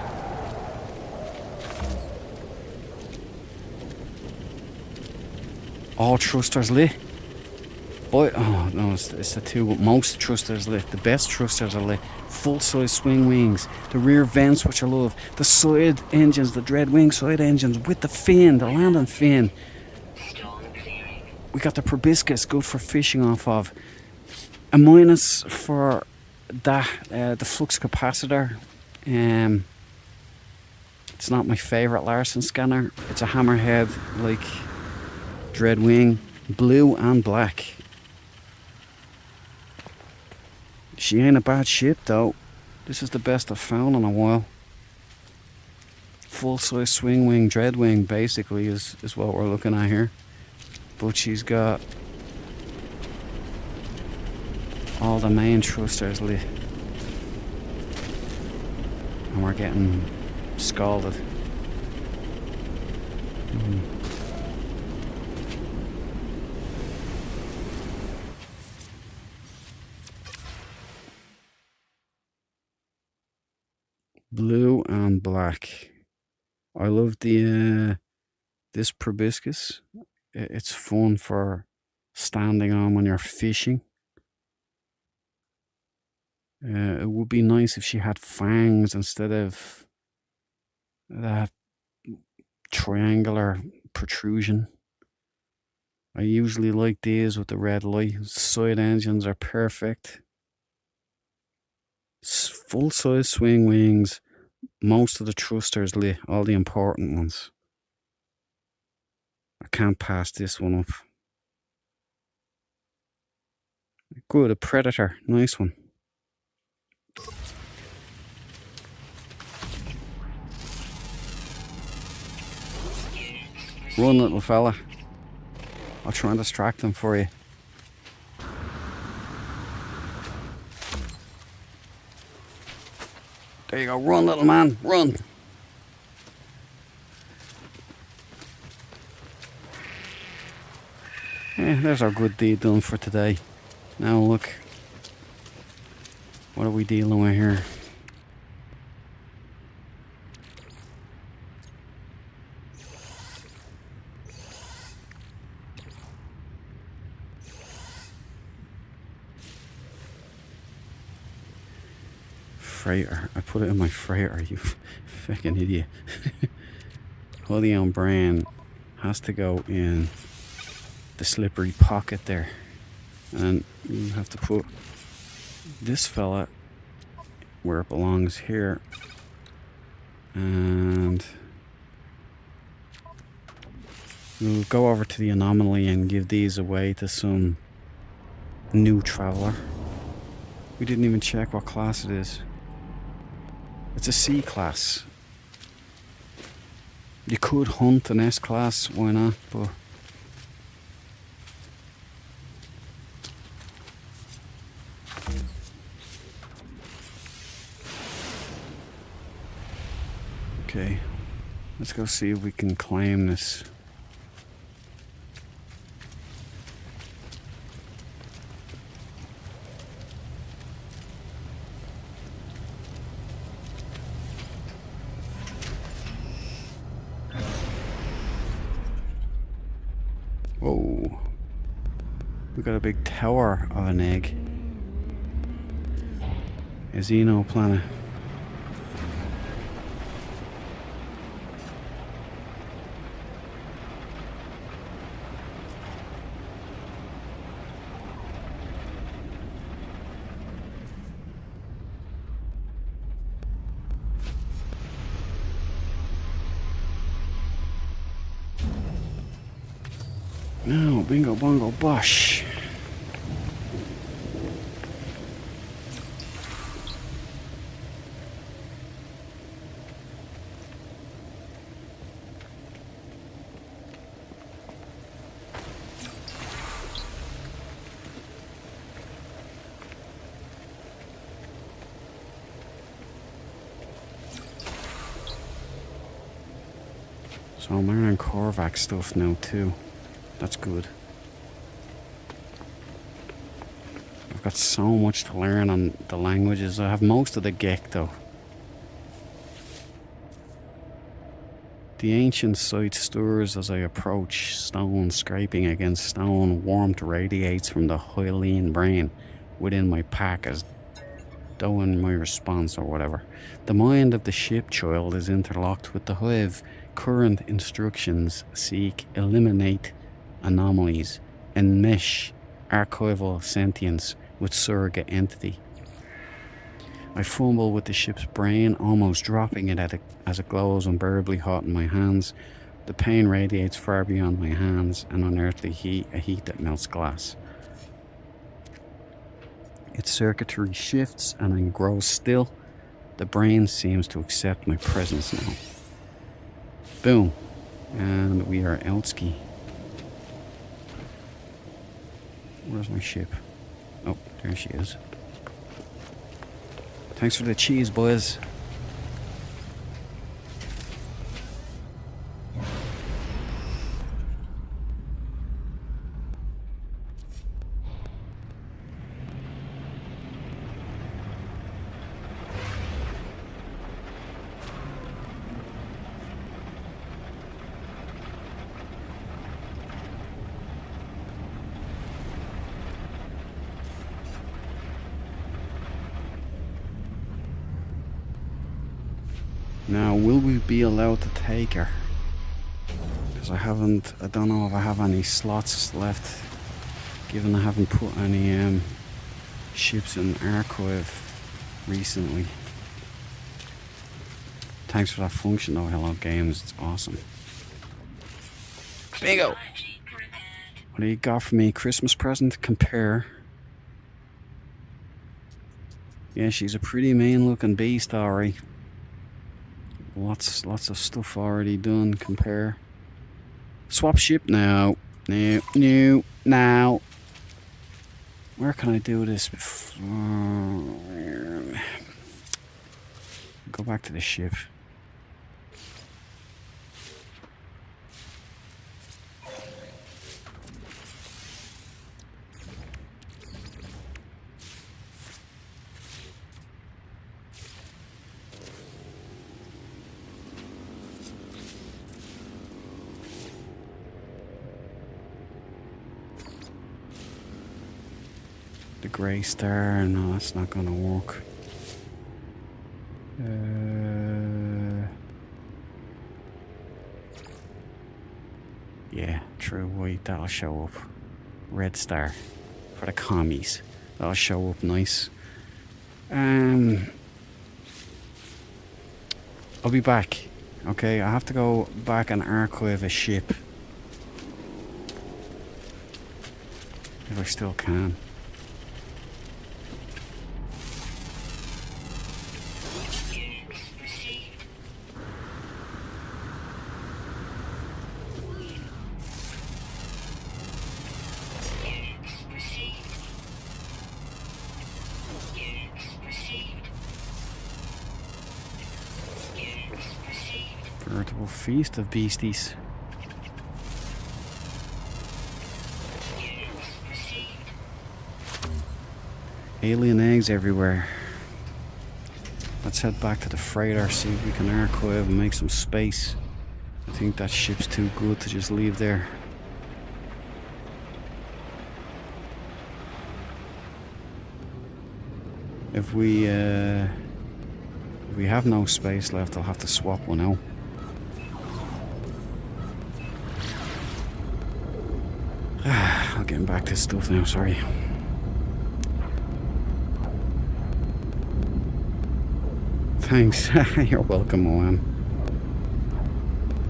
All thrusters lit. Boy, oh no, it's the two, but most thrusters lit. The best thrusters are lit. Full-size swing wings. The rear vents, which I love. The side engines, the Dreadwing side engines with the fin, the landing fin. We got the proboscis, good for fishing off of. A minus for that, the flux capacitor. It's not my favourite Larson scanner. It's a hammerhead like Dreadwing, blue and black. She ain't a bad ship though. This is the best I've found in a while. Full size swing wing Dreadwing basically is what we're looking at here. But she's got all the main thrusters lit. And we're getting scalded. Blue and black. I love the This proboscis, it's fun for standing on when you're fishing. It would be nice if she had fangs instead of that triangular protrusion. I usually like these with the red light. Side engines are perfect. Full size swing wings. Most of the thrusters lit, all the important ones. I can't pass this one up. Good, a Predator. Nice one. Run, little fella. I'll try and distract them for you. There you go. Run, little man. Run. Yeah, there's our good deed done for today. Now look. What are we dealing with here? Freighter. I put it in my freighter, you fucking idiot. Hoodie on brain has to go in the slippery pocket there. And you have to put this fella where it belongs here. And we'll go over to the anomaly and give these away to some new traveller. We didn't even check what class it is. It's a C class. You could hunt an S class, why not? But okay, let's go see if we can claim this. Whoa. We got a big tower of an egg. A xenoplanet. No, bingo, bongo, bosh. So I'm learning Korvac stuff now too. That's good. I've got so much to learn on the languages. I have most of the Gek though. The ancient sight stirs as I approach. Stone scraping against stone. Warmth radiates from the hyaline brain within my pack as though in my response or whatever. The mind of the ship child is interlocked with the hive. Current instructions seek eliminate anomalies, enmesh archival sentience with surrogate entity. I fumble with the ship's brain, almost dropping it as it glows unbearably hot in my hands. The pain radiates far beyond my hands, an unearthly heat, a heat that melts glass. Its circuitry shifts and then grows still. The brain seems to accept my presence now. Boom. And we are outski. Where's my ship? Oh, there she is. Thanks for the cheese, boys. Now, will we be allowed to take her? Because I don't know if I have any slots left, given I haven't put any ships in archive recently. Thanks for that function though, Hello Games, it's awesome. Bingo! What do you got for me? Christmas present? Compare. Yeah, she's a pretty mean looking beast, alright. Lots of stuff already done. Compare. Swap ship now. No. Now. Where can I do this before? Go back to the ship. The grey star, no, that's not gonna work. Yeah, true white, that'll show up. Red star for the commies. That'll show up nice. I'll be back. Okay, I have to go back and archive a ship. If I still can. Veritable feast of beasties. Alien eggs everywhere. Let's head back to the freighter, see if we can archive and make some space. I think that ship's too good to just leave there. If we have no space left, I'll have to swap one out. I'm getting back to stuff now, sorry. Thanks, you're welcome, OM.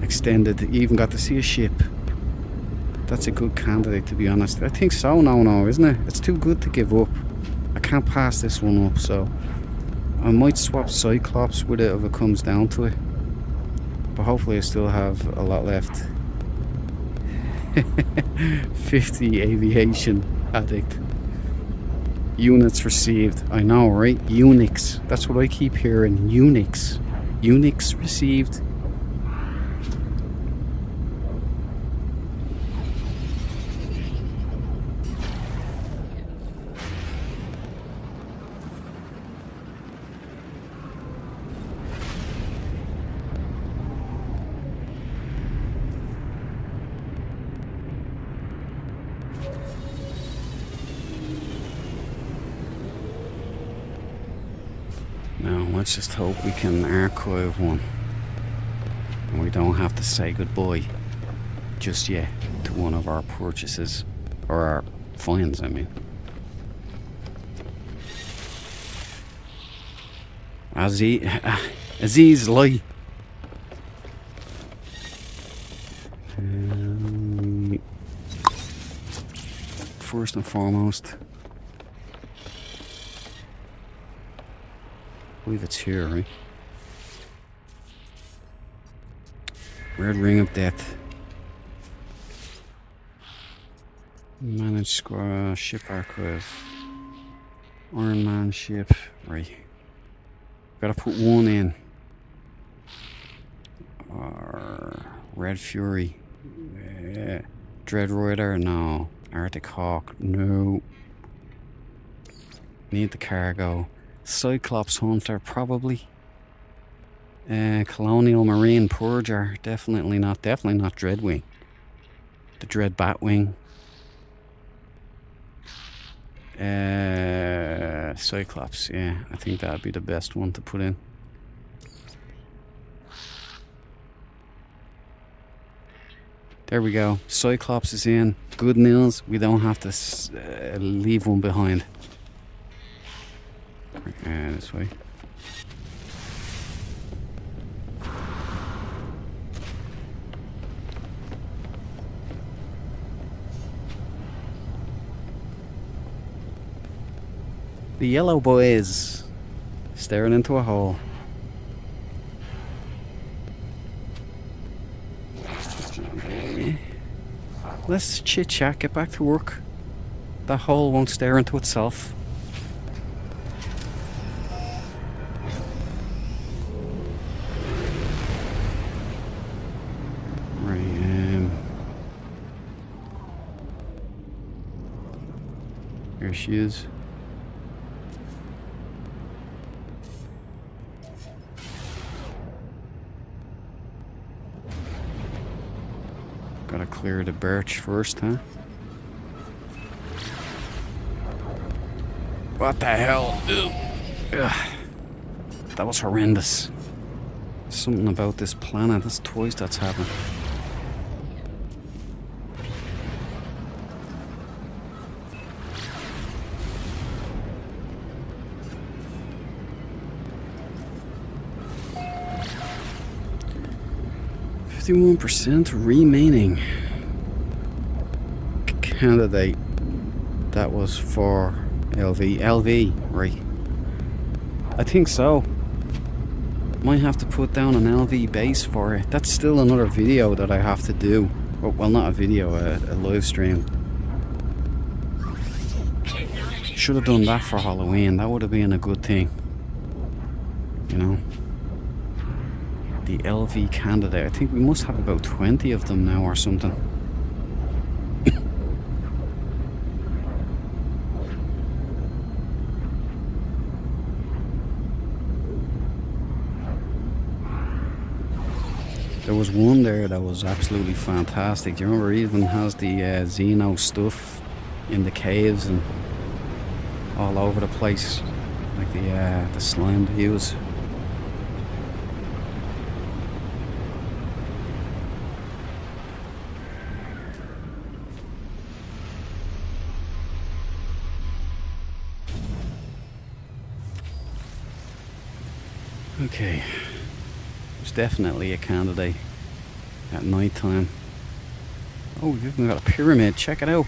Extended, you even got to see a ship. That's a good candidate, to be honest. I think so, no, isn't it? It's too good to give up. I can't pass this one up, so I might swap Cyclops with it if it comes down to it. But hopefully I still have a lot left. 50 aviation addict. Units received. I know, right? Unix. That's what I keep hearing. Unix. Unix received. Now, let's just hope we can archive one. And we don't have to say goodbye just yet to one of our purchases. Or our finds, I mean. Aziz Lie. First and foremost, I believe it's here, right? Red Ring of Death. Manage squad, ship archive. Iron Man ship, right. Gotta put one in. Red Fury. Yeah. Dread Rider, no. Arctic Hawk, no. Need the cargo. Cyclops Hunter, probably. Colonial Marine Purger, definitely not Dreadwing. The Dread Batwing. Cyclops, yeah, I think that'd be the best one to put in. There we go. Cyclops is in. Good news. We don't have to leave one behind. This way. The yellow boys staring into a hole. Let's chit chat, get back to work. That hole won't stare into itself. Right, here she is. Gotta clear the birch first, huh? What the hell? Ugh. That was horrendous. Something about this planet, this twice that's happened. %, remaining candidate. That was for LV, right? I think so. Might have to put down an LV base for it. That's still another video that I have to do. Well, not a video, a live stream. Should have done that for Halloween. That would have been a good thing. You know? The LV candidate. I think we must have about 20 of them now or something. There was one there that was absolutely fantastic. Do you remember? It even has the Xeno stuff in the caves and all over the place, like the slime they use. Okay, it's definitely a candidate at night time. Oh, we've even got a pyramid. Check it out.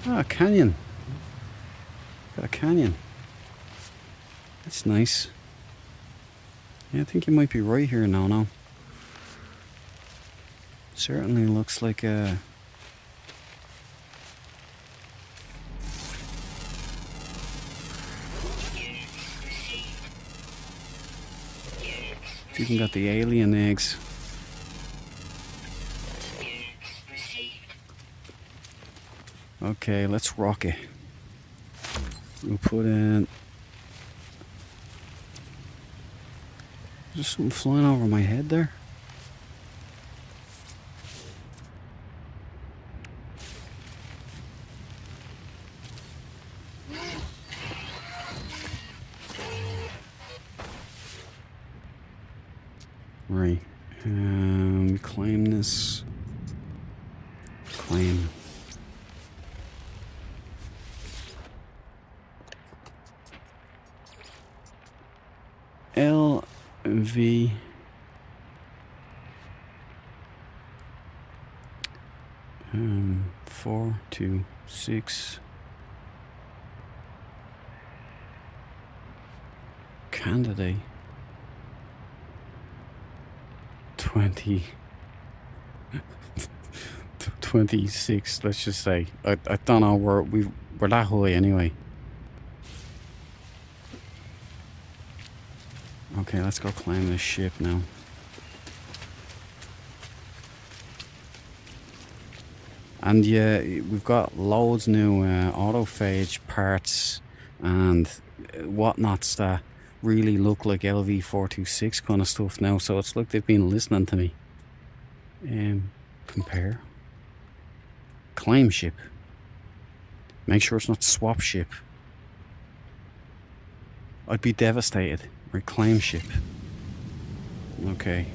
Ah, a canyon. Got a canyon. That's nice. Yeah, I think you might be right here now. No. Certainly looks like a... Even got the alien eggs. Okay, let's rock it. We'll put in... There's something flying over my head there. Right. We claim this. Claim. LV 426 candidate 20 26, let's just say. I don't know, we're that high anyway. Okay, let's go climb this ship now. And yeah, we've got loads new autophage parts and whatnots that really look like LV426 kind of stuff now, so it's like they've been listening to me. Compare. reclaim ship. Make sure it's not swap ship. I'd be devastated. Reclaim ship. Okay.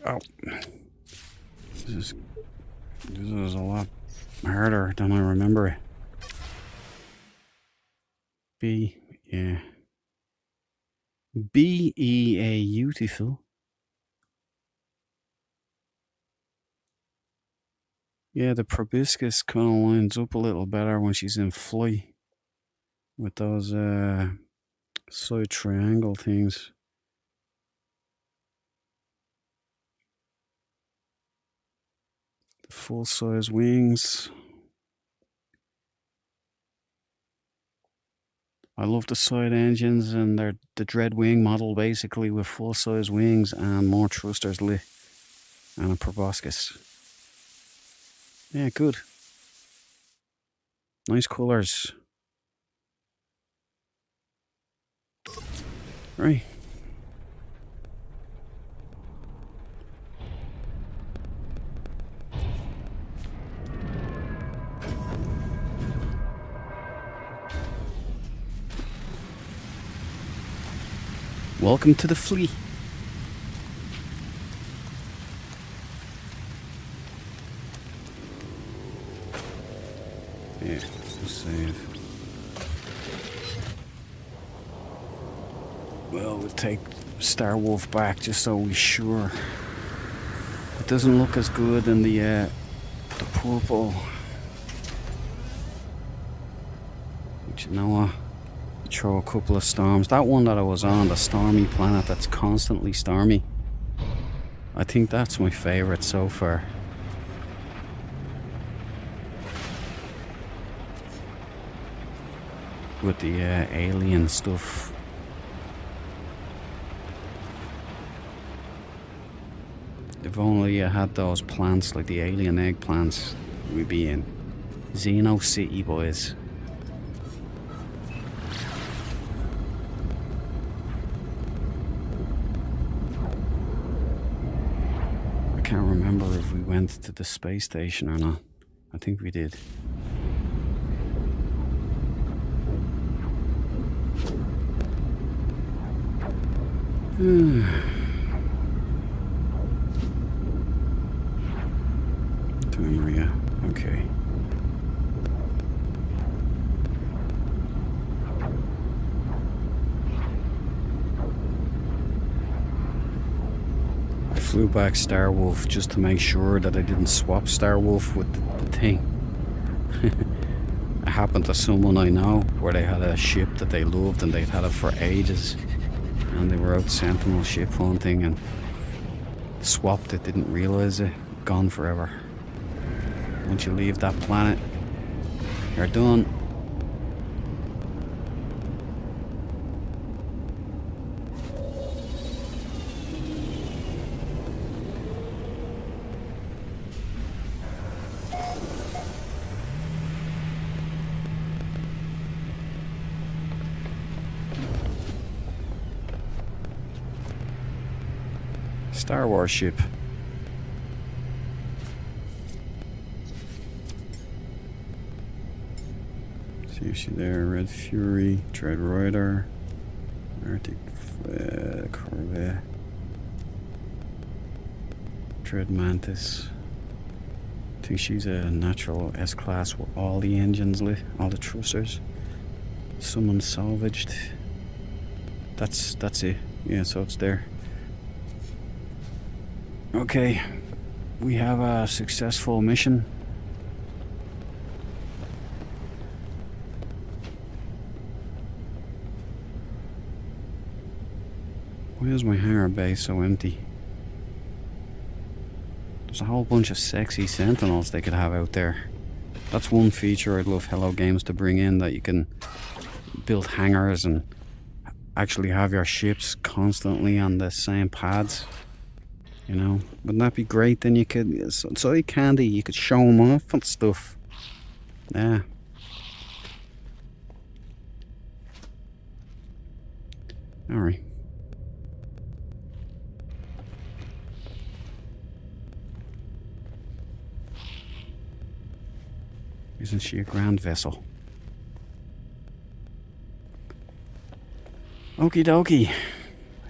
Oh. This is a lot harder than I remember it. Yeah. Beautiful. Yeah, the proboscis kind of lines up a little better when she's in flight with those side triangle things. The full size wings. I love the side engines, and they're the Dreadwing model basically with full size wings and more thrusters lit and a proboscis. Yeah, good. Nice colours. Right. Welcome to the fleet. Yeah, just save. Well, we'll take Star Wolf back just so we're sure. It doesn't look as good in the purple. But you know what? Throw a couple of storms. That one that I was on, the stormy planet that's constantly stormy, I think that's my favourite so far. With the alien stuff. If only I had those plants, like the alien egg plants, we'd be in Xeno City, boys. I can't remember if we went to the space station or not. I think we did. To Maria. Okay. I flew back Star Wolf just to make sure that I didn't swap Star Wolf with the thing. It happened to someone I know where they had a ship that they loved and they'd had it for ages. And they were out sentinel ship hunting and swapped it, didn't realise it, gone forever. Once you leave that planet, you're done. Star Wars ship. See if she's there. Red Fury, Dread Rider, Arctic Corvette, Dread Mantis. I think she's a natural S-class with all the engines lit, all the thrusters. Someone salvaged. That's it. Yeah, so it's there. Okay, we have a successful mission. Why is my hangar bay so empty? There's a whole bunch of sexy sentinels they could have out there. That's one feature I'd love Hello Games to bring in, that you can build hangars and actually have your ships constantly on the same pads. You know, wouldn't that be great? Then you could, it's like candy, you could show them off and stuff. Yeah. Alright. Isn't she a grand vessel? Okie dokie.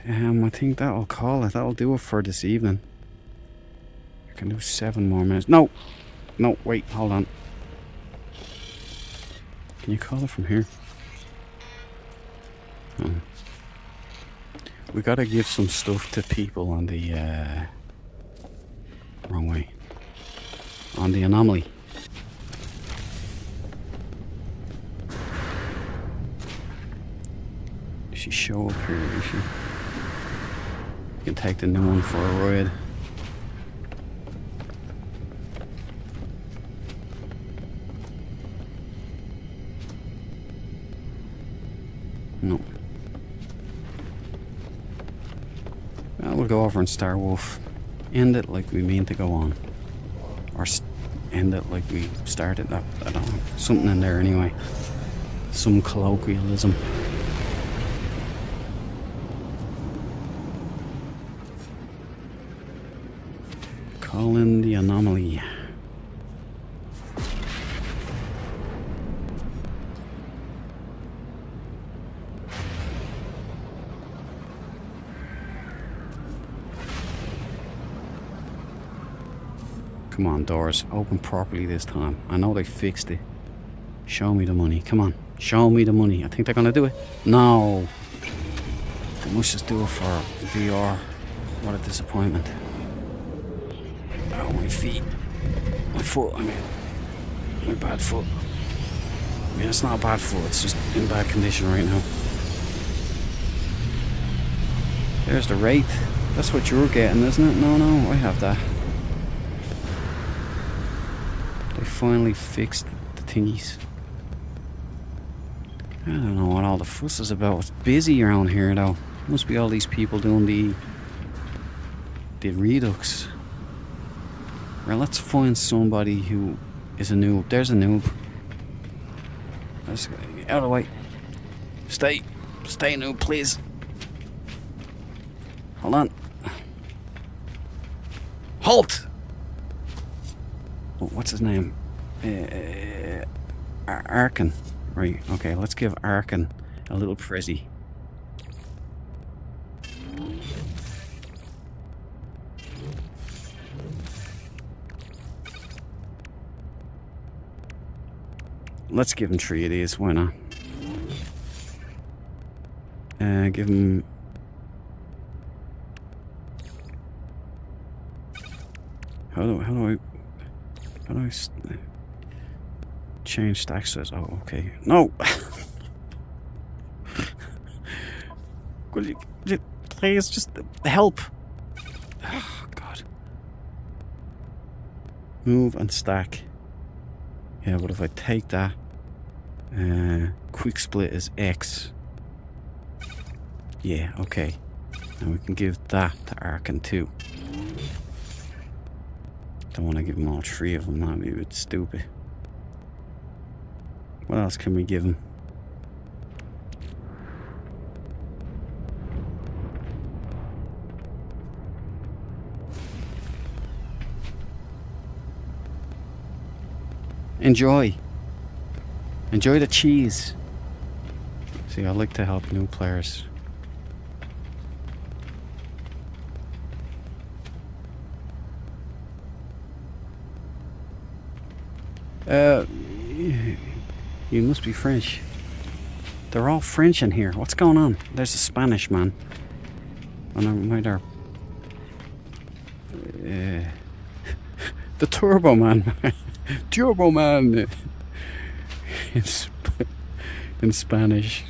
I think that'll call it. That'll do it for this evening. I can do 7 more minutes. No! No, wait, hold on. Can you call it from here? Oh. We gotta give some stuff to people on the, wrong way. On the anomaly. Does she show up here, does she? You can take the new one for a ride. No. Well, we'll go over and Star Wolf. End it like we mean to go on. Or end it like we started. I don't know. Something in there anyway. Some colloquialism. Call in the anomaly. Come on, doors. Open properly this time. I know they fixed it. Show me the money. Come on. Show me the money. I think they're gonna do it. No. They must just do it for VR. What a disappointment. Oh, my feet. My foot, I mean. My bad foot. I mean, it's not a bad foot. It's just in bad condition right now. There's the rate. That's what you're getting, isn't it? No, no, I have that. They finally fixed the thingies. I don't know what all the fuss is about. It's busy around here, though. Must be all these people doing the redux. Well, let's find somebody who is a noob. There's a noob. Let's get out of the way. Stay, noob, please. Hold on. Halt! Oh, what's his name? Arkin. Right, okay, let's give Arkin a little frizzy. Let's give him 3 of these, why not? Give him... How do I change stack size? Oh, okay. No! Will you please just help? Oh, God. Move and stack. Yeah, but if I take that, quick split is X. Yeah, okay. And we can give that to Arkin too. Don't want to give him all 3 of them, that'd be a bit stupid. What else can we give him? Enjoy. Enjoy the cheese. See, I like to help new players. You must be French. They're all French in here. What's going on? There's a Spanish man. Oh no, wait there. The Turbo Man. Turbo Man. In Spanish.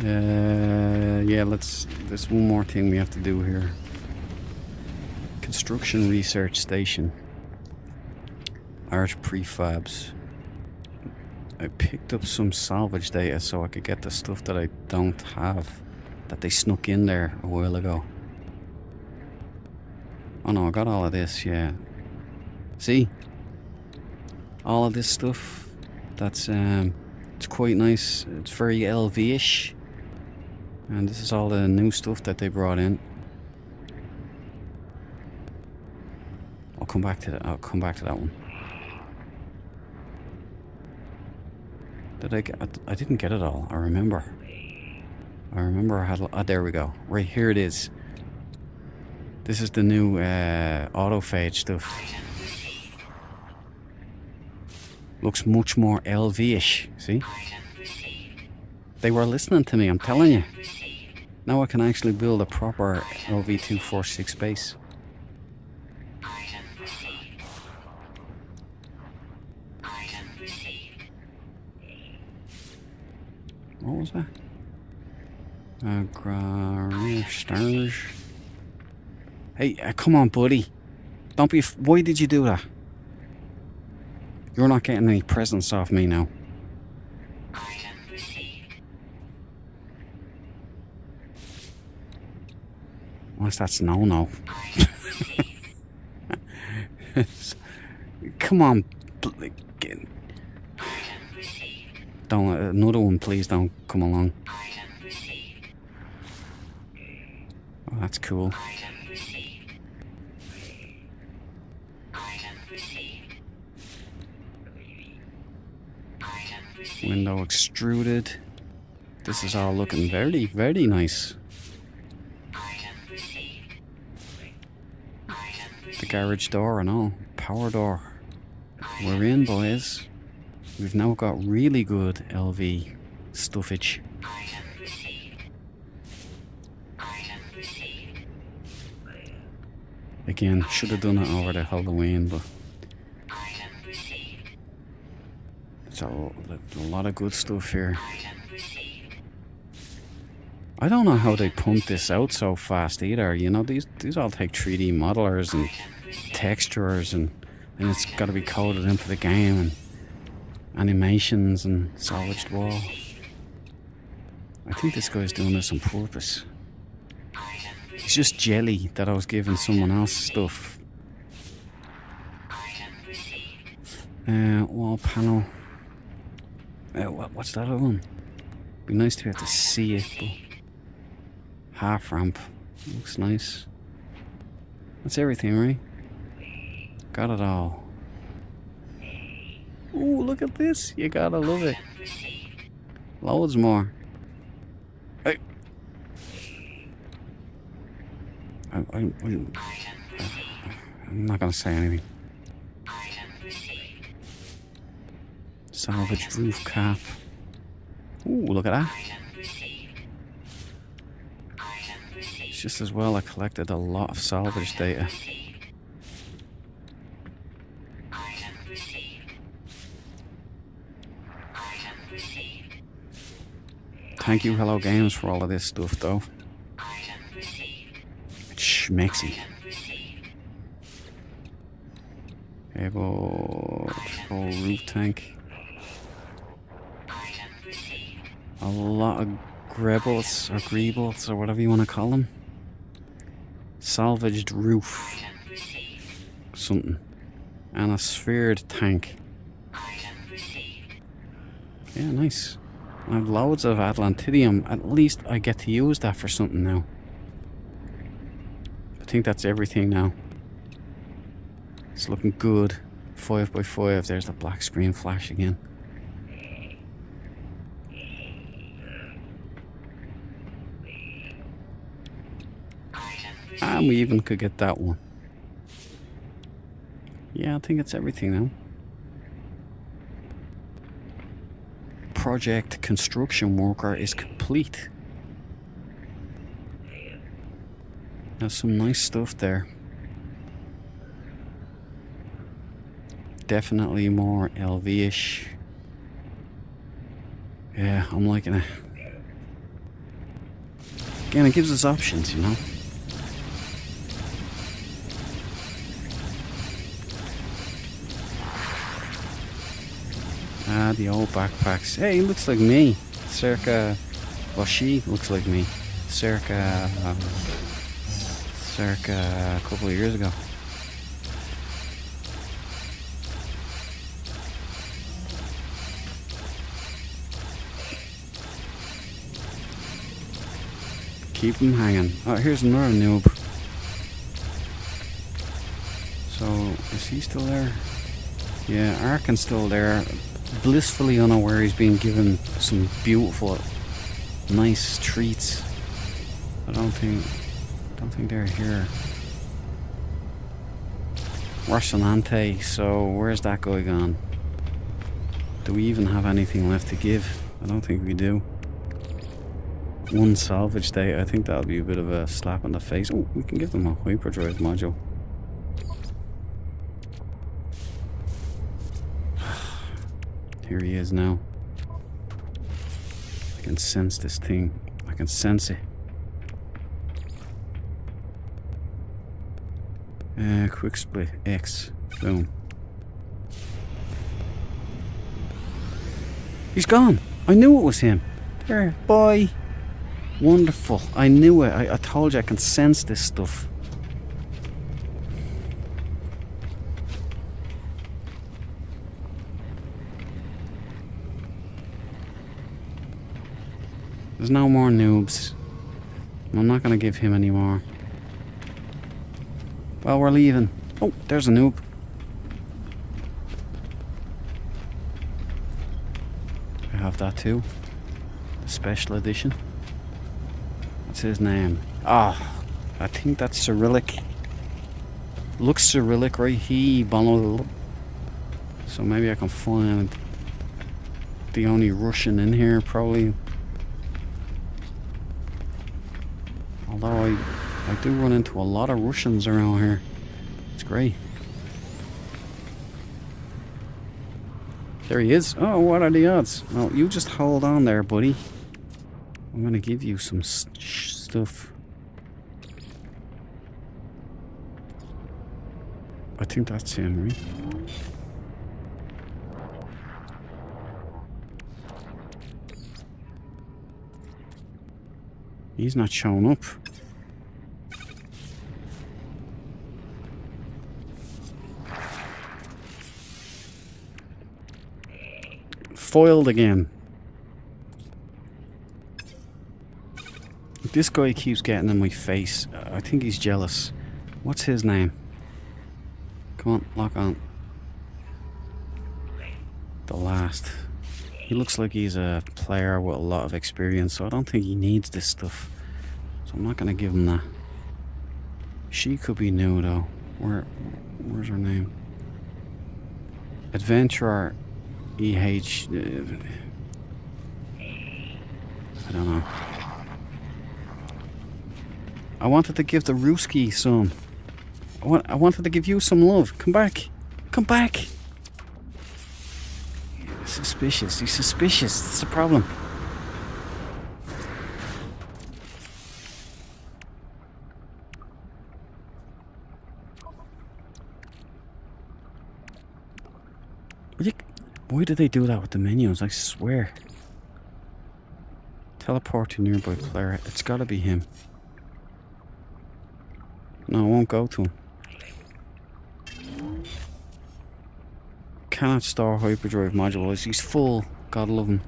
Yeah, there's one more thing we have to do here. Construction Research Station. Art Prefabs. I picked up some salvage data so I could get the stuff that I don't have, that they snuck in there a while ago. Oh no, I got all of this, yeah. See? All of this stuff, that's, it's quite nice. It's very LV-ish. And this is all the new stuff that they brought in. I'll come back to that one. Did I get, I didn't get it all, I remember I had, there we go. Right, here it is. This is the new autophage stuff. Looks much more LV-ish, see? They were listening to me, I'm telling you. Now I can actually build a proper LV246 base. What was that? Stars. Hey, come on, buddy. Don't be. Why did you do that? You're not getting any presents off me now. Unless that's no. Come on. Don't, another one, please don't come along. Oh, that's cool. Window extruded. This is all looking very, very nice. The garage door and all. Power door. We're in, boys. We've now got really good LV stuffage. Again, should have done it over the Halloween, but it's a lot of good stuff here. I don't know how they pump this out so fast either. You know, these all take 3D modelers and texturers, and then it's got to be coded into the game, and animations and salvaged wall. I think this guy's doing this on purpose. It's just jelly that I was giving someone else stuff. Wall panel. What's that other one? Be nice to be able to see it, but half ramp. Looks nice. That's everything, right? Got it all. Ooh, look at this. You gotta love it. Loads more. Hey. I'm not gonna say anything. Salvaged roof cap. Ooh, look at that. It's just as well I collected a lot of salvage data. Thank you, Hello Games, for all of this stuff, though. It's schmexy. Cable, full roof tank. A lot of grebles or greebles or whatever you want to call them. Salvaged roof. Something. And a sphered tank. Yeah, nice. I have loads of Atlantidium. At least I get to use that for something now. I think that's everything now. It's looking good. 5x5. There's the black screen flash again. And we even could get that one. Yeah, I think it's everything now. Project construction worker is complete. There's some nice stuff there. Definitely more LV-ish. Yeah, I'm liking it. Again, it gives us options, you know. Ah, the old backpacks. Hey, he looks like me. Circa... Well, she looks like me. Circa a couple of years ago. Keep him hanging. Oh, here's another noob. So, is he still there? Yeah, Arkin's still there. Blissfully unaware he's being given some beautiful, nice treats. I don't think they're here. Rocinante, so where's that guy gone? Do we even have anything left to give? I don't think we do. One salvage day, I think that'll be a bit of a slap in the face. Oh, we can give them a hyperdrive module. Here he is now. I can sense this thing. I can sense it. Quick split X. Boom. He's gone. I knew it was him. There, boy. Wonderful. I knew it. I told you I can sense this stuff. There's no more noobs. I'm not going to give him any more. Well, we're leaving. Oh, there's a noob. I have that too. The special edition. What's his name? Ah, I think that's Cyrillic. Looks Cyrillic, right? So maybe I can find the only Russian in here, probably. Although I do run into a lot of Russians around here. It's great. There he is. Oh, what are the odds? Well, you just hold on there, buddy. I'm going to give you some stuff. I think that's him, right? He's not showing up. Foiled again. This guy keeps getting in my face. I think he's jealous. What's his name? Come on, lock on. The last. He looks like he's a player with a lot of experience, so I don't think he needs this stuff. So I'm not going to give him that. She could be new though. Where's her name? Adventurer EH. I don't know. I wanted to give the Ruski some. I wanted to give you some love. Come back. Come back. He's suspicious. He's suspicious. That's the problem. Why did they do that with the menus? I swear. Teleport to nearby player. It's gotta be him. No, I won't go to him. Cannot store hyperdrive modules. He's full. God love him.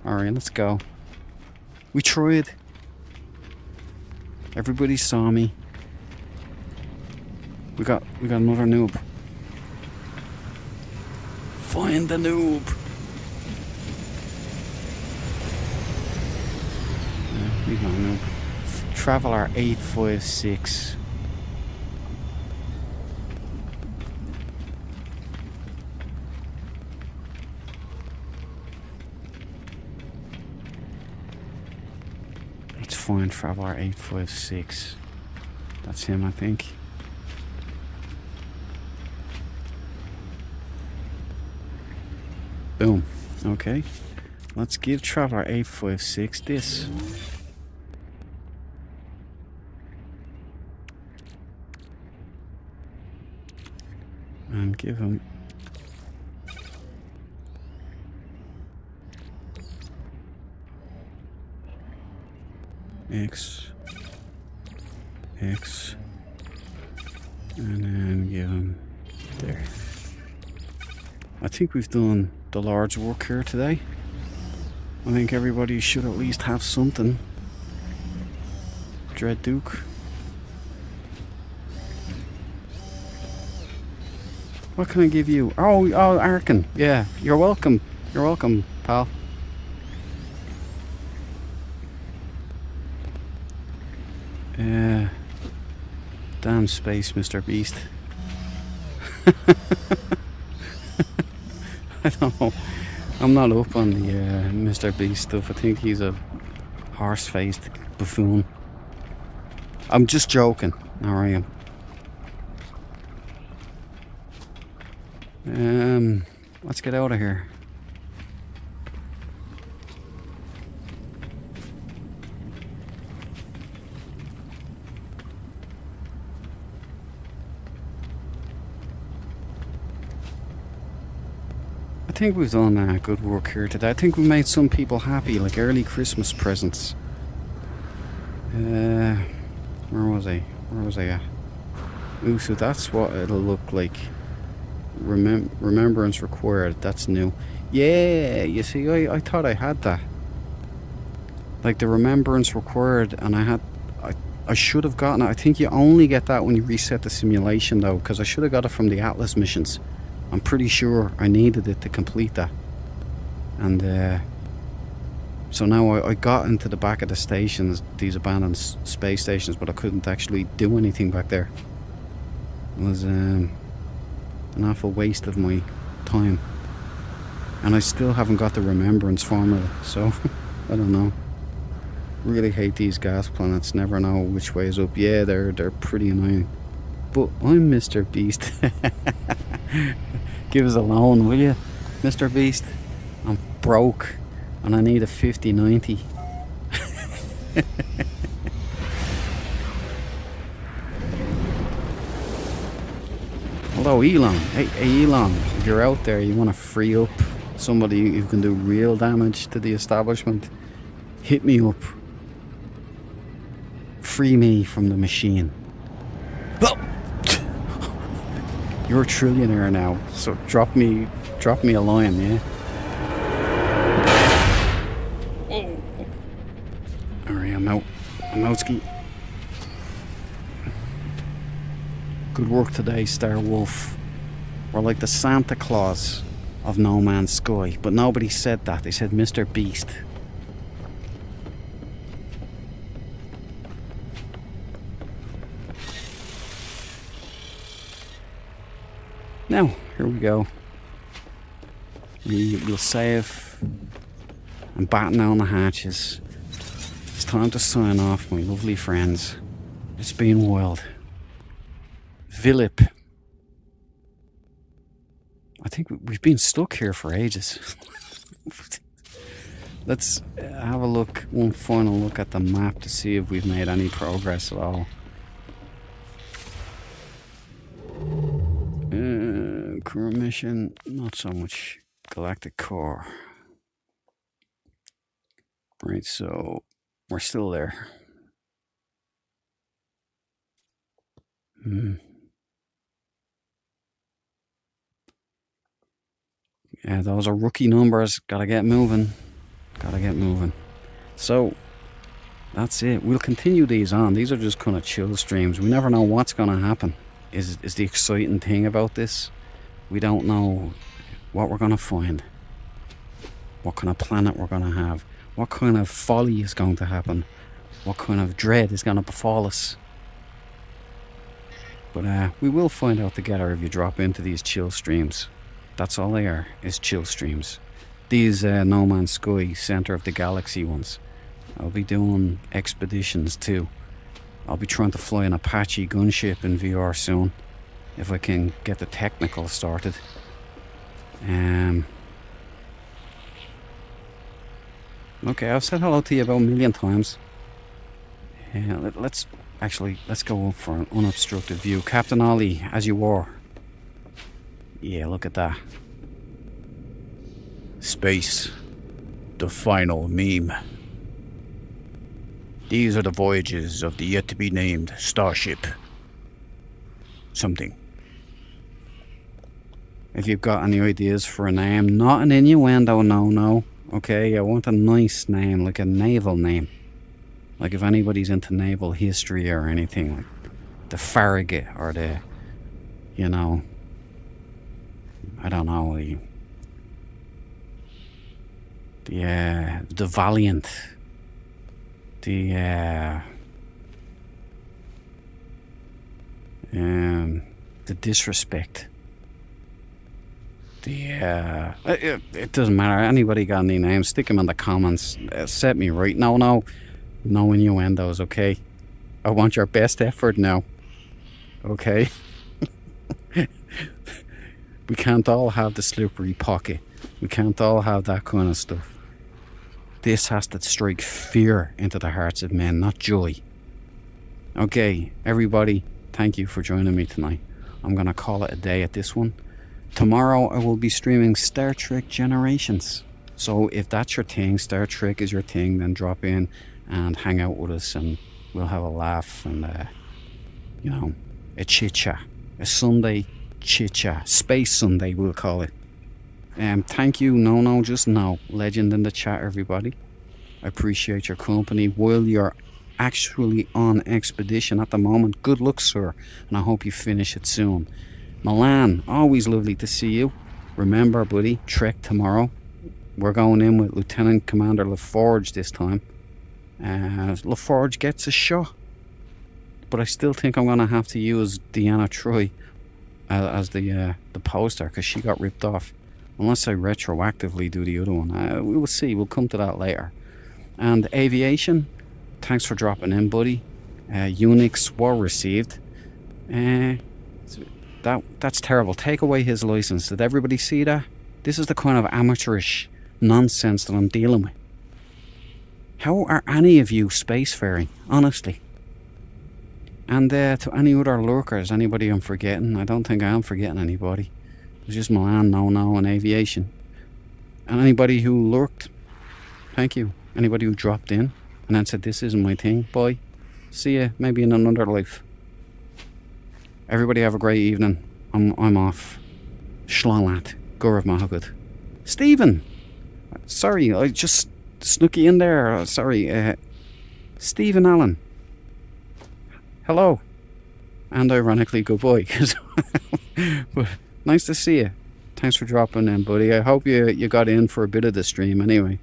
Alright, let's go. We tried. Everybody saw me. We got another noob. Find the noob. Yeah, he's not a noob. Traveler 856. Let's find Traveler 856. That's him, I think. Boom. Okay. Let's give Traveler 856 this. And give him X. X. And then give him there. I think we've done the Lord's work here today. I think everybody should at least have something. Dread Duke. What can I give you? Oh, Arkin. Yeah, you're welcome. You're welcome, pal. Damn space, Mr. Beast. I don't know. I'm not up on the Mr. Beast stuff. I think he's a horse-faced buffoon. I'm just joking. How are you? Let's get out of here. I think we've done good work here today. I think we made some people happy, like early Christmas presents. Where was I? Where was I at? Ooh, so that's what it'll look like. Remembrance required. That's new. Yeah, you see, I thought I had that. Like the remembrance required, and I should have gotten it. I think you only get that when you reset the simulation, though, because I should have got it from the Atlas missions. I'm pretty sure I needed it to complete that. And so now I got into the back of the stations, these abandoned space stations, but I couldn't actually do anything back there. It was an awful waste of my time. And I still haven't got the remembrance formula, so I don't know. Really hate these gas planets, never know which way is up. Yeah, they're pretty annoying. But I'm Mr. Beast. Give us a loan, will you, Mr. Beast? I'm broke and I need a 5090. Although Elon, hey Elon, if you're out there, you want to free up somebody who can do real damage to the establishment, hit me up. Free me from the machine. Oh! You're a trillionaire now, so drop me a line, yeah? Oh. Alright, I'm out ski. Good work today, Star Wolf. We're like the Santa Claus of No Man's Sky, but nobody said that. They said Mr. Beast. Now, here we go. We'll save and batten down the hatches. It's time to sign off, my lovely friends. It's been wild. Philip. I think we've been stuck here for ages. Let's have a look, one final look at the map to see if we've made any progress at all. Core mission, not so much galactic core. Right, so we're still there. Yeah, those are rookie numbers. Gotta get moving. So that's it. We'll continue these on. These are just kind of chill streams. We never know what's gonna happen. Is the exciting thing about this. We don't know what we're gonna find, what kind of planet we're gonna have, what kind of folly is going to happen, what kind of dread is gonna befall us. But we will find out together if you drop into these chill streams. That's all they are, is chill streams. These No Man's Sky, Center of the Galaxy ones. I'll be doing expeditions too. I'll be trying to fly an Apache gunship in VR soon, if I can get the technical started. Okay, I've said hello to you about a million times. Let's go up for an unobstructed view. Captain Ollie, as you were. Yeah, look at that. Space. The final meme. These are the voyages of the yet-to-be-named starship. Something. If you've got any ideas for a name, not an innuendo, no. Okay, I want a nice name, like a naval name. Like if anybody's into naval history or anything, like the Farragut or the, you know, I don't know, the Valiant, the Disrespect, it doesn't matter. Anybody got any names? Stick them in the comments. Set me right. No innuendos, okay? I want your best effort now, okay? We can't all have the slippery pocket. We can't all have that kind of stuff. This has to strike fear into the hearts of men, not joy. Okay, everybody, thank you for joining me tonight. I'm going to call it a day at this one. Tomorrow I will be streaming Star Trek Generations. So if that's your thing, Star Trek is your thing, then drop in and hang out with us and we'll have a laugh and, you know, a chit-chat. A Sunday chit-chat. Space Sunday, we'll call it. Thank you. No, just no. Legend in the chat, everybody. I appreciate your company while you're actually on expedition at the moment. Good luck, sir, and I hope you finish it soon. Milan, always lovely to see you. Remember, buddy, trek tomorrow. We're going in with Lieutenant Commander LaForge this time. LaForge gets a shot, but I still think I'm going to have to use Deanna Troi as the poster because she got ripped off. Unless I retroactively do the other one. We will see. We'll come to that later. And Aviation, thanks for dropping in, buddy. Unix were received. That's terrible. Take away his license. Did everybody see that? This is the kind of amateurish nonsense that I'm dealing with. How are any of you spacefaring? Honestly. And to any other lurkers, anybody I'm forgetting? I don't think I am forgetting anybody. It was just Milan, no, and Aviation. And anybody who lurked, thank you. Anybody who dropped in and then said, this isn't my thing, bye. See ya, maybe in another life. Everybody have a great evening. I'm off. Shlalat. Gurav Mahagud. Stephen! Sorry, I just snuck you in there. Sorry, Stephen Allen. Hello. And ironically, goodbye. But nice to see you. Thanks for dropping in, buddy. I hope you got in for a bit of the stream anyway.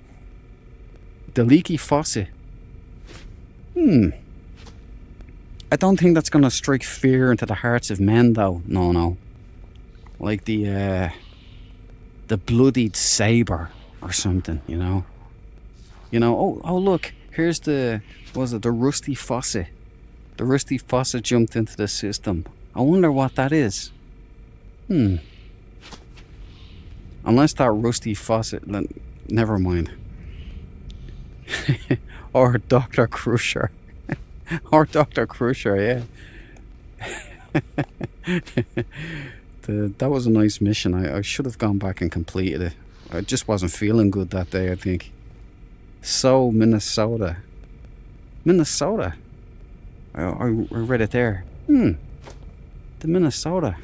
The leaky faucet. I don't think that's going to strike fear into the hearts of men, though. No. Like the bloodied saber or something, you know. Oh look, here's the rusty faucet. The rusty faucet jumped into the system. I wonder what that is. Unless that rusty faucet, then never mind. Or Dr. Crusher. Or Dr. Crusher, yeah. That was a nice mission. I should have gone back and completed it. I just wasn't feeling good that day, I think. So, Minnesota. I read it there. The Minnesota.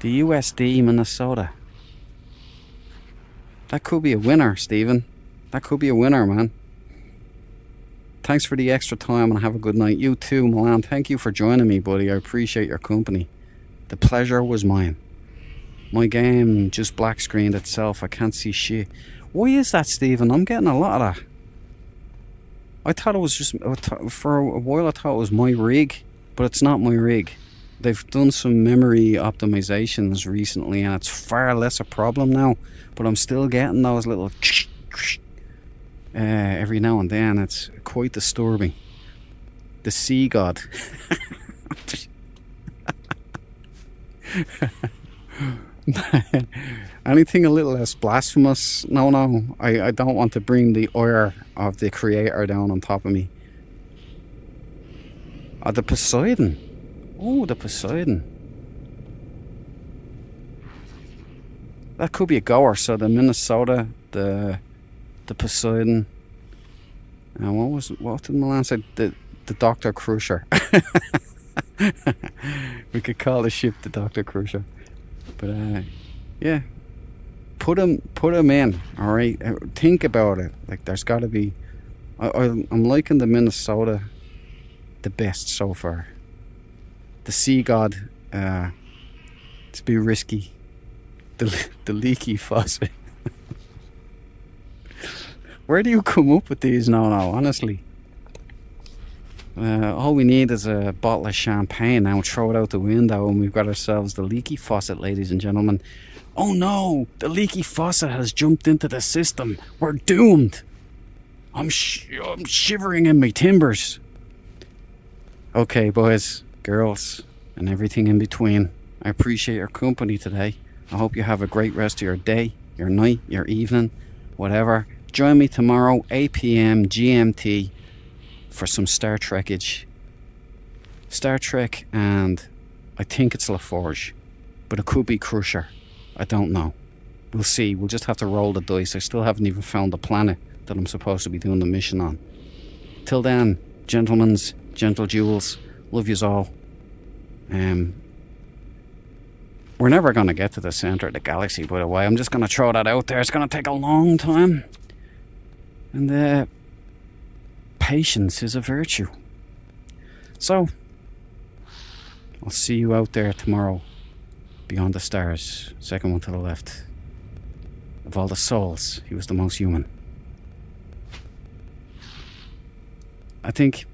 The USD Minnesota. That could be a winner, Stephen. That could be a winner, man. Thanks for the extra time and have a good night. You too, Milan. Thank you for joining me, buddy. I appreciate your company. The pleasure was mine. My game just black screened itself. I can't see shit. Why is that, Stephen? I'm getting a lot of that. I thought it was just... For a while I thought it was my rig, but it's not my rig. They've done some memory optimizations recently and it's far less a problem now, but I'm still getting those little every now and then. It's quite disturbing. The sea god. Anything a little less blasphemous? No, I don't want to bring the ire of the creator down on top of me. The Poseidon. Oh, the Poseidon. That could be a goer. So the Minnesota, the Poseidon. And what did Milan say? The Dr. Crusher. We could call the ship the Dr. Crusher. But yeah, put him in. All right, think about it. Like there's got to be. I'm liking the Minnesota the best so far. The Sea God, it's be risky. The leaky faucet. Where do you come up with these now, honestly? All we need is a bottle of champagne now, throw it out the window, and we've got ourselves the leaky faucet, ladies and gentlemen. Oh no, the leaky faucet has jumped into the system. We're doomed. I'm shivering in my timbers. Okay, boys, girls, and everything in between. I appreciate your company today. I hope you have a great rest of your day, your night, your evening, whatever. Join me tomorrow, 8 p.m. GMT, for some Star Trekage. Star Trek, and I think it's LaForge, but it could be Crusher. I don't know. We'll see. We'll just have to roll the dice. I still haven't even found the planet that I'm supposed to be doing the mission on. Till then, gentlemen's, gentle jewels, love yous all. We're never going to get to the center of the galaxy, by the way. I'm just going to throw that out there. It's going to take a long time. And patience is a virtue. So, I'll see you out there tomorrow. Beyond the stars. Second one to the left. Of all the souls, he was the most human. I think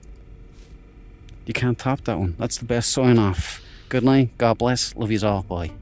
you can't top that one. That's the best sign off. Good night. God bless. Love yous all. Bye.